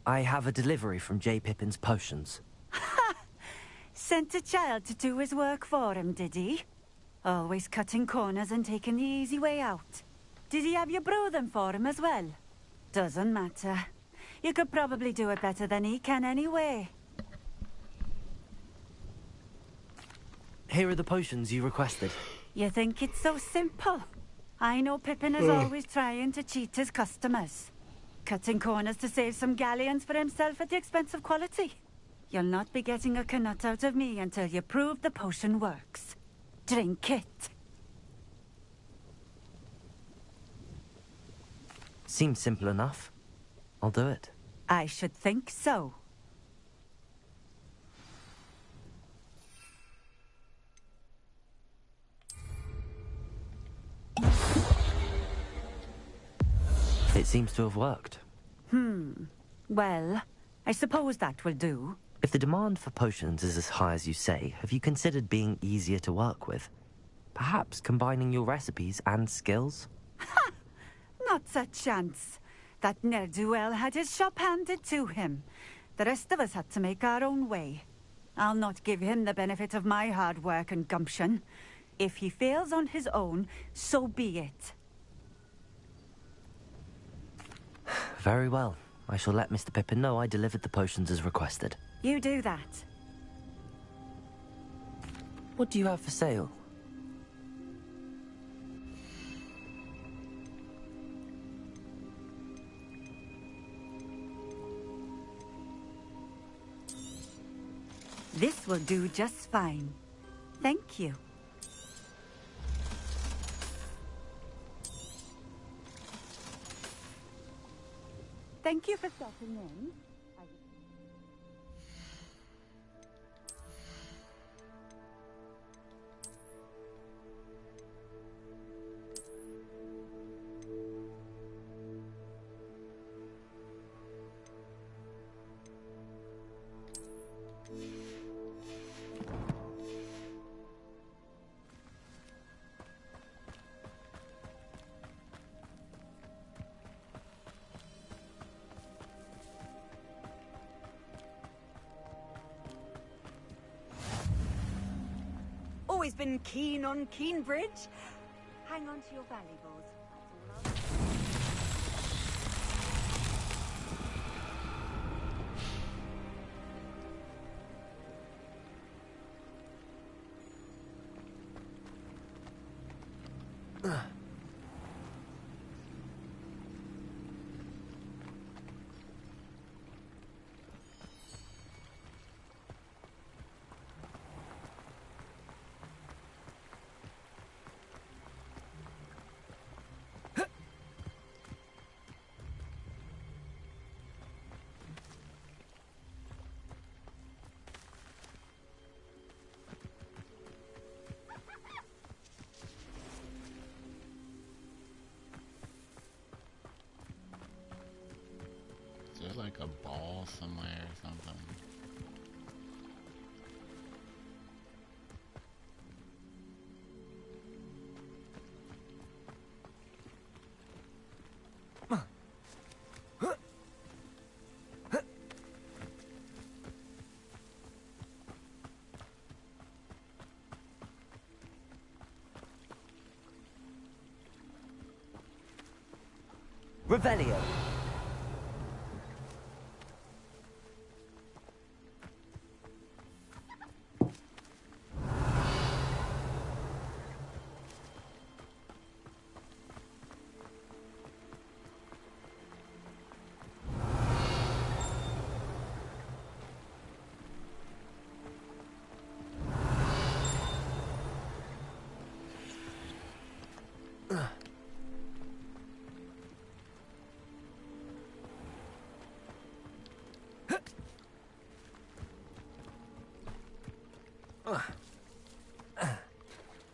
I have a delivery from J. Pippin's potions. Sent a child to do his work for him, did he? Always cutting corners and taking the easy way out. Did he have you brew them for him as well? Doesn't matter. You could probably do it better than he can anyway. Here are the potions you requested. You think it's so simple? I know Pippin is always trying to cheat his customers. Cutting corners to save some galleons for himself at the expense of quality. You'll not be getting a canut out of me until you prove the potion works. Drink it. Seems simple enough. I'll do it. I should think so. It seems to have worked. Well, I suppose that will do. If the demand for potions is as high as you say, have you considered being easier to work with? Perhaps combining your recipes and skills? Not a chance. That ne'er-do-well had his shop handed to him. The rest of us had to make our own way. I'll not give him the benefit of my hard work and gumption. If he fails on his own, so be it. Very well. I shall let Mr. Pippin know I delivered the potions as requested. You do that. What do you have for sale? This will do just fine. Thank you. Thank you for stopping in. Always been keen on Keenbridge. Hang on to your valuables. That's all I'll... Is there like a ball somewhere or something? Revelio.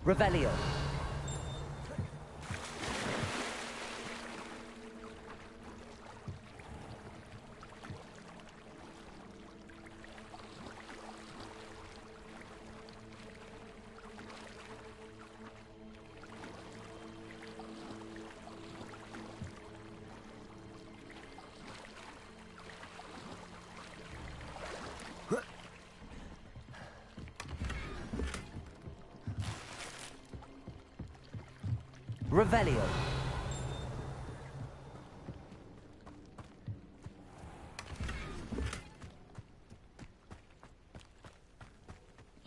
Revelio. Revelio.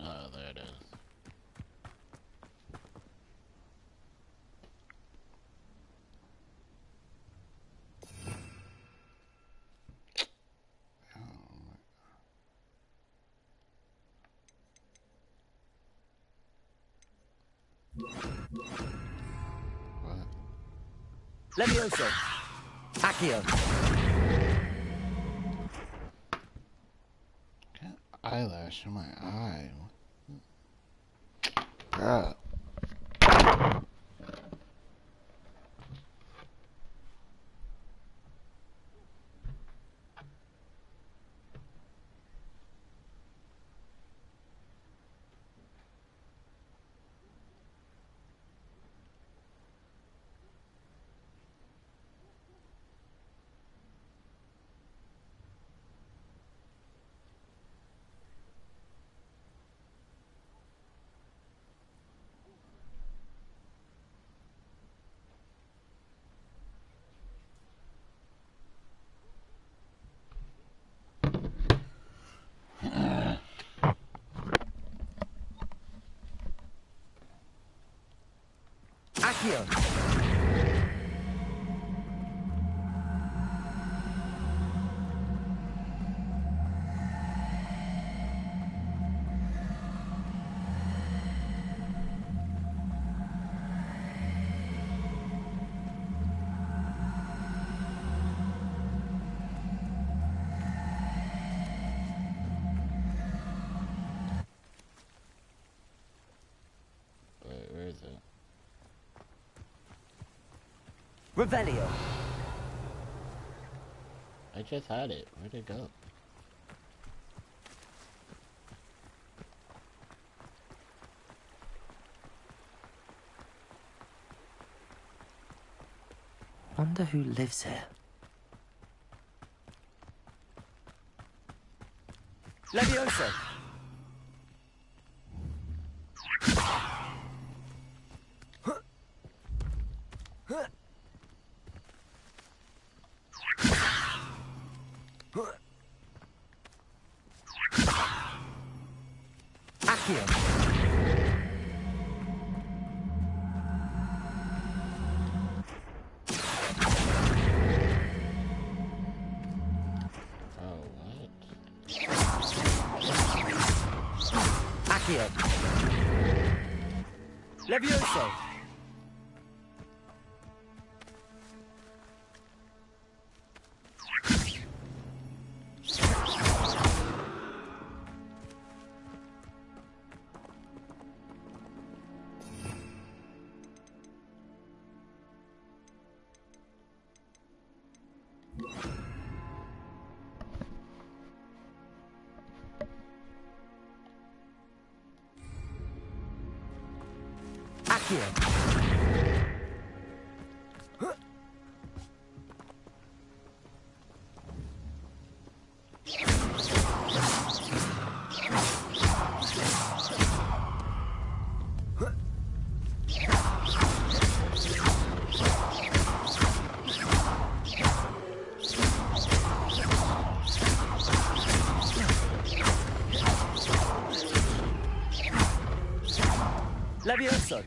Oh, there it is. Levioso. Accio. Eyelash in my eye. Bruh. Accio. Wait, where is it? Revelio. I just had it. Where'd it go? Wonder who lives here. Levioso. Accio. Oh, what? Accio. Levioso. Accio. Levioso.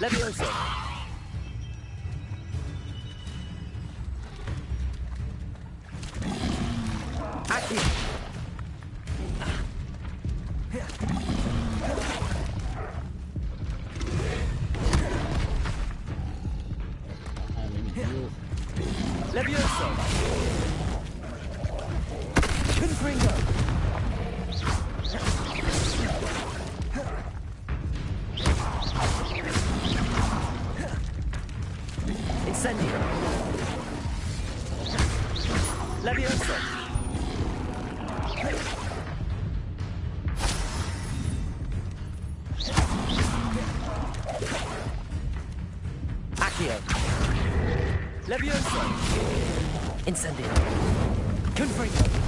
Levioso! Accio! Levioso! Confringo! Incendio! Levioso! Accio! Levioso! Incendio! Confringo!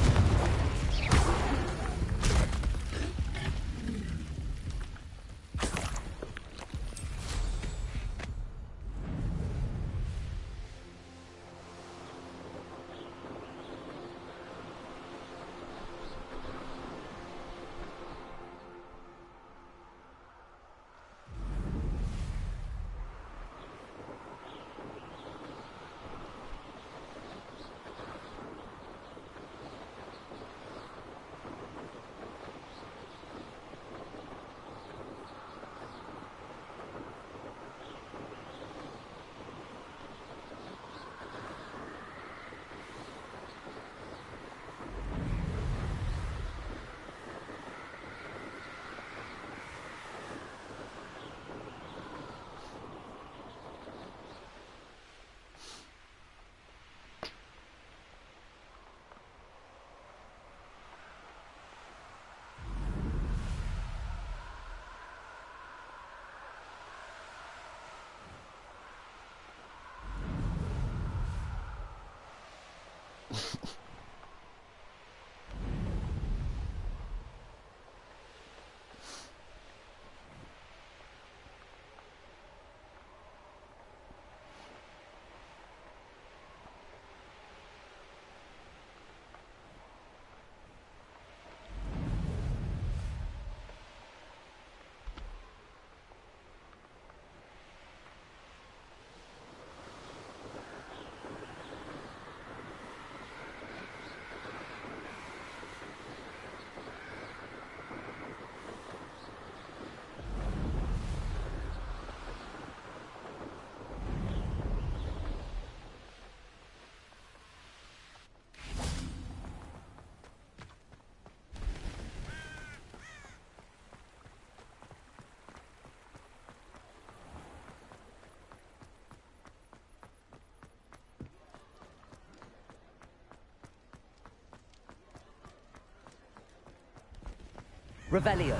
Revelio.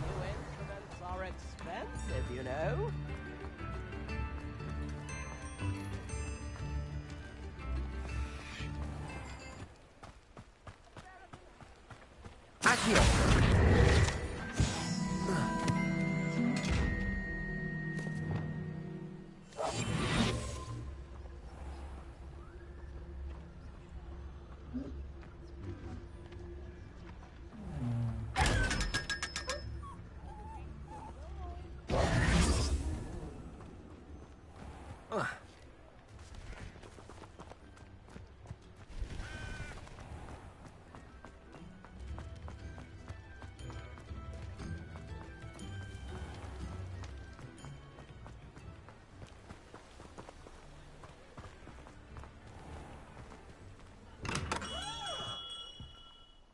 New instruments are expensive, you know. Accio.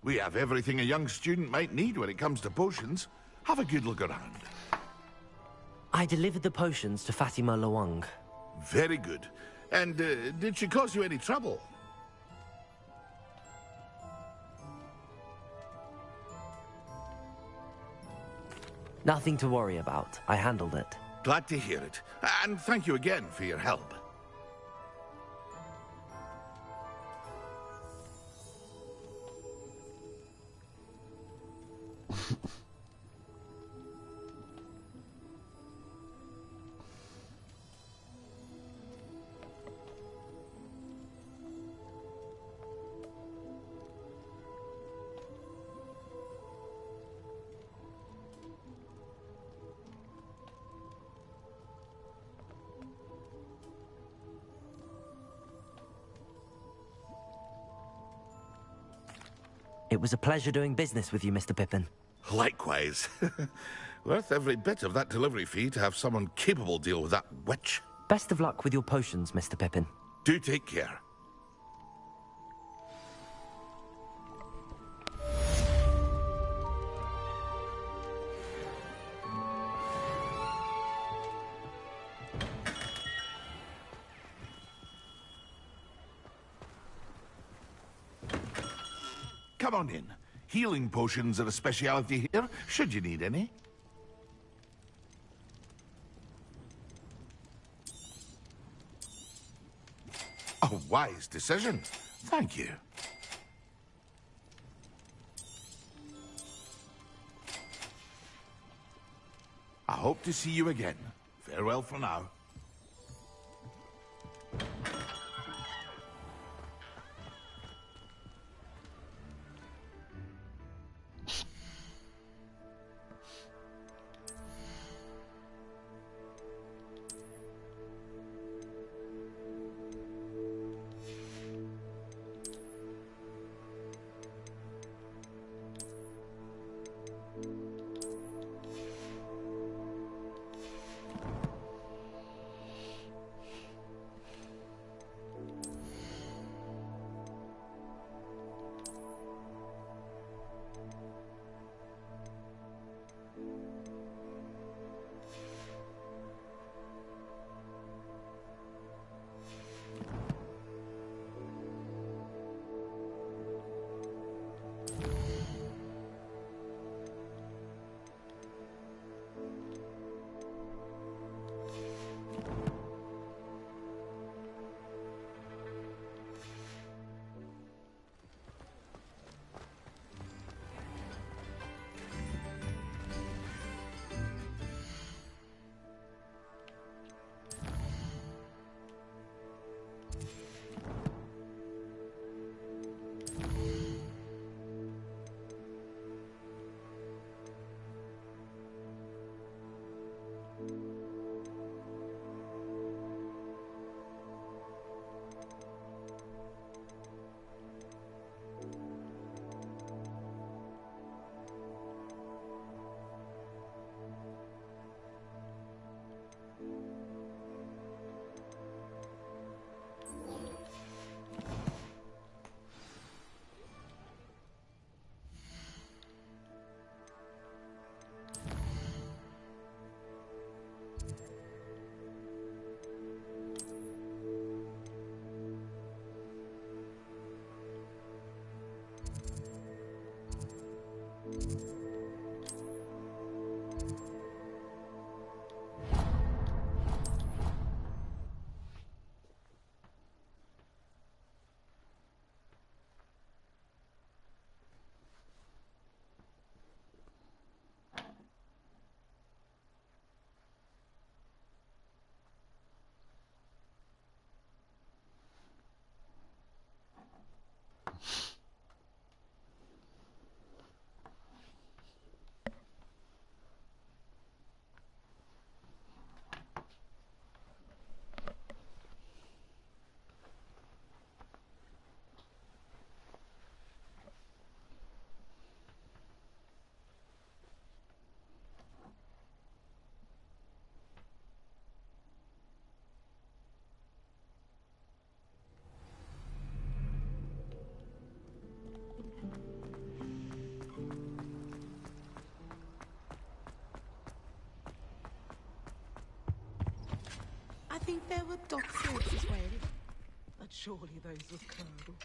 We have everything a young student might need when it comes to potions. Have a good look around. I delivered the potions to Fatima Lawang. Very good. And did she cause you any trouble? Nothing to worry about. I handled it. Glad to hear it. And thank you again for your help. It was a pleasure doing business with you, Mr. Pippin. Likewise. Worth every bit of that delivery fee to have someone capable deal with that witch. Best of luck with your potions, Mr. Pippin. Do take care. Come on in. Healing potions are a speciality here, should you need any. A wise decision. Thank you. I hope to see you again. Farewell for now. I think there were dog food as well. But surely those were curdle.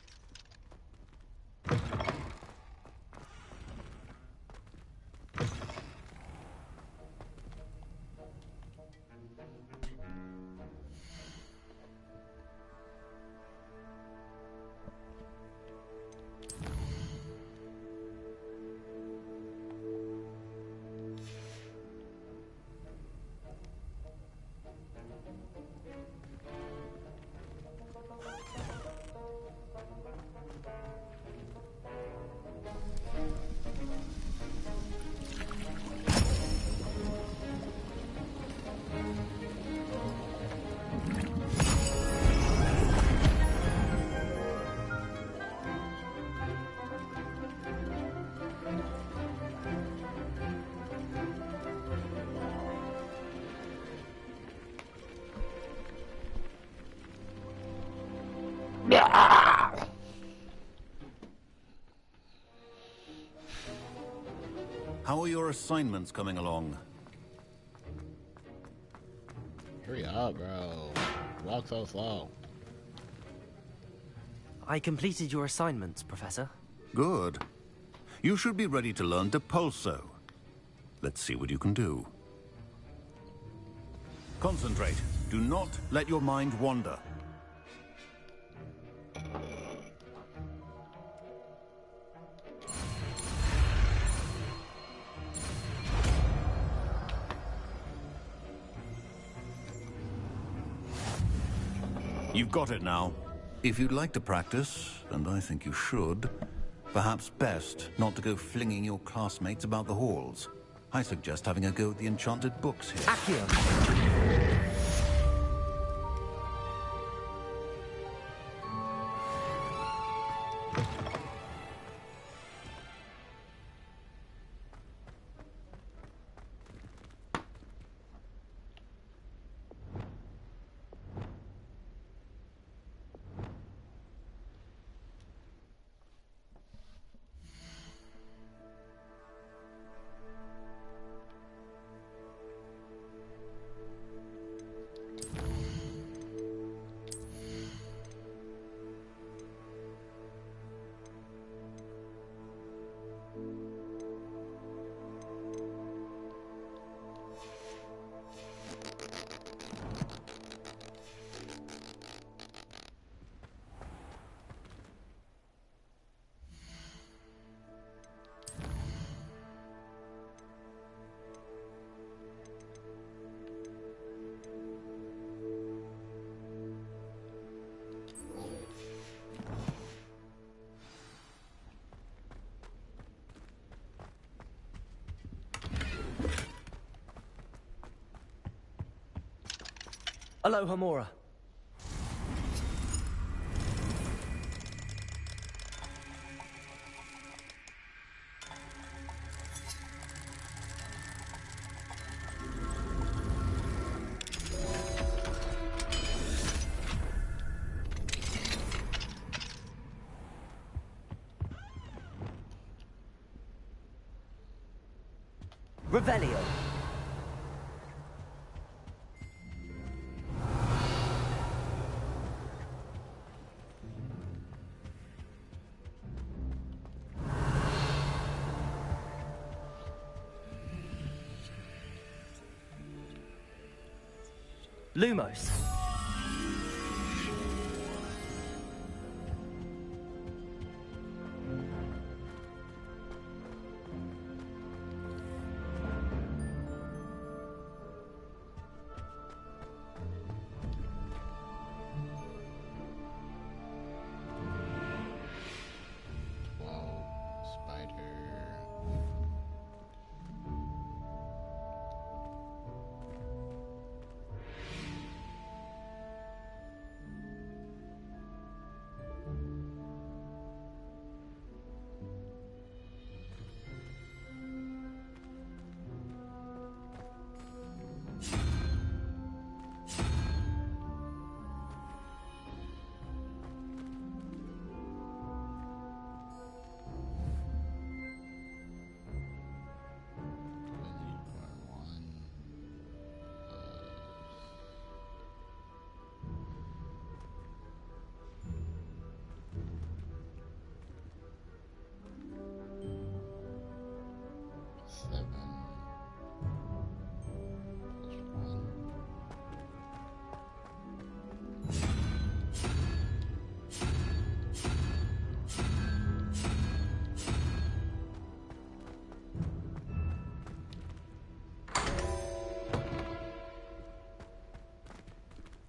How are your assignments coming along? Hurry up, bro. Walk so slow. I completed your assignments, Professor. Good. You should be ready to learn Depulso. Let's see what you can do. Concentrate. Do not let your mind wander. You've got it now. If you'd like to practice, and I think you should, perhaps best not to go flinging your classmates about the halls. I suggest having a go at the enchanted books here. Accio! Aloha Mora. Revelio. Lumos.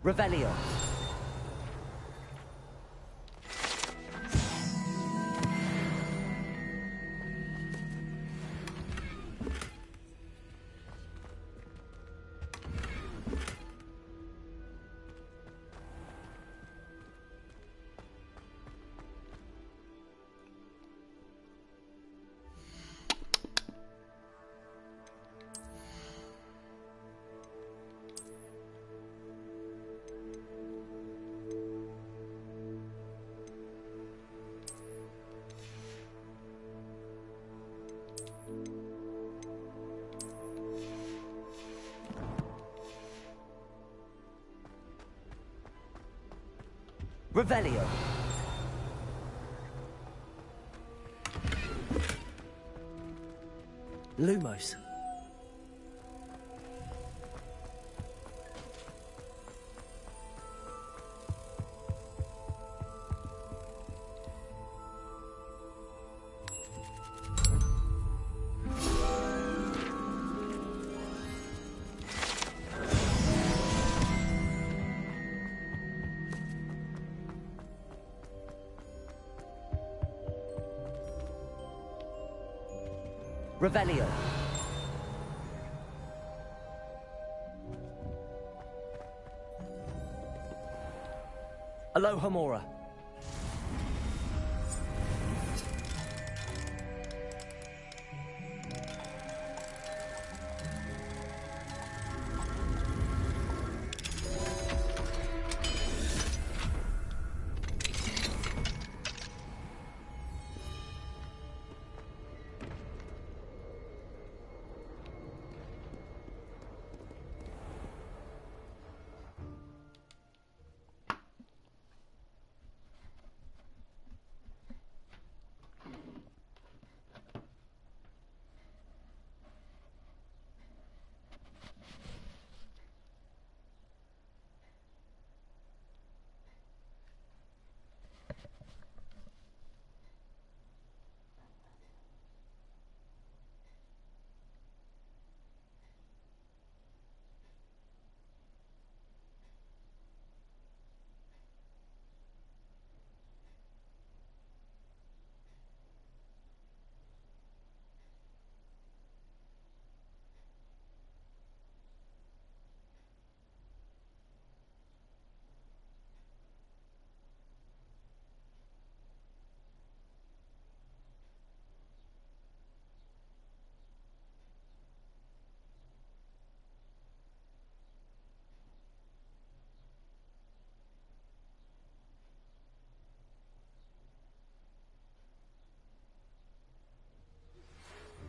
Revelio. Revelio. Lumos. Revelio. Alohomora.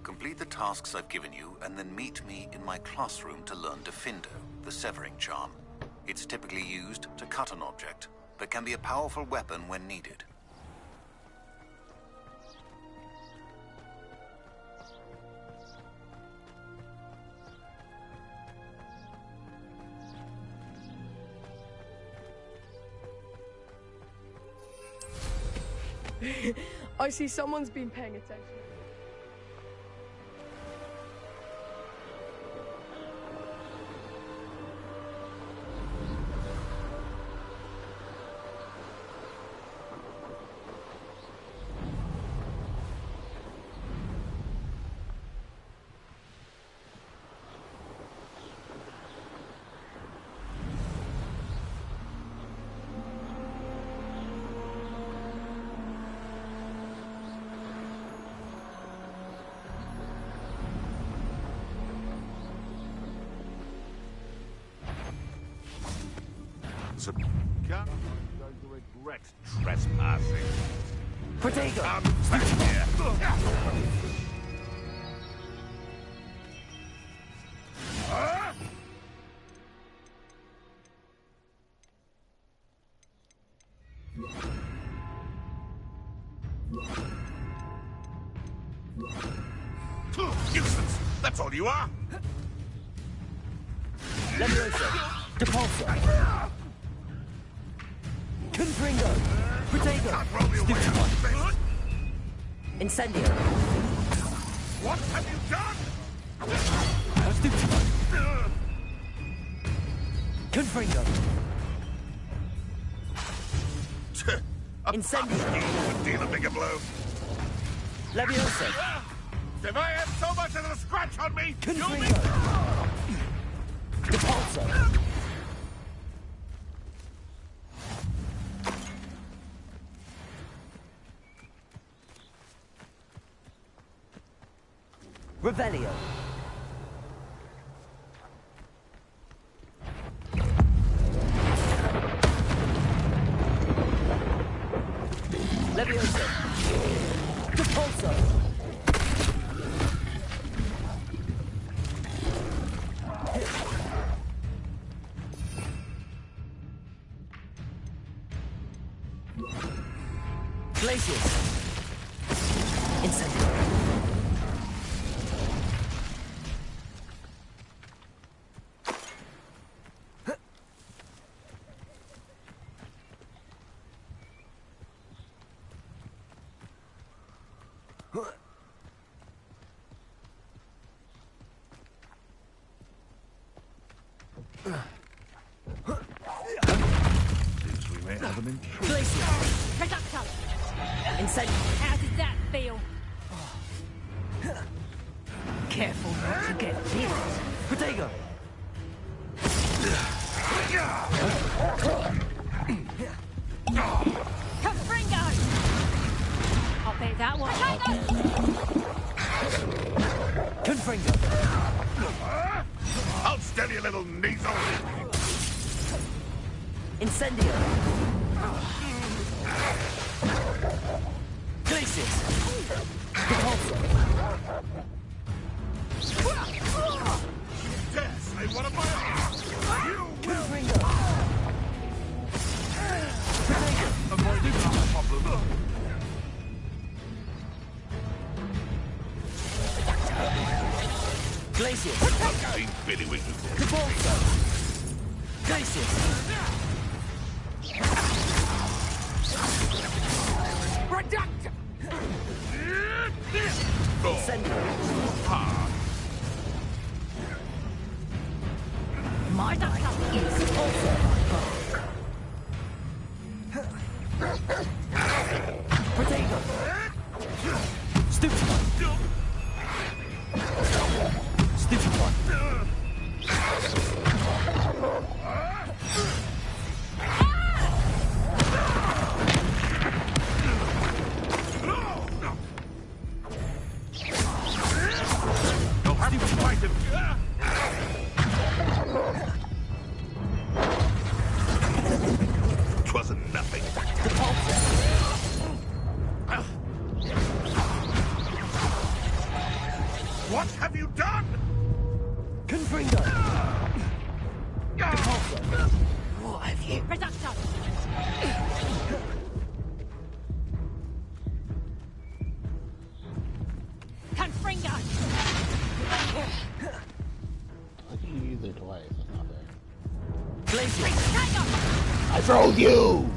Complete the tasks I've given you, and then meet me in my classroom to learn Defindo, the severing charm. It's typically used to cut an object, but can be a powerful weapon when needed. I see someone's been paying attention. You're going to regret trespassing. Protego! Come back here! Useless! That's all you are! Levioso. Depulso. Confringo. Protego. Stupefy. Incendio. What have you done? Stupefy. Confringo. Incendio. Would deal a bigger blow. Levioso. If I had so much as a scratch on me, Confringo. Depulso. Revelio. Levioso. Depulso. Glaciers. Incendio. Seems we may have an intruder. Glacier. Reducto! Incendio. How did that feel? Careful not to get hit. Protego. Confringo! I'll bet that one. Confringo. I'll stab you, little nasal. Incendio. Glaciers. Repulsor. Dare say one of my arms. You Confringo. avoided our problem. Glaciers. Okay, Billy Wiggles. Repulsor. Glaciers. Reductor! Incendio. My ducto is Repulsor. Protego. Stupid one. Stupid one. You'll have to fight him. Twasn't nothing. What have you done? Confringo. Repulsor. What have you? Reducto! Confringo! Look at you use it twice. That's not fair. Glacier. Protego! I froze you!